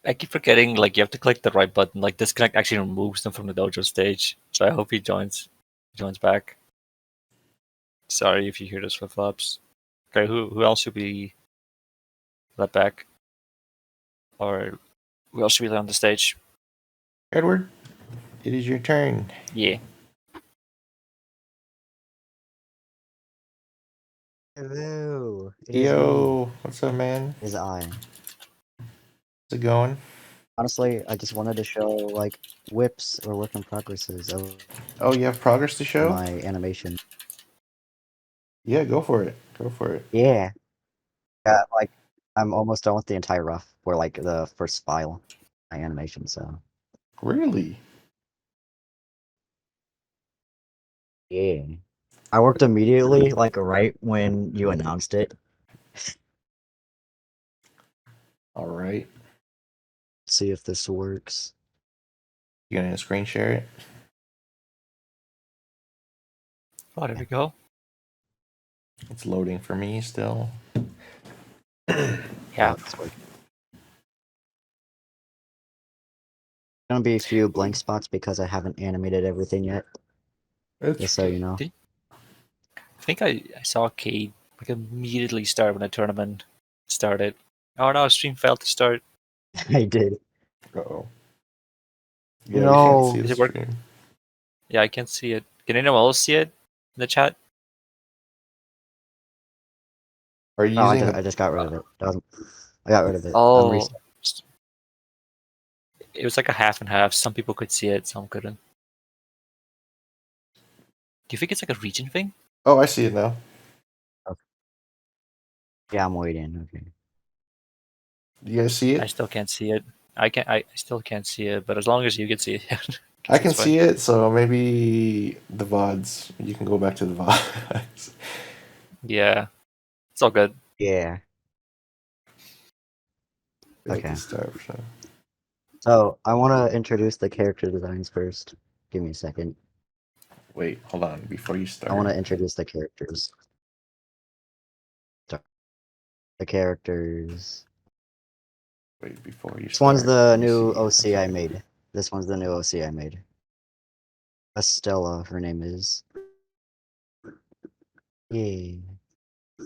I keep forgetting, like, you have to click the right button. Like, disconnect actually removes them from the dojo stage. So I hope he joins back. Sorry if you hear those flip-flops. Okay, who else should be let back? Or who else should be let on the stage? Edward, it is your turn. Yeah. Hello. It is me. Yo, what's up, man? It is I. How's it going? Honestly, I just wanted to show like whips or work in progresses of Oh, you have progress to show? my animation. Yeah, go for it. Go for it. Yeah. Yeah, like I'm almost done with the entire rough for like the first file, my animation, so Really? yeah. I worked immediately, like right when you announced it. All right. See if this works. You gonna screen share it? Oh, there we go. It's loading for me still. Yeah. It's working. Gonna be a few blank spots because I haven't animated everything yet. Just so you know. I think I saw Cade like immediately start when the tournament started. Oh no, stream failed to start. I did. Uh-oh. Yeah, we can't see No. the Is it work? stream. Yeah, I can't see it. Can anyone else see it in the chat? Are you No, using I just got rid of it. I got rid of it. Oh, it was like a half and half. Some people could see it, some couldn't. Do you think it's like a region thing? Oh, I see it now. Yeah, I'm waiting. Okay. Do you guys see I it? still can't see it. I still can't see it, but as long as you can see it, I can see it, so maybe the VODs. You can go back to the VODs. Yeah, it's all good. Yeah. Like Okay. to start. So I want to introduce the character designs first. Give me a second. Wait, hold on. Before you start. I want to introduce the characters. The characters. Wait, before you This start. one's the let me new see. I'm OC I sorry. made. This one's the new OC I made. Estella, her name is. Yay.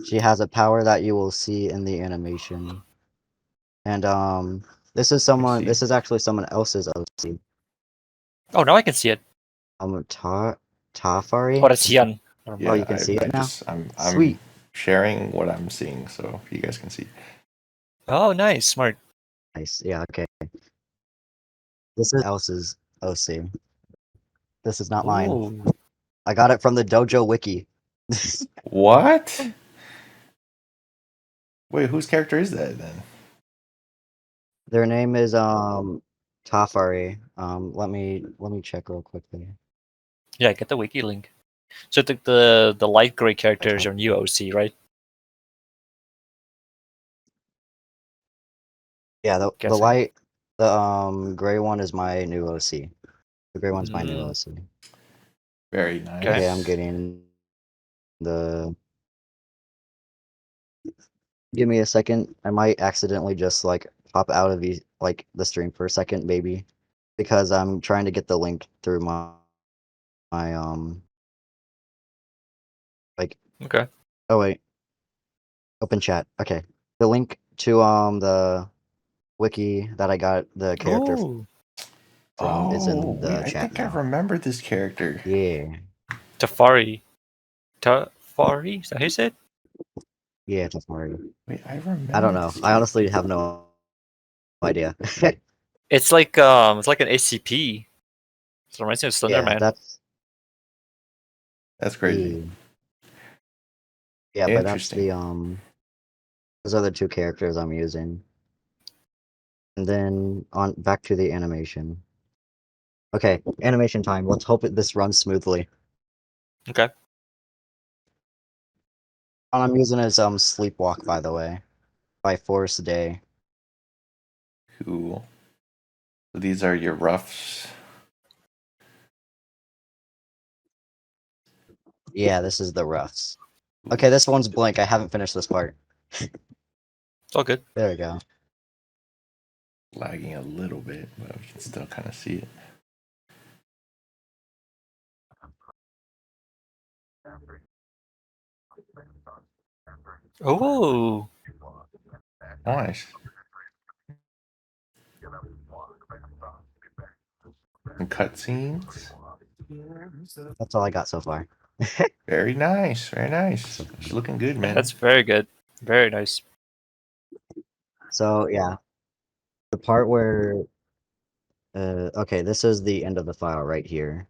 She has a power that you will see in the animation. And this is actually someone else's OC. Oh, now I can see it. Tafari? Oh, that's Hyun. Yeah, Oh, you can see it now? I'm Sweet. sharing what I'm seeing, so you guys can see. Oh, nice, smart. Nice. Yeah, okay. This is else's OC. This is not mine. Ooh. I got it from the Dojo wiki. What? Wait, whose character is that then? Their name is Tafari. Let me check real quickly. Yeah, get the wiki link. So the light gray character is your new OC, right? Yeah, the Guessing. light, the gray one is my new OC. The gray one's my new Mm. OC. Very nice. Okay, I'm getting the. Give me a second. I might accidentally just like pop out of the stream for a second, maybe, because I'm trying to get the link through my like. Okay. Oh wait. Open chat. Okay. The link to the wiki that I got the character Ooh. from is in wait, the I chat think I now. remember this character. Yeah. Tafari. Tafari? Is that how you say it? Yeah, Tafari. Wait, I remember. I don't know. this I honestly character. have no idea. It's like an ACP. So it reminds me of Slender Yeah, Man. That's crazy. Yeah, but that's Interesting. the those are the two characters I'm using. And then on back to the animation. Okay, animation time. Let's hope this runs smoothly. Okay. All I'm using is Sleepwalk, by the way, by Force Day. Cool. So these are your roughs. Yeah, this is the roughs. Okay, this one's blank. I haven't finished this part. It's all good. There we go. Lagging a little bit, but we can still kind of see it. Oh. Nice. And cutscenes. That's all I got so far. Very nice. Very nice. It's looking good, man. That's very good. Very nice. So yeah, the part where okay, this is the end of the file right here.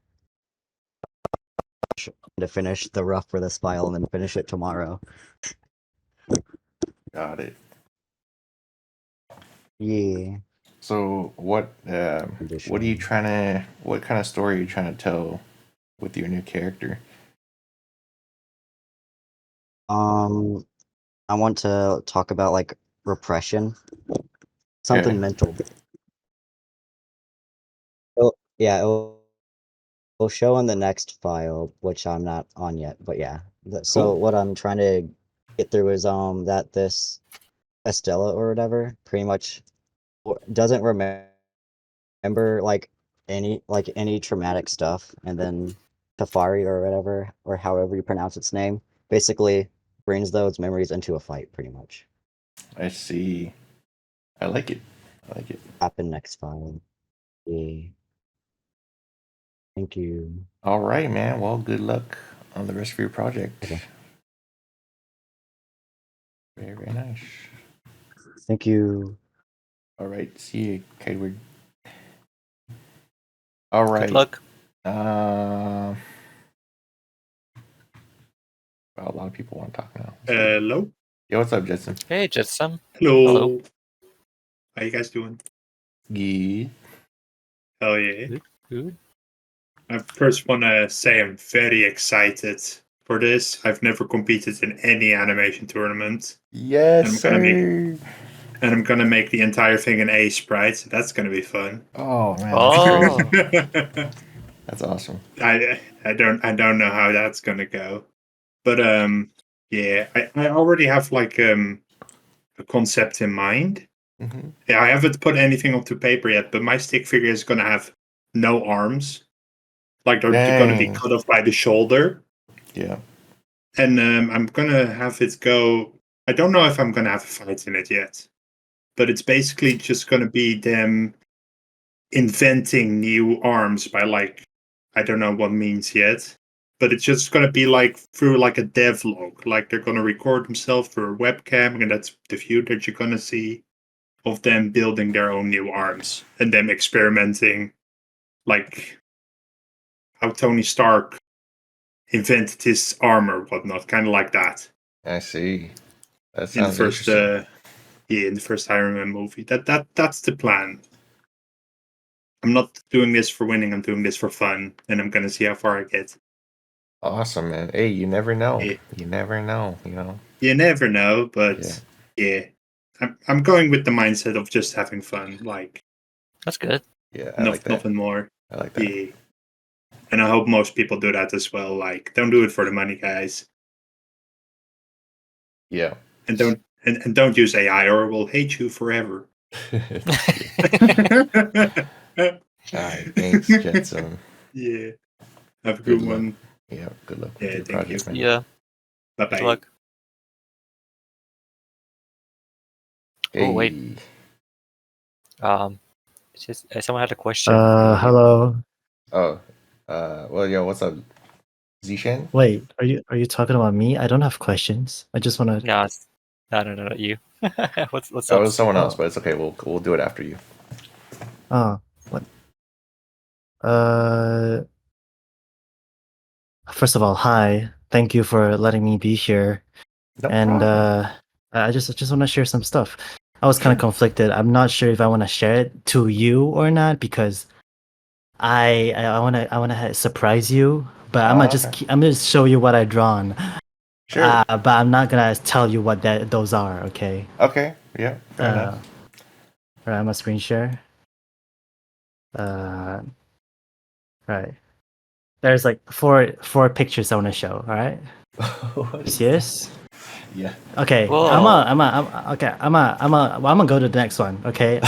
To finish the rough for this file and then finish it tomorrow. Got it. Yeah. So what are you trying to? What kind of story are you trying to tell with your new character? I want to talk about like repression, something mental. Yeah, it'll show in the next file, which I'm not on yet. But yeah, so Cool. what I'm trying to get through is that this Estella or whatever pretty much doesn't remember like any traumatic stuff, and then Tafari or whatever or however you pronounce its name basically brings those memories into a fight, pretty much. I see. I like it. I like it. Happen next file. Yeah. Thank you. All right, man. Well, good luck on the rest of your project. Okay. Very, very nice. Thank you. All right. See you, Kedward. All right. Good luck. Wow, a lot of people want to talk now. Hello. Yo, what's up, Jetson? Hey, Jetsam. Hello. Hello. How you guys doing? Yeah. Hell yeah. Good. I first want to say I'm very excited for this. I've never competed in any animation tournament. Yes, And I'm gonna sir. And I'm gonna make the entire thing an A sprite, so that's gonna be fun. Oh man. Oh. That's awesome. I don't know how that's gonna go. But yeah, I already have like a concept in mind. Mm-hmm. Yeah, I haven't put anything onto paper yet, but my stick figure is gonna have no arms. Like they're gonna be Dang. cut off by the shoulder. Yeah. And I'm gonna have it go. I don't know if I'm gonna have a fight in it yet, but it's basically just gonna be them inventing new arms by like I don't know what means yet, but it's just gonna be like through like a devlog. Like they're gonna record themselves through a webcam, and that's the view that you're gonna see of them building their own new arms and them experimenting, like how Tony Stark invented his armor, whatnot, kind of like that. I see. That In the sounds first, interesting. in the first Iron Man movie. That's the plan. I'm not doing this for winning. I'm doing this for fun, and I'm gonna see how far I get. Awesome, man. Hey, you never know. Yeah. You never know, you know. You never know, but yeah. I'm going with the mindset of just having fun, like That's good. Yeah, I like that. nothing more. I like that. Yeah. And I hope most people do that as well. Like, don't do it for the money, guys. Yeah. And don't use AI or we'll hate you forever. All right, thanks, Jetson. Yeah. Have a Good good luck. one. Yeah, good luck with Yeah, your thank project, you. man. Yeah. Bye Good bye. luck. Hey. Oh, wait. It's just someone had a question. Hello. Oh, well, yo, what's up, Zishan? Wait, are you talking about me? I don't have questions. I just want to. No, no, not you. what's That up? was someone else, Oh. but it's okay. We'll do it after you. What? First of all, hi. Thank you for letting me be here. No And problem. I just want to share some stuff. I was kind of conflicted. I'm not sure if I want to share it to you or not because I want to surprise you. But I'm gonna Okay. I'm gonna show you what I drawn. Sure. But I'm not gonna tell you what those are. Okay. Okay. Yeah. Fair enough. Alright, I'm gonna screen share. Right. There's like four pictures I want to show. All right. Yes. Yeah. Okay. Whoa. I'm gonna go to the next one. Okay.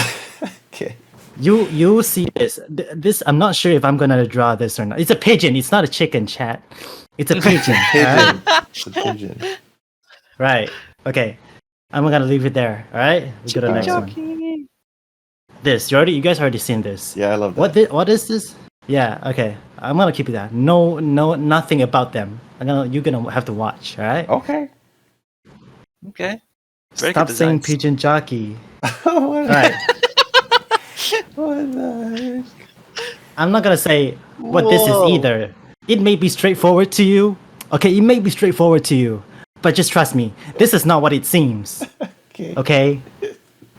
Okay. You see this? This I'm not sure if I'm gonna draw this or not. It's a pigeon. It's not a chicken, chat. It's a pigeon. Pigeon. It's a pigeon. Right. Okay. I'm gonna leave it there. All right. We go to the next one. This you guys already seen this. Yeah, I love that. What is this? Yeah. Okay. I'm gonna keep it that. No, nothing about them. You're gonna have to watch. All right. Okay. Okay. Very Stop good saying designs. pigeon jockey. All right. What the heck? I'm not gonna say what this is either. It may be straightforward to you. Okay, it may be straightforward to you, but just trust me. This is not what it seems. Okay. Okay.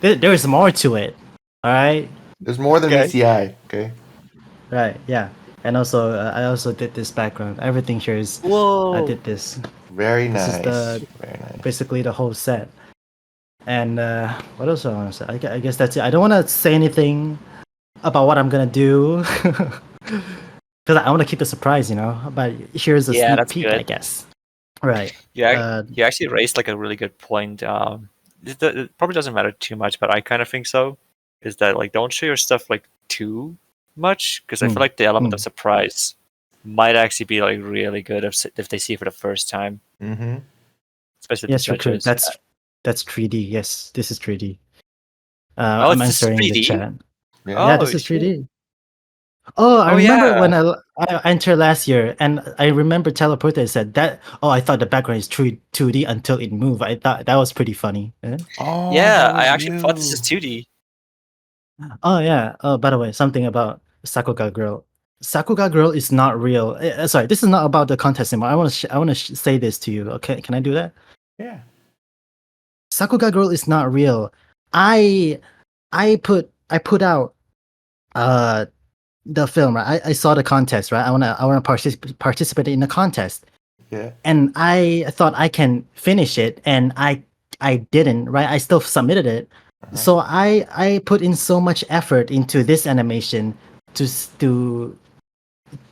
There is more to it. All right. There's more than meets the eye. Okay. Right. Yeah. And also, I also did this background. Everything here is. Whoa. I did this. Very This nice. is Very nice. basically the whole set. And what else do I want to say? I guess that's it. I don't want to say anything about what I'm gonna do because I want to keep it a surprise, you know. But here's a sneak that's peek, good. I guess. Right. Yeah, you actually raised like a really good point. It probably doesn't matter too much, but I kind of think so. Is that like don't show your stuff like too much because I feel like the element of surprise might actually be like really good if they see it for the first time. Mm-hmm. Especially yes, the judges. That's 3D. Yes, this is 3D. Oh, I'm it's answering the 3D? chat. Yeah. Yeah, this is 3D. Oh, I remember when I entered last year, and I remember Telepurte said that. Oh, I thought the background is 2D until it moved. I thought that was pretty funny. Oh, yeah, I actually thought this is 2D. Oh yeah. Oh, by the way, something about Sakuga girl. Sakuga Girl is not real. Sorry, this is not about the contest anymore. I want to say this to you. Okay, can I do that? Yeah. Sakuga Girl is not real. I put out the film, right? I saw the contest, right? I wanna participate in the contest. Yeah. And I thought I can finish it, and I didn't, right? I still submitted it. So I put in so much effort into this animation to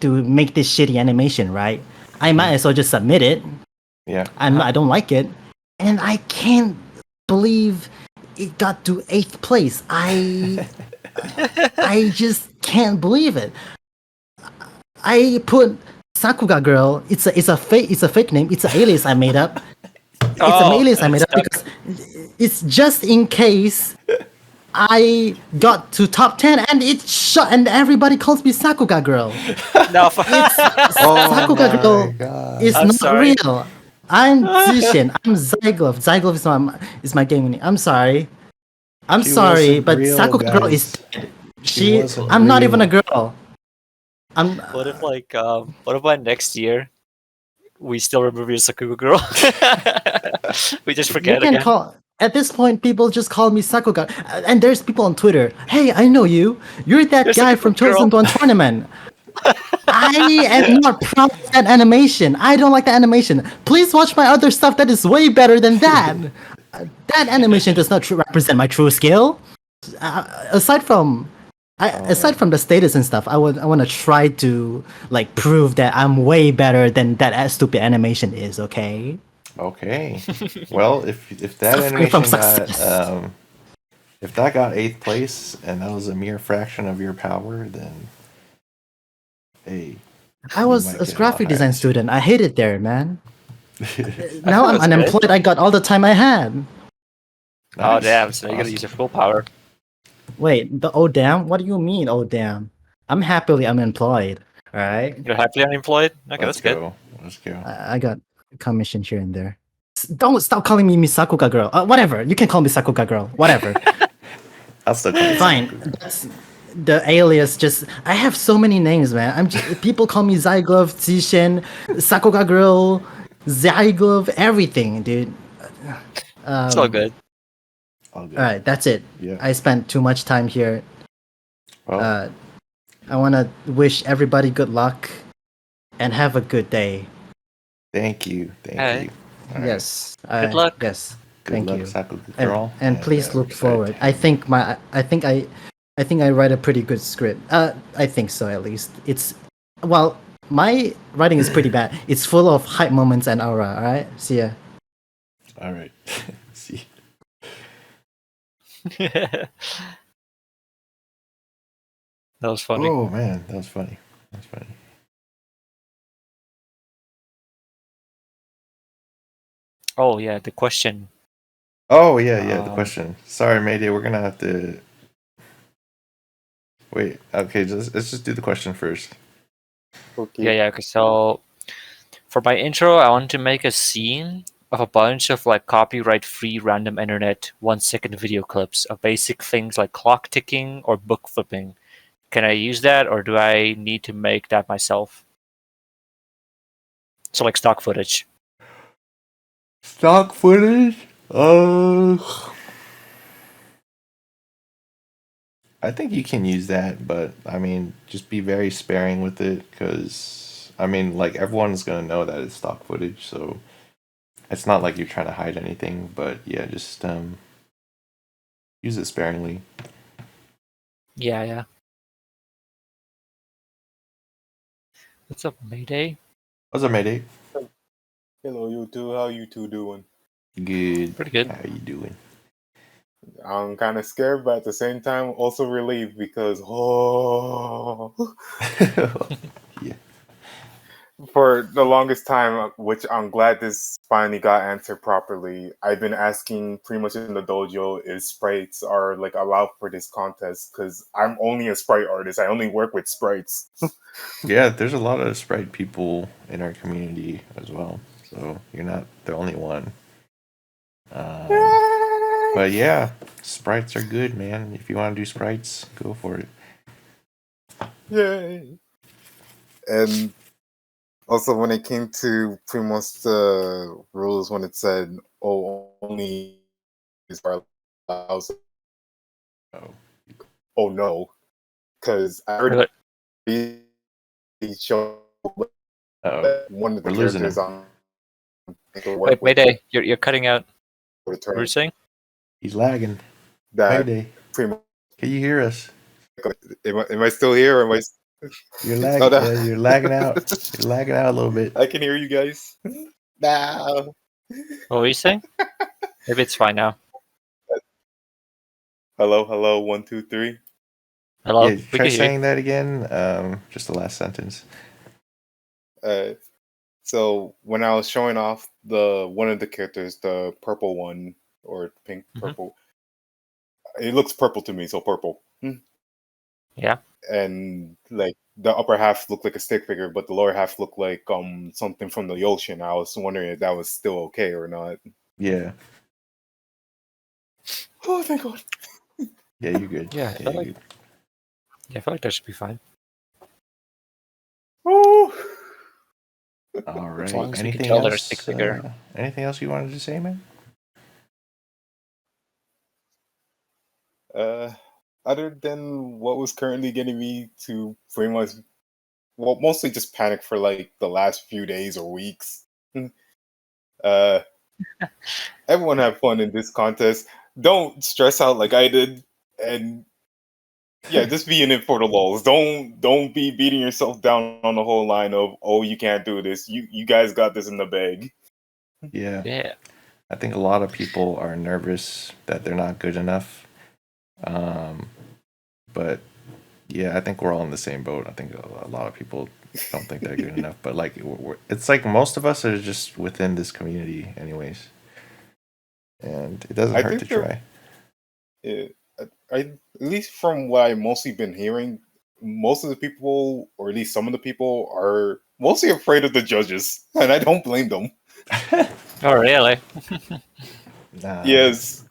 make this shitty animation, right? I might as well just submit it. Yeah. I don't like it, and I can't believe it got to 8th place. I just can't believe it. I put Sakuga Girl. It's a fake name. It's an alias I made up. It's an alias I made up because it's just in case I got to top 10 and it shot and everybody calls me Sakuga Girl. No, Sakuga Girl is I'm not sorry. real. I'm Zishin. I'm Zyglove. Zyglove is my gaming name. I'm sorry. I'm She sorry, wasn't but real, Sakuga Girl is guys. dead. wasn't I'm not even a real. girl. I'm What if what about next year we still remember you as Sakuga Girl? We just you forget can again. call at this point people just call me Sakuga. And there's people on Twitter. Hey, I know you. You're that You're guy Sakuga from Girl. 2001 tournament. I am not proud of that animation. I don't like the animation. Please watch my other stuff that is way better than that. That animation does not represent my true skill. Aside from the status and stuff, I want to try to like prove that I'm way better than that stupid animation is. Okay. Okay. Well, if that Suffering from animation got success. if that got 8th place and that was a mere fraction of your power, then hey, I you was might a get lot graphic higher design this year. student. I hate it there, man. Now I'm That's good. unemployed. I got all the time I had. Oh Nice. damn! So you gotta Awesome. use your full power. Wait, the oh damn? What do you mean, oh damn? I'm happily unemployed. All right. You're happily unemployed. Okay, Let's that's good. go. Let's go. I got commission here and there. Don't stop calling me Sakuga Girl. Whatever. You can call me Sakuga Girl. Whatever. I'll still call you Fine. Sakuga. That's the alias. Just I have so many names, man. People call me Zyglove, Zishin, Sakuga Girl, Zyglove, everything, dude. It's all good. All good. All right, that's it. Yeah. I spent too much time here. Well, I want to wish everybody good luck and have a good day. thank you. Thank Alright. you. All right. Yes. Good luck. Yes. Good Thank luck, you. Sakuga Girl. And please we're look excited forward. to I have think I write a pretty good script. I think so at least. It's well, my writing is pretty bad. It's full of hype moments and aura. All right. See ya. you. All right. See. That was funny. Oh man, that was funny. That's funny. Oh yeah, the question. Oh yeah, the Um, question. Sorry, Mayday, we're gonna have to wait. Okay, let's just do the question first. Okay. Yeah. Okay, so for my intro, I want to make a scene of a bunch of like copyright-free random internet 1-second video clips of basic things like clock ticking or book flipping. Can I use that, or do I need to make that myself? So like stock footage. Stock footage? I think you can use that, but I mean, just be very sparing with it, because I mean, like everyone's gonna know that it's stock footage, so it's not like you're trying to hide anything. But yeah, just use it sparingly. Yeah. What's up, Mayday? What's up, Mayday? Hello, you two. How you two doing? Good. Pretty good. How you doing? I'm kind of scared, but at the same time, also relieved because Yeah. for the longest time, which I'm glad this finally got answered properly. I've been asking pretty much in the dojo if sprites are like allowed for this contest because I'm only a sprite artist. I only work with sprites. Yeah, there's a lot of sprite people in our community as well, so you're not the only one. But yeah, sprites are good, man. If you want to do sprites, go for it. Yay! And also, when it came to pretty much the rules, when it said, "Oh, only is are allowed," oh no, because I heard the show one of the We're losing characters him. on. Wait, Mayday, you're cutting out. What were you saying? He's lagging. That Mayday. pretty much. Can you hear us? Am I still here? Or am I? You're lagging. Oh, no. Yeah, you're lagging out. You're lagging out a little bit. I can hear you guys. No. What were you saying? Maybe it's fine now. Hello, 1, 2, 3. Hello. Yeah, try saying that again. Just the last sentence. So when I was showing off one of the characters, the purple one or pink purple, it looks purple to me, so purple. Yeah. And like the upper half looked like a stick figure, but the lower half looked like something from the ocean. I was wondering if that was still okay or not. Yeah. Oh, thank God. Yeah, you're good. Yeah, I feel like that should be fine. Oh. All right. As long as we can Anything tell they're a stick else? figure. Anything else you wanted to say, man? Other than what was currently getting me to pretty much, well, mostly just panic for like the last few days or weeks. Everyone have fun in this contest. Don't stress out like I did, and yeah, just be in it for the lulls. Don't be beating yourself down on the whole line of, oh, you can't do this. You guys got this in the bag. Yeah. Yeah. I think a lot of people are nervous that they're not good enough. But yeah, I think we're all in the same boat. I think a lot of people don't think they're good enough. But like, it's like most of us are just within this community, anyways. And it doesn't hurt to try. At least from what I've mostly been hearing, most of the people, or at least some of the people, are mostly afraid of the judges, and I don't blame them. Oh, really? Yes.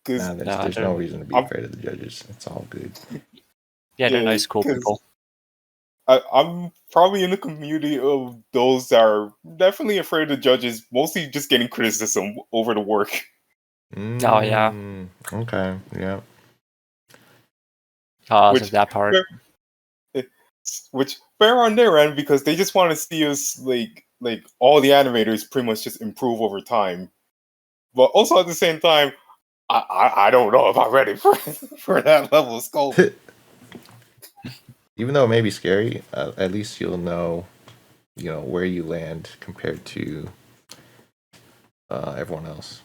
There's no reason to be afraid of the judges. It's all good. Yeah, they're nice, cool people. I'm probably in the community of those that are definitely afraid of the judges, mostly just getting criticism over the work. Oh, yeah. Okay, yeah. Oh, so that part. Which fair on their end, because they just want to see us like all the animators pretty much just improve over time. But also at the same time, I don't know if I'm ready for that level of sculpt. Even though it may be scary, at least you'll know, where you land compared to everyone else,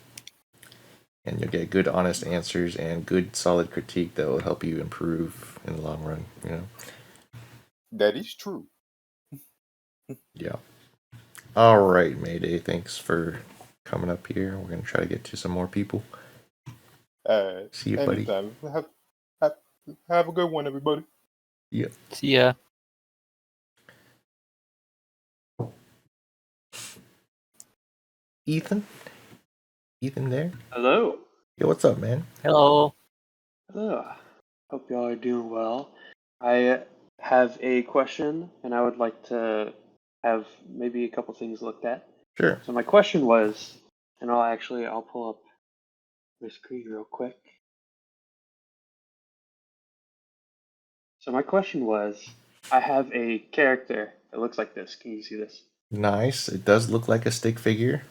and you'll get good, honest answers and good, solid critique that will help you improve in the long run. That is true. Yeah. All right, Mayday. Thanks for coming up here. We're gonna try to get to some more people. See you, buddy. Anytime. Have a good one, everybody. Yeah. See ya. Ethan there? Hello. Yeah, what's up, man? Hello. Hello. Hope y'all are doing well. I have a question, and I would like to have maybe a couple things looked at. Sure. So my question was, and I'll pull up my screen real quick. So my question was, I have a character that looks like this. Can you see this? Nice. It does look like a stick figure.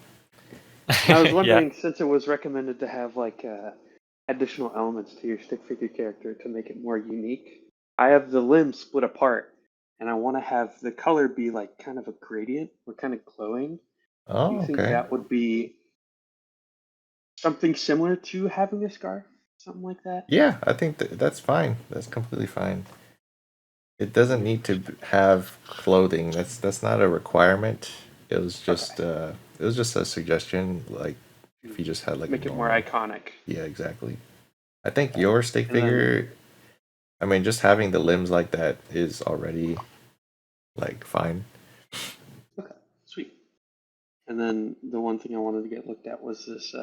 And I was wondering, since it was recommended to have like additional elements to your stick figure character to make it more unique, I have the limbs split apart, and I want to have the color be like kind of a gradient or kind of glowing. Oh, Do you think okay. that would be something similar to having a scarf? Something like that? Yeah, I think that's fine. That's completely fine. It doesn't need to have clothing. That's not a requirement. It was just a suggestion. Like if you just had like Make a it more iconic. Yeah, exactly. I think your stick figure. I mean, just having the limbs like that is already like fine. Okay, sweet. And then the one thing I wanted to get looked at was this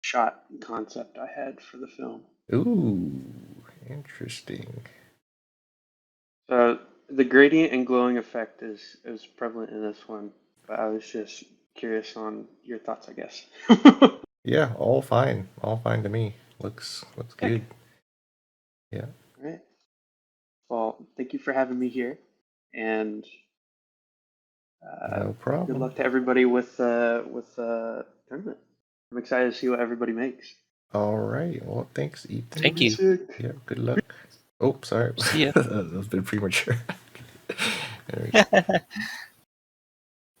shot concept I had for the film. Ooh, interesting. So the gradient and glowing effect is prevalent in this one, but I was just curious on your thoughts, I guess. Yeah, all fine to me. Looks good. Yeah. All right. Well, thank you for having me here, and No good problem. luck to everybody with tournament. I'm excited to see what everybody makes. All right. Well, thanks, Ethan. Thank you. Sick. Yeah. Good luck. Oh, sorry. See ya. That was a bit premature.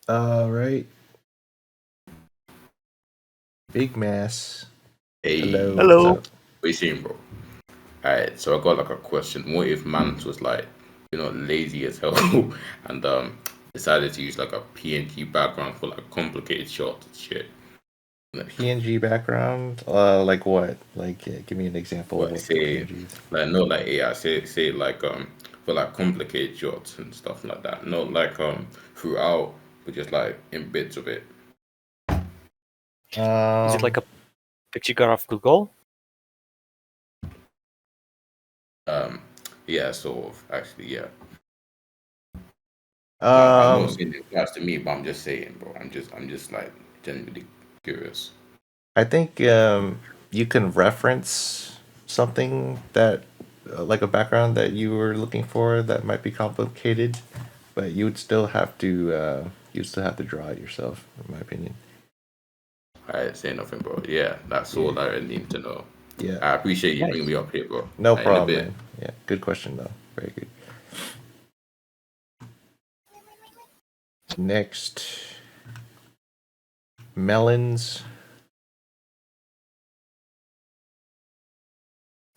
All right. Big Mass. Hey, Hello. Hello. What's up? what you saying, bro? Alright, so I got like a question. What if Mans was like, lazy as hell and decided to use like a PNG background for like complicated shots and shit? PNG background? Like what? Like, give me an example of What what say PNG is. like not like AI, say like for like complicated shots and stuff like that. Not like throughout, but just like in bits of it. Is it like a picture got off Google? Yeah, sort of actually, yeah. I'm not saying it applies to me, but I'm just saying, bro. I'm just like genuinely curious. I think you can reference something that, like a background that you were looking for that might be complicated, but you'd still have to draw it yourself, in my opinion. I say nothing, bro. Yeah, that's all I need to know. Yeah. I appreciate you Nice. bringing me up here, bro. No In a problem, bit. man. Yeah, good question though. Very good. Next, melons.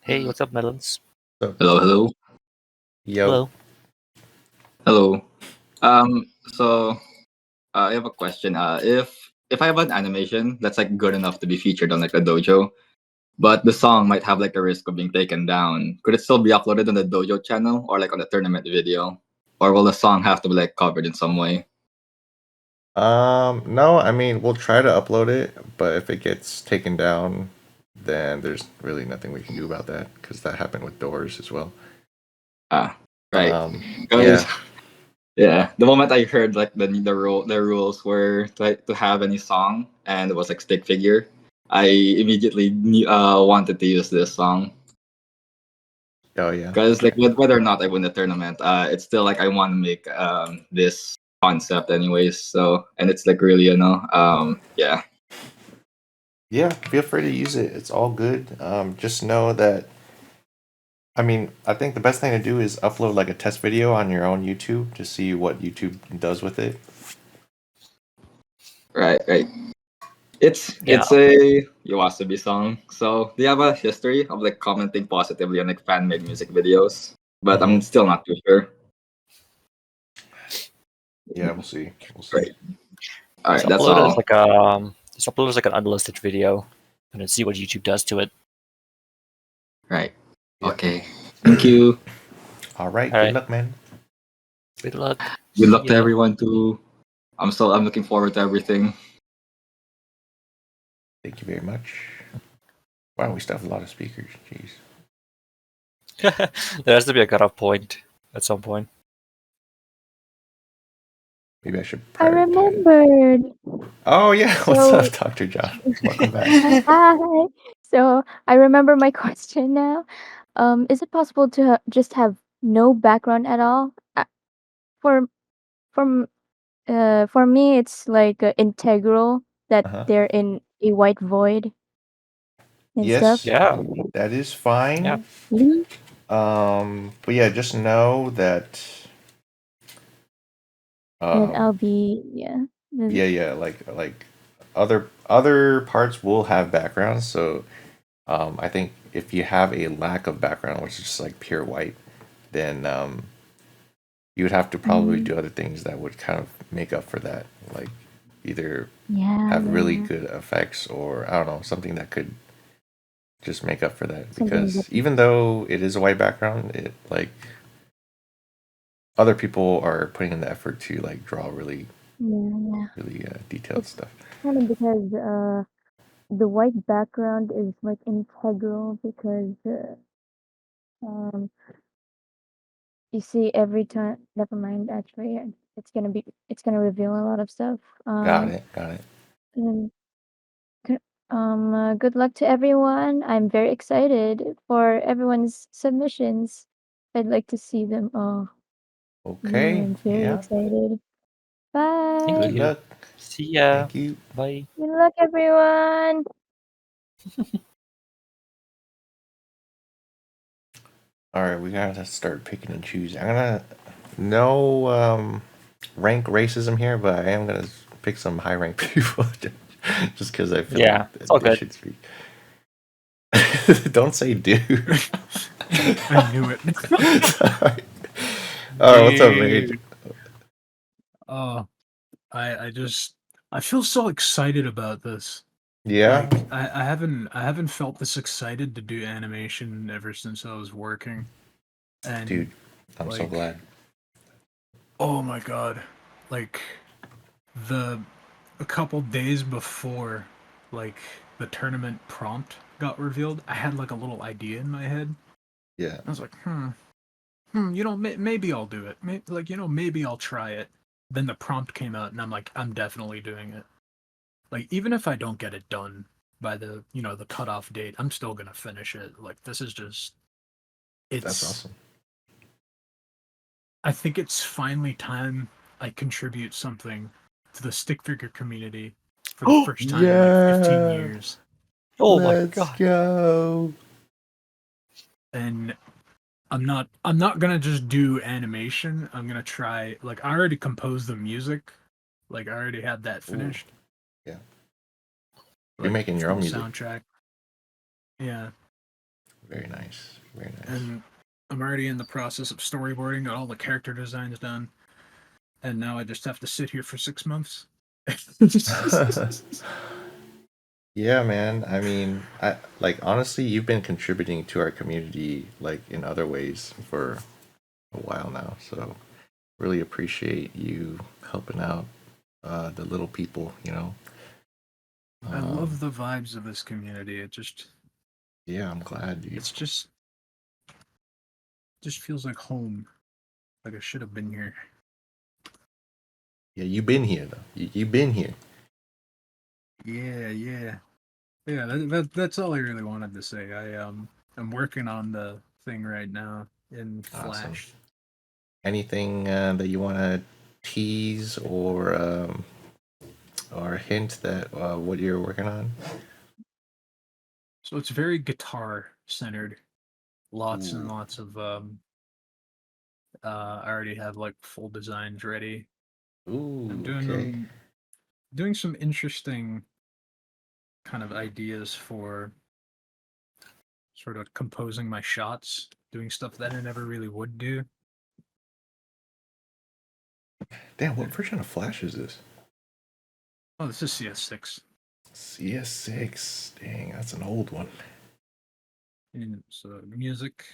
Hey, what's up, Melons? Hello. Yo. Hello. So I have a question. If I have an animation that's like good enough to be featured on like a dojo, but the song might have like a risk of being taken down, could it still be uploaded on the dojo channel or like on the tournament video, or will the song have to be like covered in some way? No, I mean, we'll try to upload it, but if it gets taken down, then there's really nothing we can do about that because that happened with Doors as well. Right. Yeah. Yeah. The moment I heard like the rules were to have any song and it was like stick figure, I immediately wanted to use this song. Oh yeah. Because like whether or not I win the tournament, it's still like I want to make this concept anyways. So and it's like really yeah. Yeah, feel free to use it. It's all good. Just know that, I mean, I think the best thing to do is upload like a test video on your own YouTube to see what YouTube does with it. Right. It's a Yoasobi song. So they have a history of like commenting positively on like fan made music videos, but I'm still not too sure. Yeah, we'll see. Right. All right, Just that's upload it all. as like an unlisted video, and then see what YouTube does to it. Right. Okay. Thank you. All right. All Good right. luck, man. Good luck. Good luck to Yeah. everyone too. I'm looking forward to everything. Thank you very much. Wow, we still have a lot of speakers. Jeez. There has to be a cutoff point at some point. Maybe I should. I remembered. Oh yeah, what's So- up, Dr. John? Welcome back. Hi. So I remember my question now. Is it possible to just have no background at all? For for me, it's like integral that they're in a white void and Yes, stuff. Yeah. that is fine. Yeah. But yeah, just know that. That I'll be Yeah, like other parts will have backgrounds. So, I think if you have a lack of background, which is just like pure white, then you would have to probably do other things that would kind of make up for that, like either have really good effects or I don't know, something that could just make up for that. Because even though it is a white background, it like other people are putting in the effort to like draw really detailed stuff. Kind of because the white background is like integral because you see every time. Never mind. Actually, it's gonna reveal a lot of stuff. Got it. Got it. And good luck to everyone. I'm very excited for everyone's submissions. I'd like to see them all. Okay. I'm very Yeah. excited. Bye. Good luck. See ya. Thank you. Bye. Good luck, everyone. All right, we gotta start picking and choosing. I'm gonna rank racism here, but I am gonna pick some high rank people just because I feel Yeah, like it's all they good. should speak. Don't say dude. I knew it. All right, what's up, Rage? I feel so excited about this. Yeah, Like I haven't felt this excited to do animation ever since I was working. And dude, I'm so like, glad. oh my god. Like a couple days before like the tournament prompt got revealed, I had like a little idea in my head. Yeah, I was like, you know, maybe I'll do it. Maybe I'll try it. Then the prompt came out, and I'm like, I'm definitely doing it. Like, even if I don't get it done by the cutoff date, I'm still gonna finish it. Like, this is just, that's awesome. I think it's finally time I contribute something to the stick figure community for the first time in like 15 years. Oh Let's my god. go. And I'm not gonna just do animation. I'm gonna try, like, I already composed the music. Like, I already had that finished. Yeah. Like, You're making your for own the music. soundtrack. Yeah. Very nice. Very nice. And I'm already in the process of storyboarding, got all the character designs done. And now I just have to sit here for 6 months. Yeah, man. I mean, I like honestly, you've been contributing to our community like in other ways for a while now. So really appreciate you helping out the little people, you know. I love the vibes of this community. It just Yeah, I'm glad you. It's just feels like home. Like I should have been here. Yeah, you've been here though. You've been here. Yeah. That's all I really wanted to say. I'm working on the thing right now in Awesome. Flash. Anything that you want to tease or hint that what you're working on? So it's very guitar centered. Lots and Ooh. lots of I already have like full designs ready. Ooh, I'm doing okay. doing some interesting kind of ideas for sort of composing my shots, doing stuff that I never really would do. Damn, what version of Flash is this? Oh, this is CS6. CS6. Dang, that's an old one. And so music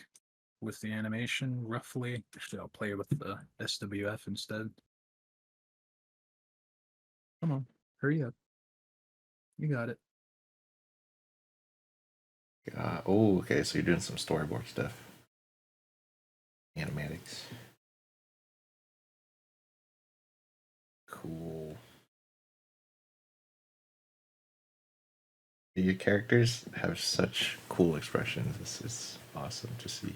with the animation, roughly. Actually, I'll play with the SWF instead. Come on, hurry up. You got it. Oh, okay. So you're doing some storyboard stuff. Animatics. Cool. Your characters have such cool expressions. This is awesome to see.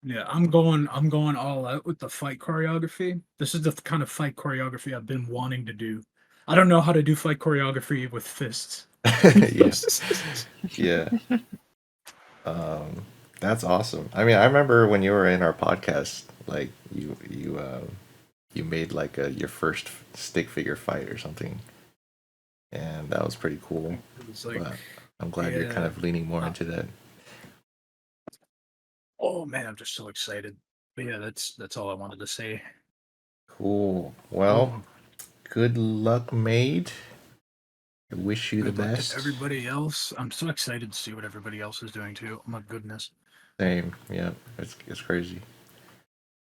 Yeah, I'm going all out with the fight choreography. This is the kind of fight choreography I've been wanting to do. I don't know how to do fight choreography with fists. Yeah. That's awesome. I mean, I remember when you were in our podcast, like you made like your first stick figure fight or something, and that was pretty cool. Like, but I'm glad you're kind of leaning more into that. Oh man, I'm just so excited. But yeah, that's all I wanted to say. Cool. Well, good luck, mate. I wish you Good the luck best. to everybody else. I'm so excited to see what everybody else is doing too. Oh my goodness. Same. Yeah, it's crazy.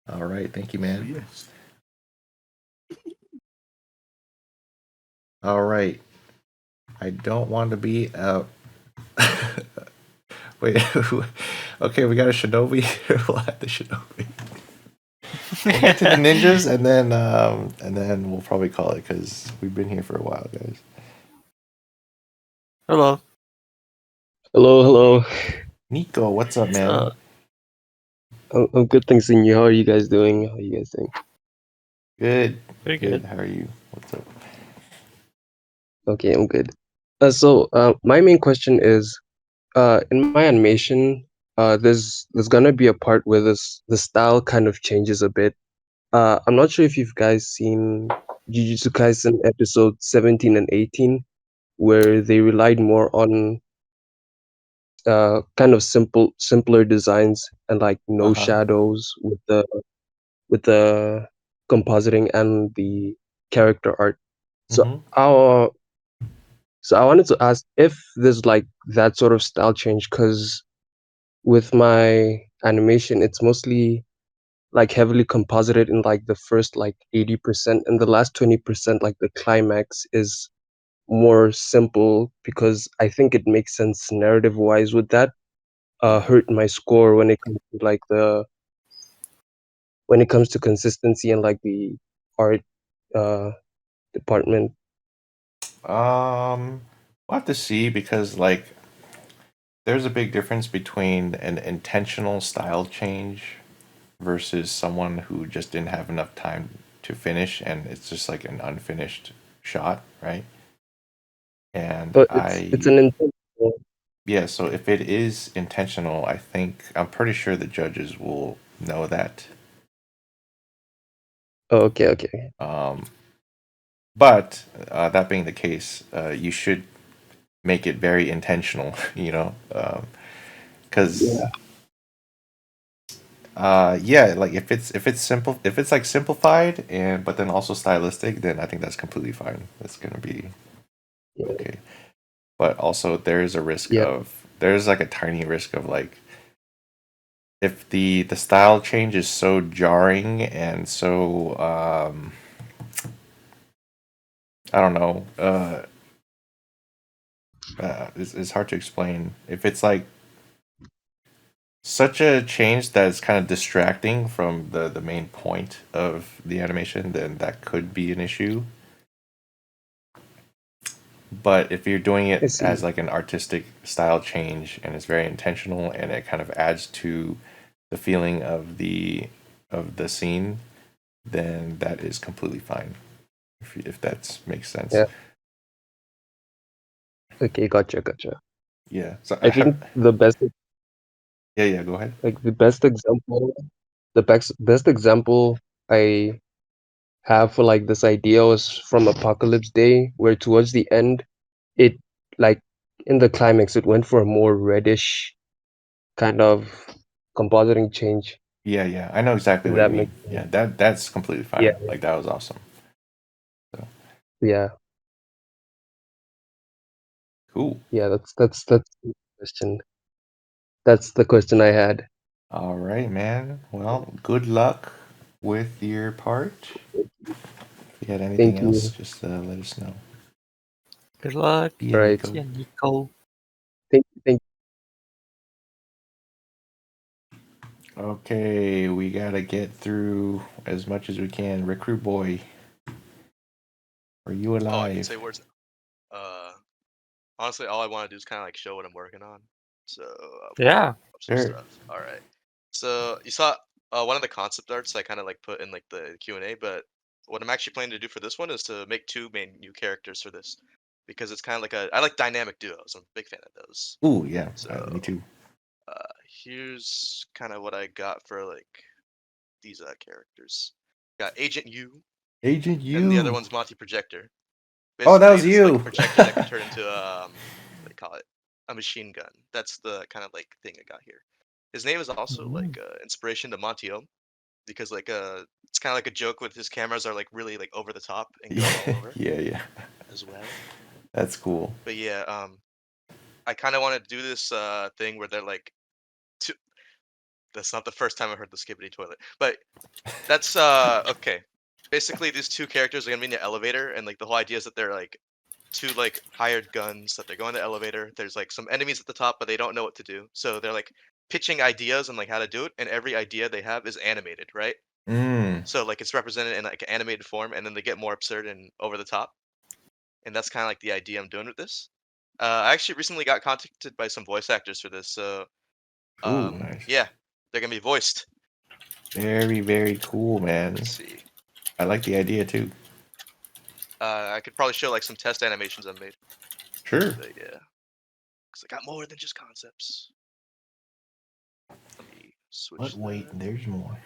All right, thank you, man. Yes. All right. I don't want to be out. Wait. Okay, we got a shinobi. We'll add the shinobi. We'll get to the ninjas, and then we'll probably call it because we've been here for a while, guys. Hello. Hello. Nico, what's up, man? I'm good, thanks. And you? How are you guys doing? Good. Very good. How are you? What's up? Okay, I'm good. My main question is, in my animation, there's gonna be a part where the style kind of changes a bit. I'm not sure if you've guys seen Jujutsu Kaisen episode 17 and 18, where they relied more on kind of simpler designs and like no shadows with the compositing and the character art. So I wanted to ask if there's like that sort of style change, because with my animation, it's mostly like heavily composited in like the first like 80%, and the last 20%, like the climax, is more simple because I think it makes sense narrative wise. Would that hurt my score when it comes to like when it comes to consistency and like the art department? We'll have to see because like there's a big difference between an intentional style change versus someone who just didn't have enough time to finish and it's just like an unfinished shot, right? And But it's an intentional. Yeah, so if it is intentional, I'm pretty sure the judges will know that. Oh, okay. But that being the case, you should make it very intentional, because like if it's simple, if it's like simplified and but then also stylistic, then I think that's completely fine. That's gonna be okay. But also there's like a tiny risk of like if the style change is so jarring and so I don't know, it's hard to explain. If it's like such a change that is kind of distracting from the main point of the animation, then that could be an issue. But if you're doing it as like an artistic style change and it's very intentional and it kind of adds to the feeling of the scene, then that is completely fine. If that makes sense. Yeah. Okay, gotcha. Yeah. So I think the best. Yeah. Go ahead. Like the best example I have for like this idea was from Apocalypse Day, where towards the end, it like in the climax, it went for a more reddish kind of compositing change. Yeah. I know exactly what you mean. Yeah, that's completely fine. Yeah. Like that was awesome. So. Yeah. Cool. Yeah, that's the question. That's the question I had. All right, man. Well, good luck with your part. If you had anything else, just let us know. Good luck. Yeah, Right. Nico. Yeah, Nico. Thank. Okay, we gotta get through as much as we can. Recruit boy, are you alive? Oh, I can say words. Honestly, all I want to do is kind of like show what I'm working on. So Yeah. some Sure. stuff. All right. So you saw one of the concept arts I kind of like put in like the Q&A, but what I'm actually planning to do for this one is to make two main new characters for this, because it's kind of like I like dynamic duos. I'm a big fan of those. Ooh, yeah. So Me too. here's kind of what I got for like these characters. Got Agent U. Agent U. And the other one's Monty Projector. Oh, that was Basically, you. Like a projector that can turn into what do you call it? A machine gun. That's the kind of like thing I got here. His name is also like inspiration to Montio, because like it's kind of like a joke with his cameras are like really like over the top and go all over. Yeah. As well. That's cool. But yeah, I kind of want to do this thing where they're like, that's not the first time I heard the skibbity toilet, but that's okay. Basically, these two characters are gonna be in the elevator, and like the whole idea is that they're like two like hired guns that they're going to the elevator. There's like some enemies at the top, but they don't know what to do, so they're like pitching ideas and like how to do it, and every idea they have is animated, right? So like it's represented in like an animated form, and then they get more absurd and over the top, and that's kind of like the idea I'm doing with this. I actually recently got contacted by some voice actors for this, so Nice. yeah, they're gonna be voiced. Very, very cool, man. Let's see. I like the idea too. I could probably show like some test animations I've made. Sure. But yeah, because I got more than just concepts. Let me switch. But wait, there's more.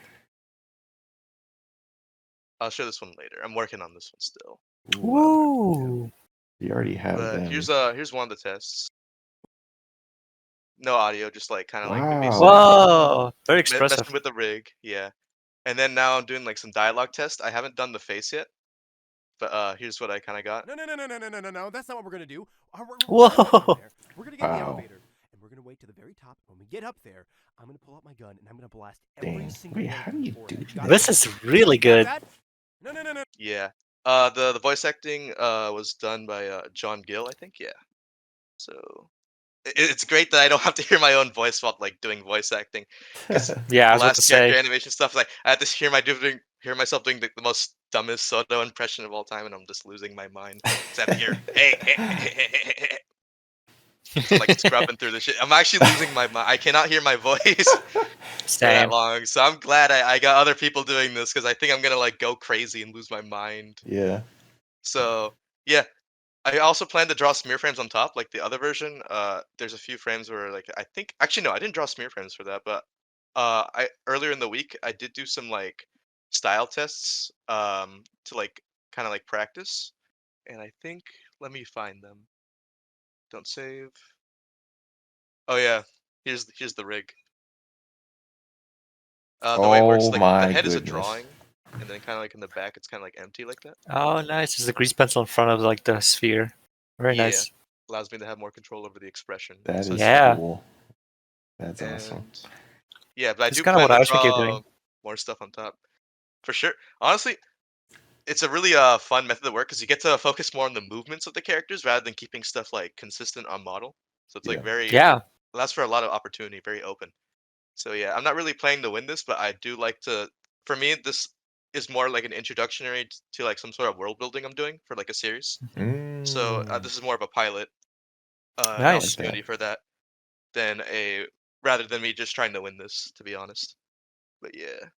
I'll show this one later. I'm working on this one still. Woo! You already have But them. here's one of the tests. No audio, just like kind of like me Wow. Whoa! Very expressive. messing with the rig, yeah. And then now I'm doing like some dialogue test. I haven't done the face yet, but here's what I kind of got. No, that's not what we're gonna do. Whoa! We're gonna get in the Wow. elevator, and we're gonna wait to the very top. When we get up there, I'm gonna pull out my gun, and I'm gonna blast every Dang. single Wait, one how of do them you before do it. that? This is really good. No. Yeah. The voice acting was done by John Gill, I think. Yeah. So it's great that I don't have to hear my own voice while like doing voice acting. Because Yeah, I the was about to last character say. animation stuff, like I had to hear myself doing the most dumbest Soto impression of all time, and I'm just losing my mind. So I have to hear, hey, I'm like scrubbing through the shit. I'm actually losing my mind. I cannot hear my voice for that Same. long. So I'm glad I got other people doing this because I think I'm gonna like go crazy and lose my mind. Yeah. So yeah, I also plan to draw smear frames on top, like the other version. There's a few frames where like I think actually no, I didn't draw smear frames for that, but I earlier in the week I did do some like style tests to like kind of like practice, and I think let me find them. Don't save. Oh yeah, here's the rig. The way it works, Oh like the my head is a goodness. drawing, and then kind of like in the back, it's kind of like empty like that. Oh, nice. There's a grease pencil in front of like the sphere. Very Yeah, nice. allows me to have more control over the expression. That So is Yeah. cool. That's awesome. and yeah, but I That's do kind of plan what I to was thinking of draw doing. more stuff on top for sure. Honestly, it's a really fun method of work because you get to focus more on the movements of the characters rather than keeping stuff like consistent on model. So it's like Yeah. very Yeah. allows for a lot of opportunity, very open. So yeah, I'm not really playing to win this, but I do like to. For me, this is more like an introductory to like some sort of world building I'm doing for like a series. So this is more of a pilot, an Nice. opportunity for that than rather than me just trying to win this. To be honest, but yeah,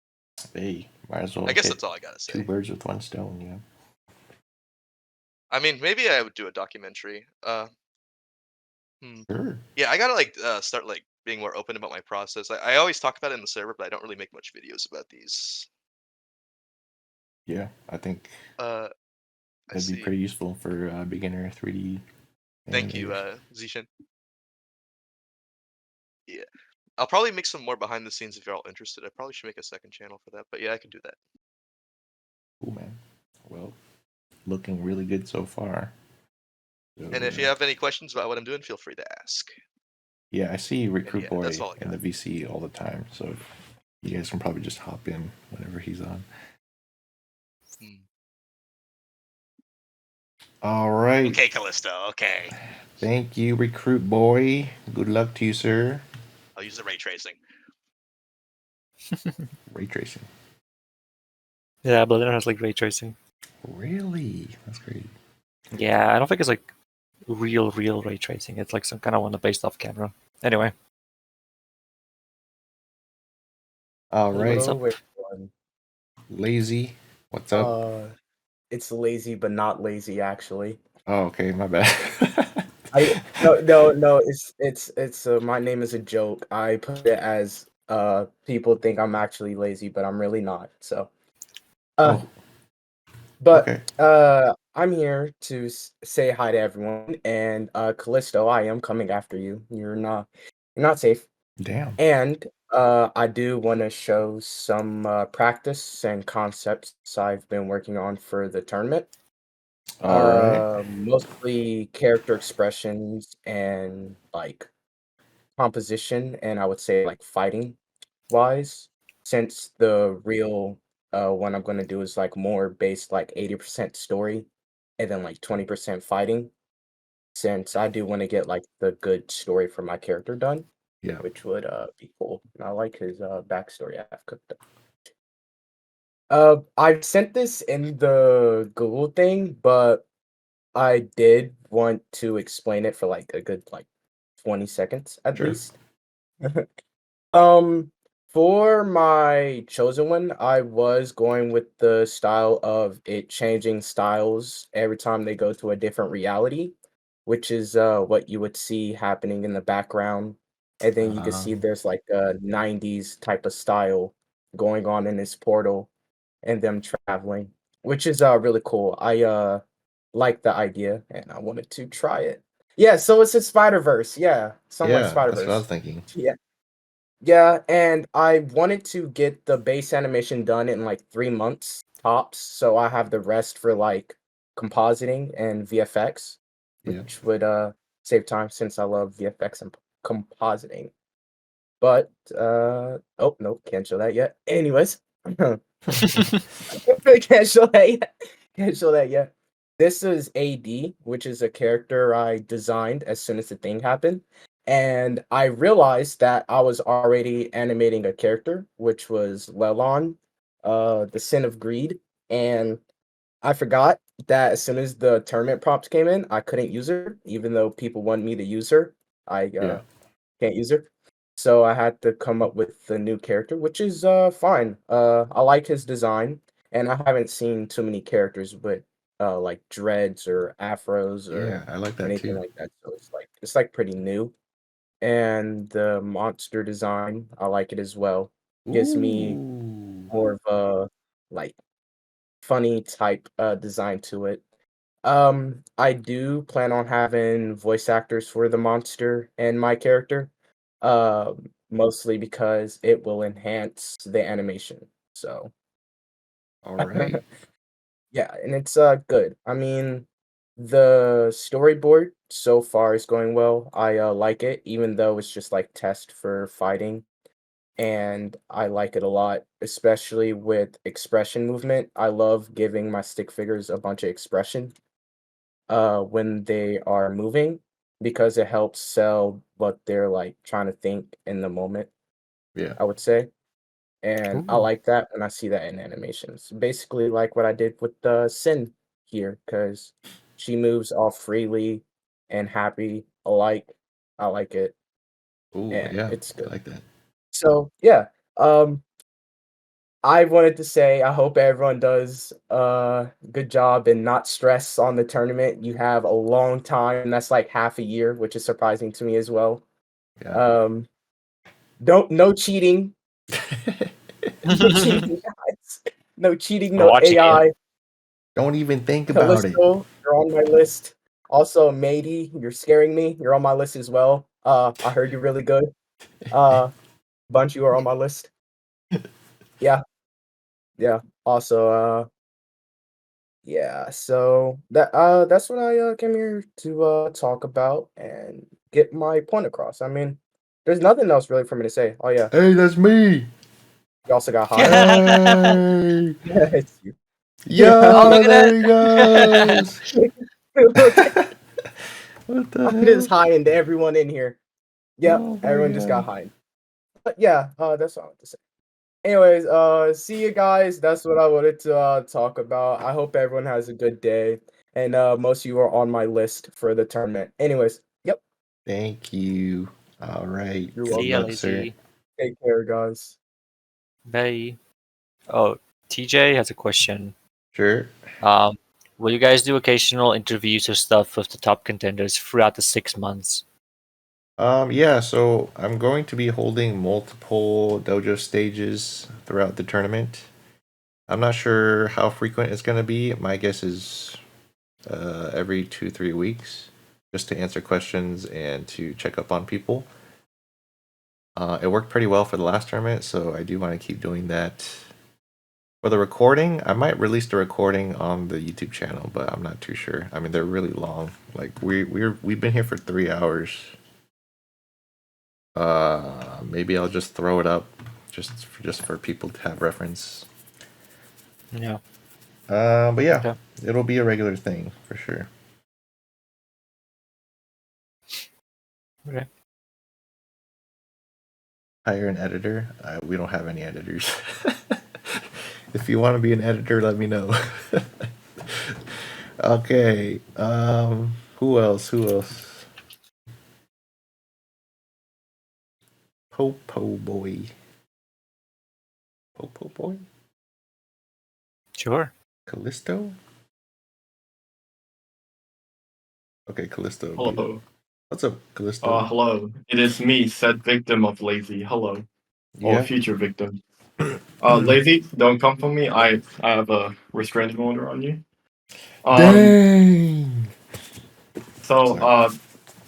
Hey, might as well I guess hit that's all I gotta say. 2 birds with 1 stone, you know. I mean, maybe I would do a documentary. Sure. Yeah, I gotta like start like being more open about my process. I always talk about it in the server, but I don't really make much videos about these. Yeah, I think I that'd be see. pretty useful for beginner 3D. Thank you, animators. Zishan. Yeah, I'll probably make some more behind the scenes if you're all interested. I probably should make a second channel for that, but yeah, I can do that. Cool, man. Well, looking really good so far. So, And if you have any questions about what I'm doing, feel free to ask. yeah, I see Recruit yeah, Boy that's all I in the VC all the time, so you guys can probably just hop in whenever he's on. All right. Okay, Callisto. Okay. Thank you, Recruit Boy. Good luck to you, sir. I'll use the ray tracing. Ray tracing. Yeah, Blender has like ray tracing. Really? That's great. Yeah, I don't think it's like real ray tracing. It's like some kind of one based off camera. Anyway. All right. What's up? Everyone. Lazy. What's up? It's lazy, but not lazy actually. Oh, okay, my bad. No. It's my name is a joke. I put it as people think I'm actually lazy, but I'm really not. So, but okay. I'm here to say hi to everyone. And Callisto, I am coming after you. You're not safe. Damn. And I do want to show some practice and concepts I've been working on for the tournament. All right. Mostly character expressions and like composition, and I would say like fighting wise, since the real one I'm going to do is like more based like 80% story and then like 20% fighting, since I do want to get like the good story for my character done. Yeah. which would be cool. And I like his backstory I've cooked up. I sent this in the Google thing, but I did want to explain it for like a good 20 seconds at Sure. least. Um, for my chosen one, I was going with the style of it changing styles every time they go to a different reality, which is what you would see happening in the background. And then you can see there's like a 90s type of style going on in this portal and them traveling, which is really cool. I like the idea and I wanted to try it. Yeah, so it's a Spider-Verse. Yeah, something like Yeah, that's what I was Spider-Verse. thinking. Yeah. Yeah, and I wanted to get the base animation done in like 3 months tops, so I have the rest for like compositing and VFX, Yeah. which would save time since I love VFX and compositing. But oh no, can't show that yet. Anyways, can't show that yet. Can't show that yet. This is AD, which is a character I designed as soon as the thing happened. And I realized that I was already animating a character, which was Lelon, the Sin of Greed. And I forgot that as soon as the tournament prompts came in, I couldn't use her, even though people wanted me to use her. I Yeah. can't use her. So I had to come up with a new character, which is fine. I like his design, and I haven't seen too many characters with like dreads or afros or Yeah, I like that anything too. like that. So it's like pretty new. And the monster design, I like it as well. Gives me Ooh. more of a like funny type design to it. I do plan on having voice actors for the monster and my character, mostly because it will enhance the animation. So All right. yeah, and it's good. I mean, the storyboard so far is going well. I like it, even though it's just like test for fighting, and I like it a lot, especially with expression movement. I love giving my stick figures a bunch of expression when they are moving because it helps sell what they're like trying to think in the moment, Yeah. I would say. And I Ooh. like that when I see that in animations. Basically, like what I did with the Sin here, because she moves all freely and happy alike. I like it, Ooh, and yeah, it's I good. like that. So yeah, I wanted to say I hope everyone does a good job and not stress on the tournament. You have a long time. That's like half a year, which is surprising to me as well. Yeah. Um, don't no cheating. No cheating, guys. No cheating, We're no watching you. AI. Don't even think about it. Callisto, you're on my list. Also, Matey, you're scaring me. You're on my list as well. I heard you're really good. Bunch, you are on my list. Yeah, yeah. Also, yeah, so that's what I came here to talk about and get my point across. I mean, there's nothing else really for me to say. Oh yeah, Hey, that's me. you also got high. Hey. Yeah, it's you. Yeah. Oh, Yo, look at there he goes. Look at What the I'm just hell? high into everyone in here. Yep, Oh my everyone just got god. high. But yeah, that's all I have to say. Anyways, see you guys. That's what I wanted to talk about. I hope everyone has a good day. And most of you are on my list for the tournament. Anyways, yep. Thank you. All right. You're Good See ya, welcome. luck, sir. lazy. Take care, guys. Bye. Oh, TJ has a question. Sure. Um, will you guys do occasional interviews or stuff with the top contenders throughout the 6 months? Yeah, so I'm going to be holding multiple dojo stages throughout the tournament. I'm not sure how frequent it's going to be. My guess is every 2-3 weeks, just to answer questions and to check up on people. It worked pretty well for the last tournament, so I do want to keep doing that. For the recording, I might release the recording on the YouTube channel, but I'm not too sure. I mean, they're really long. Like we've been here for 3 hours. Maybe I'll just throw it up, just for people to have reference. Yeah. But yeah, Okay. it'll be a regular thing for sure. Okay. hire an editor. We don't have any editors. If you want to be an editor, let me know. Okay. Who else? Popo boy. Popo boy? Sure. Callisto? Okay, Callisto. Hello. What's up, Callisto? Hello. It is me, said victim of Lazy. Hello. Or Yeah. future victim. Lazy, don't come for me. I have a restraining order on you. Dang. So,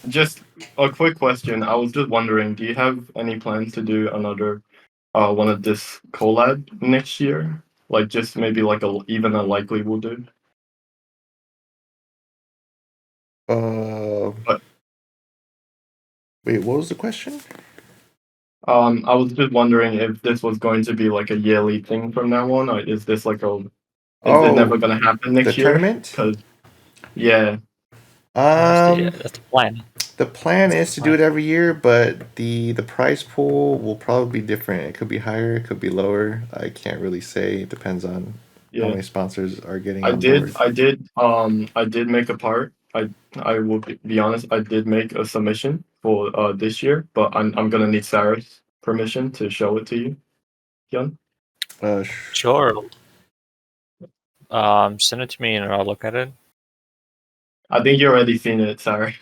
just a quick question. I was just wondering, do you have any plans to do another one of this collab next year? Like just maybe like even a likely will do. But Wait, what was the question? I was just wondering if this was going to be like a yearly thing from now on, or is this like is it never gonna happen next the year? tournament? Because yeah. That's the plan. The plan is to do it every year, but the prize pool will probably be different. It could be higher, it could be lower. I can't really say. It depends on how many sponsors are getting on board. I did make a part. I will be honest, I did make a submission for this year, but I'm gonna need Sarah's permission to show it to you, Hyun. Sure. Send it to me and I'll look at it. I think you already seen it, Sarah.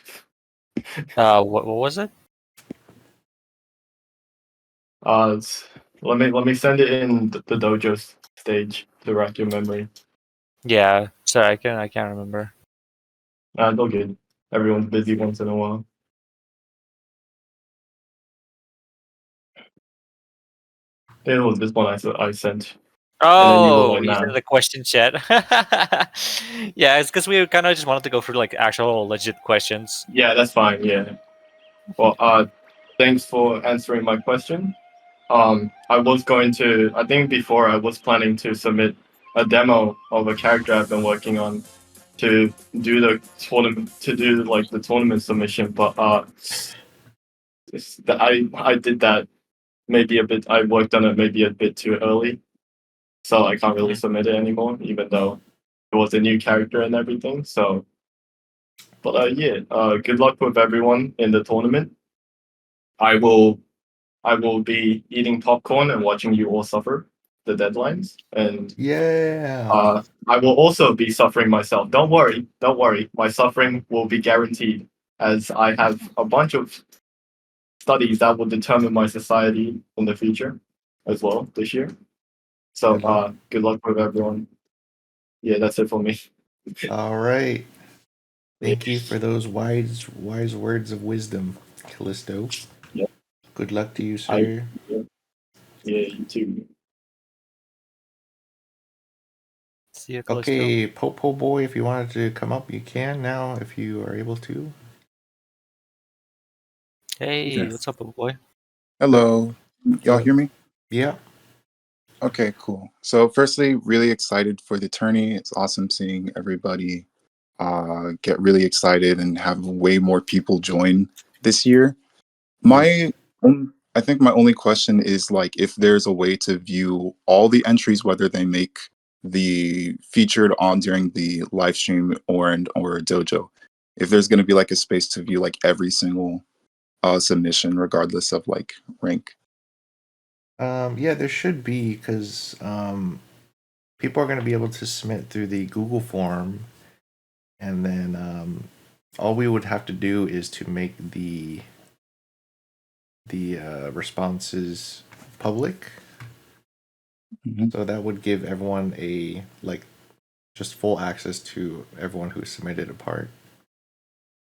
What was it? Let me send it in the dojo stage to rack your memory. Yeah, sorry, I can't remember. It's all good. Everyone's busy once in a while. It was this one I sent. And then you were Oh, like, you nah. said the question chat. Yeah, it's because we kind of just wanted to go through like actual legit questions. Yeah, that's fine. Yeah. Well, thanks for answering my question. I was going to. I think before I was planning to submit a demo of a character I've been working on to do the tournament, to do like the tournament submission, but I did that maybe a bit. I worked on it maybe a bit too early, so I can't really submit it anymore, even though it was a new character and everything. So, but yeah, good luck with everyone in the tournament. I will be eating popcorn and watching you all suffer the deadlines, and yeah, I will also be suffering myself. Don't worry, my suffering will be guaranteed, as I have a bunch of studies that will determine my society in the future as well this year. So good luck with everyone. Yeah, that's it for me. All right. Thank you for those wise words of wisdom, Callisto. Yeah. Good luck to you, sir. Yeah, you too. See you, Callisto. Okay, Popo boy, if you wanted to come up, you can now if you are able to. Hey, Yes. what's up, boy? Hello. Y'all hear me? Yeah. Okay, cool. So firstly, really excited for the tourney. It's awesome seeing everybody get really excited and have way more people join this year. I think my only question is like if there's a way to view all the entries, whether they make the featured on during the live stream or dojo. If there's going to be like a space to view like every single submission, regardless of like rank. Yeah, there should be because people are going to be able to submit through the Google form, and then all we would have to do is to make the responses public. So that would give everyone a just full access to everyone who submitted a part.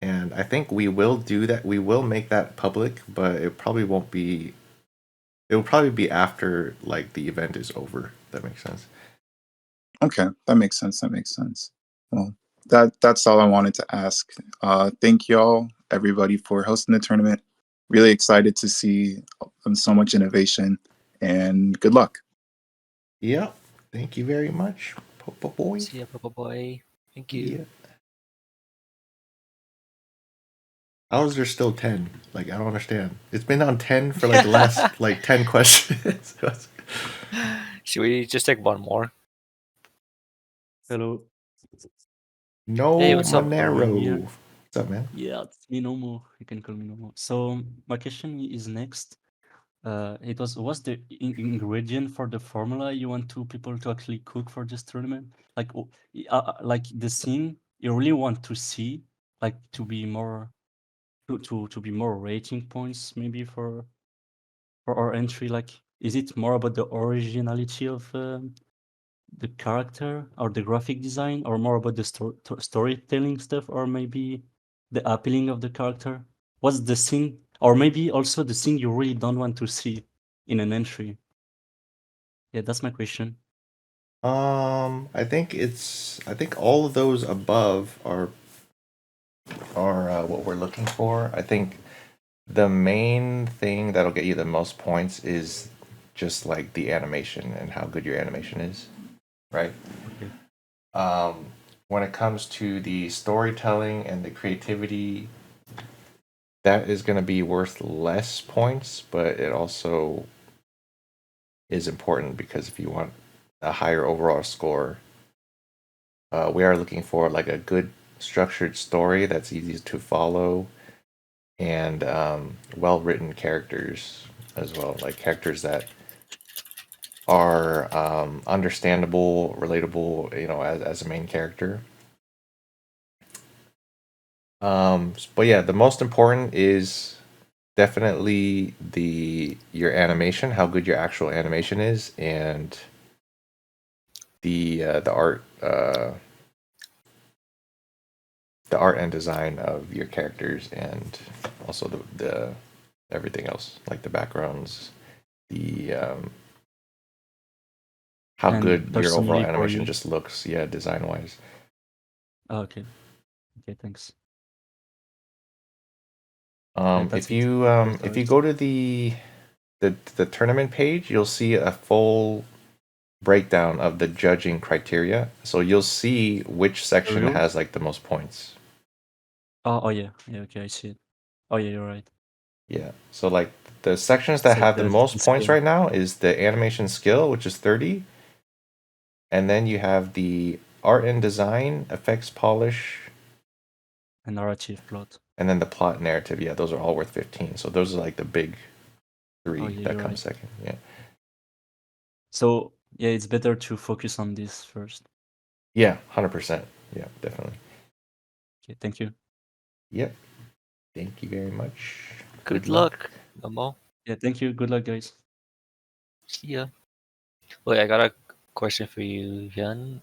And I think we will do that. We will make that public, but it probably won't be. It will probably be after like the event is over. That makes sense. Okay, that makes sense. Well, that's all I wanted to ask. Thank y'all, everybody, for hosting the tournament. Really excited to see so much innovation, and good luck. Yep. Thank you very much, Popo boy. See ya, Popo boy. Thank you. Yeah. How is there still 10? Like, I don't understand. It's been on 10 for like the last like 10 questions. Should we just take one more? Hello. No Hey, what's up? Monero. What's up, man? Yeah, it's me Nomo. You can call me Nomo. So my question is next. It was what's the ingredient for the formula you want two people to actually cook for this tournament? Like the scene you really want to see, like to be more to be more rating points maybe for our entry. Like, is it more about the originality of the character or the graphic design, or more about the storytelling stuff, or maybe the appealing of the character? What's the scene, or maybe also the scene you really don't want to see in an entry? Yeah, that's my question. I think all of those above are what we're looking for. I think the main thing that'll get you the most points is just like the animation and how good your animation is, right? Okay. When it comes to the storytelling and the creativity, that is going to be worth less points, but it also is important because if you want a higher overall score, we are looking for like a good structured story that's easy to follow and well-written characters as well, like characters that are understandable, relatable, as a main character. But yeah, the most important is definitely your animation, how good your actual animation is, and the art, the art and design of your characters, and also the everything else, like the backgrounds, the how And good your overall personally for animation you? just looks, yeah, design wise. Okay. Okay, thanks. Yeah, that's If it. you if you go to the tournament page, you'll see a full breakdown of the judging criteria. So you'll see which section rules? has like the most points. Oh yeah. Yeah, okay, I see it. Oh yeah, you're right. Yeah. So like the sections that So have the the most points skill. right now is the animation skill, which is 30. And then you have the art and design, effects polish, And narrative plot. and then the plot narrative. Yeah, those are all worth 15. So those are like the big three Oh yeah, that you're come right. second. Yeah. So yeah, it's better to focus on this first. Yeah, 100%. Yeah, definitely. Okay, thank you. Yep. Thank you very much. Good luck, Momo. Yeah, thank you. Good luck, guys. See ya. Wait, I got a question for you, Hyun.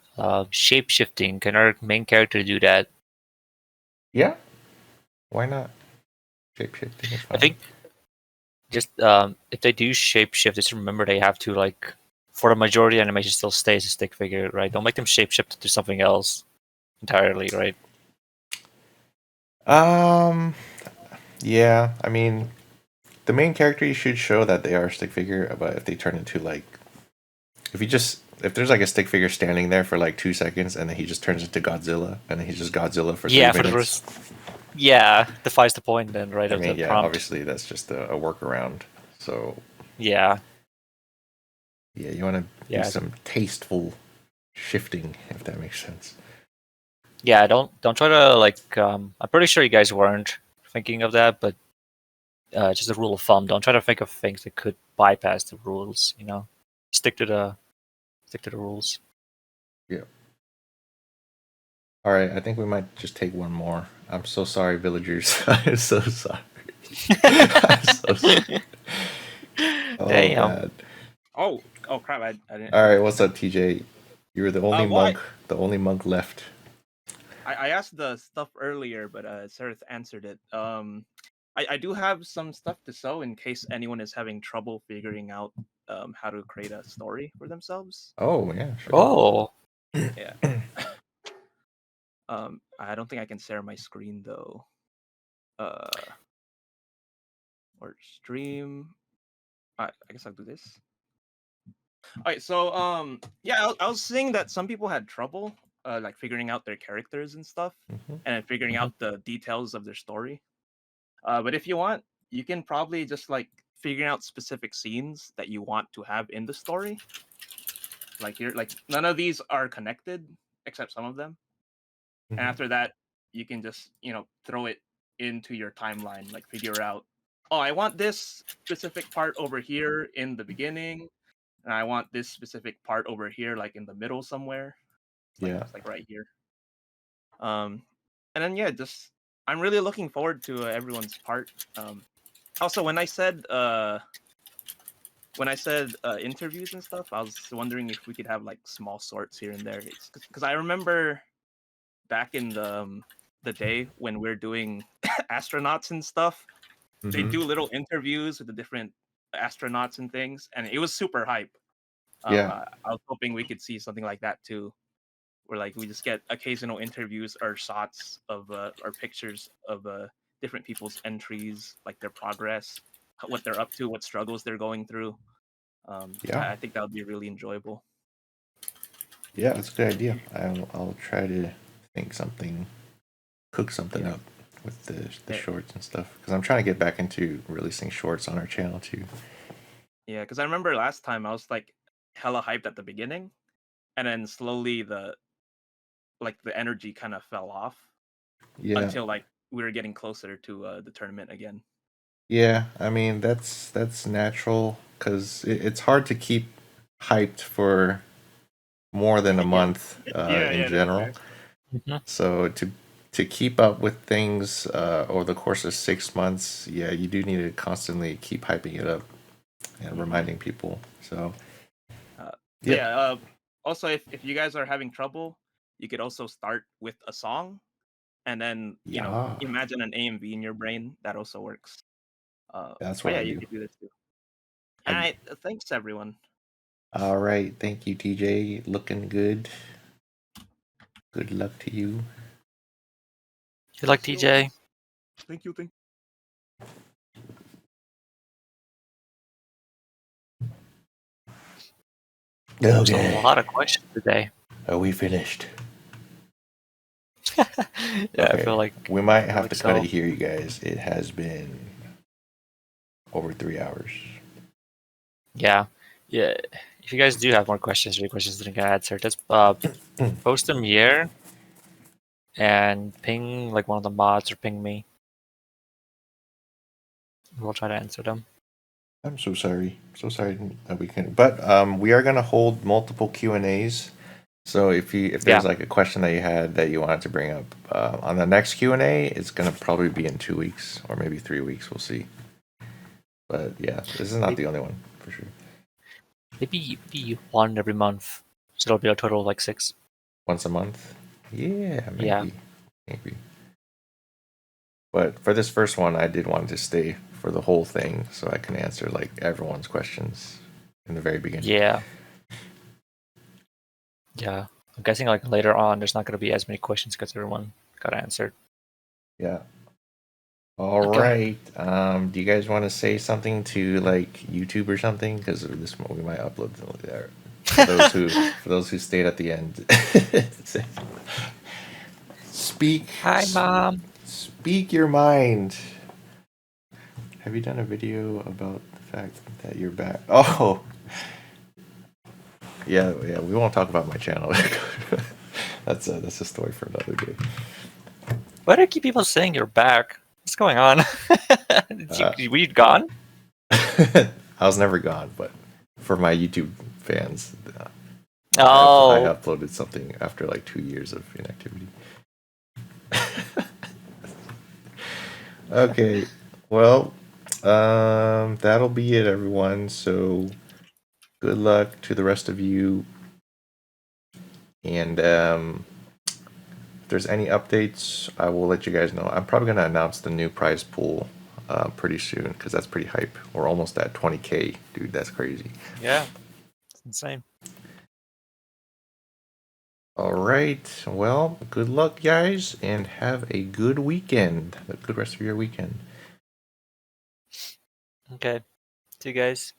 Shape shifting. Can our main character do that? Yeah. Why not? Shapeshifting is fine. I think just if they do shapeshift, just remember they have to like for the majority animation still stays a stick figure, right? Don't make them shapeshift to something else entirely, right? Yeah, I mean, the main character you should show that they are a stick figure, but if they turn into like, if there's like a stick figure standing there for like 2 seconds and then he just turns into Godzilla and then he's just Godzilla for 3 Yeah, for minutes. the first. Yeah, defies the point then, right? I Of mean, the yeah, prompt. obviously that's just a workaround. So Yeah. yeah, you want to Yeah. do some tasteful shifting, if that makes sense. Yeah, don't try to like. I'm pretty sure you guys weren't thinking of that, but just a rule of thumb: don't try to think of things that could bypass the rules. You know, stick to the rules. Yeah. All right, I think we might just take one more. I'm so sorry, villagers. I'm so sorry. I'm so sorry. Oh, Damn. God. Oh crap! I didn't. All right, what's up, TJ? You were the only monk. The only monk left. I asked the stuff earlier, but Sarith answered it. I do have some stuff to sew in case anyone is having trouble figuring out how to create a story for themselves. Oh yeah, sure. Oh. Yeah. I don't think I can share my screen though. Or stream. I guess I'll do this. Alright, so yeah, I was saying that some people had trouble like figuring out their characters and stuff, and figuring out the details of their story. But if you want, you can probably just like figure out specific scenes that you want to have in the story. Like you're like none of these are connected except some of them. And Mhm. after that, you can just throw it into your timeline, like figure out, oh, I want this specific part over here in the beginning, and I want this specific part over here, like in the middle somewhere. Yeah. It's like right here. And then yeah, just I'm really looking forward to everyone's part. Also, when I said interviews and stuff, I was wondering if we could have like small sorts here and there. It's because I remember back in the day when we're doing astronauts and stuff, they Mhm. do little interviews with the different astronauts and things, and it was super hype. Yeah. I was hoping we could see something like that too, where like we just get occasional interviews or shots of or pictures of different people's entries, like their progress, what they're up to, what struggles they're going through. Yeah. I think that would be really enjoyable. Yeah, that's a good idea. I'll try to cook something up with the shorts and stuff because I'm trying to get back into releasing shorts on our channel too. Yeah, because I remember last time I was like hella hyped at the beginning, and then slowly the energy kind of fell off Yeah. until like we were getting closer to the tournament again. Yeah, I mean that's natural because it's hard to keep hyped for more than a month in Yeah, that's general. fair. So to keep up with things over the course of 6 months, yeah, you do need to constantly keep hyping it up and reminding people. So yep. Yeah. Also, if you guys are having trouble, you could also start with a song, and then Yeah. imagine an AMV in your brain. That also works. That's But what yeah, I you do. could do this too. All right. Thanks, everyone. All right, thank you, TJ. Looking good. Good luck to you. Good luck, TJ. Thank you. There's Okay. a lot of questions today. Are we finished? Yeah, I feel like we might have like to cut so. it here, you guys. It has been over 3 hours. Yeah. If you guys do have more questions or your questions didn't get answered, just post them here and ping like one of the mods or ping me. We'll try to answer them. I'm so sorry. So sorry that we couldn't. But we are gonna hold multiple Q&As. So if there's like a question that you had that you wanted to bring up on the next Q&A, it's gonna probably be in 2 weeks or maybe 3 weeks. We'll see. But yeah, this is not the only one for sure. Maybe one every month, so it'll be a total of like 6. Once a month? Yeah, maybe. Yeah. Maybe. But for this first one, I did want to stay for the whole thing so I can answer like everyone's questions in the very beginning. Yeah. Yeah. I'm guessing like later on, there's not going to be as many questions because everyone got answered. Yeah. All right. Do you guys want to say something to like YouTube or something? Because this one we might upload there. For those who stayed at the end. Speak. Hi, Mom. Speak your mind. Have you done a video about the fact that you're back? Oh. Yeah. We won't talk about my channel. That's a story for another day. Why do I keep people saying you're back? What's going on? Were you gone? I was never gone, but for my YouTube fans, I uploaded something after like 2 years of inactivity. Okay, well, that'll be it, everyone. So, good luck to the rest of you. And if there's any updates, I will let you guys know. I'm probably gonna announce the new prize pool pretty soon because that's pretty hype. We're almost at 20K, dude. That's crazy. Yeah, it's insane. All right. Well, good luck, guys, and have a good weekend. A good rest of your weekend. Okay. See you guys.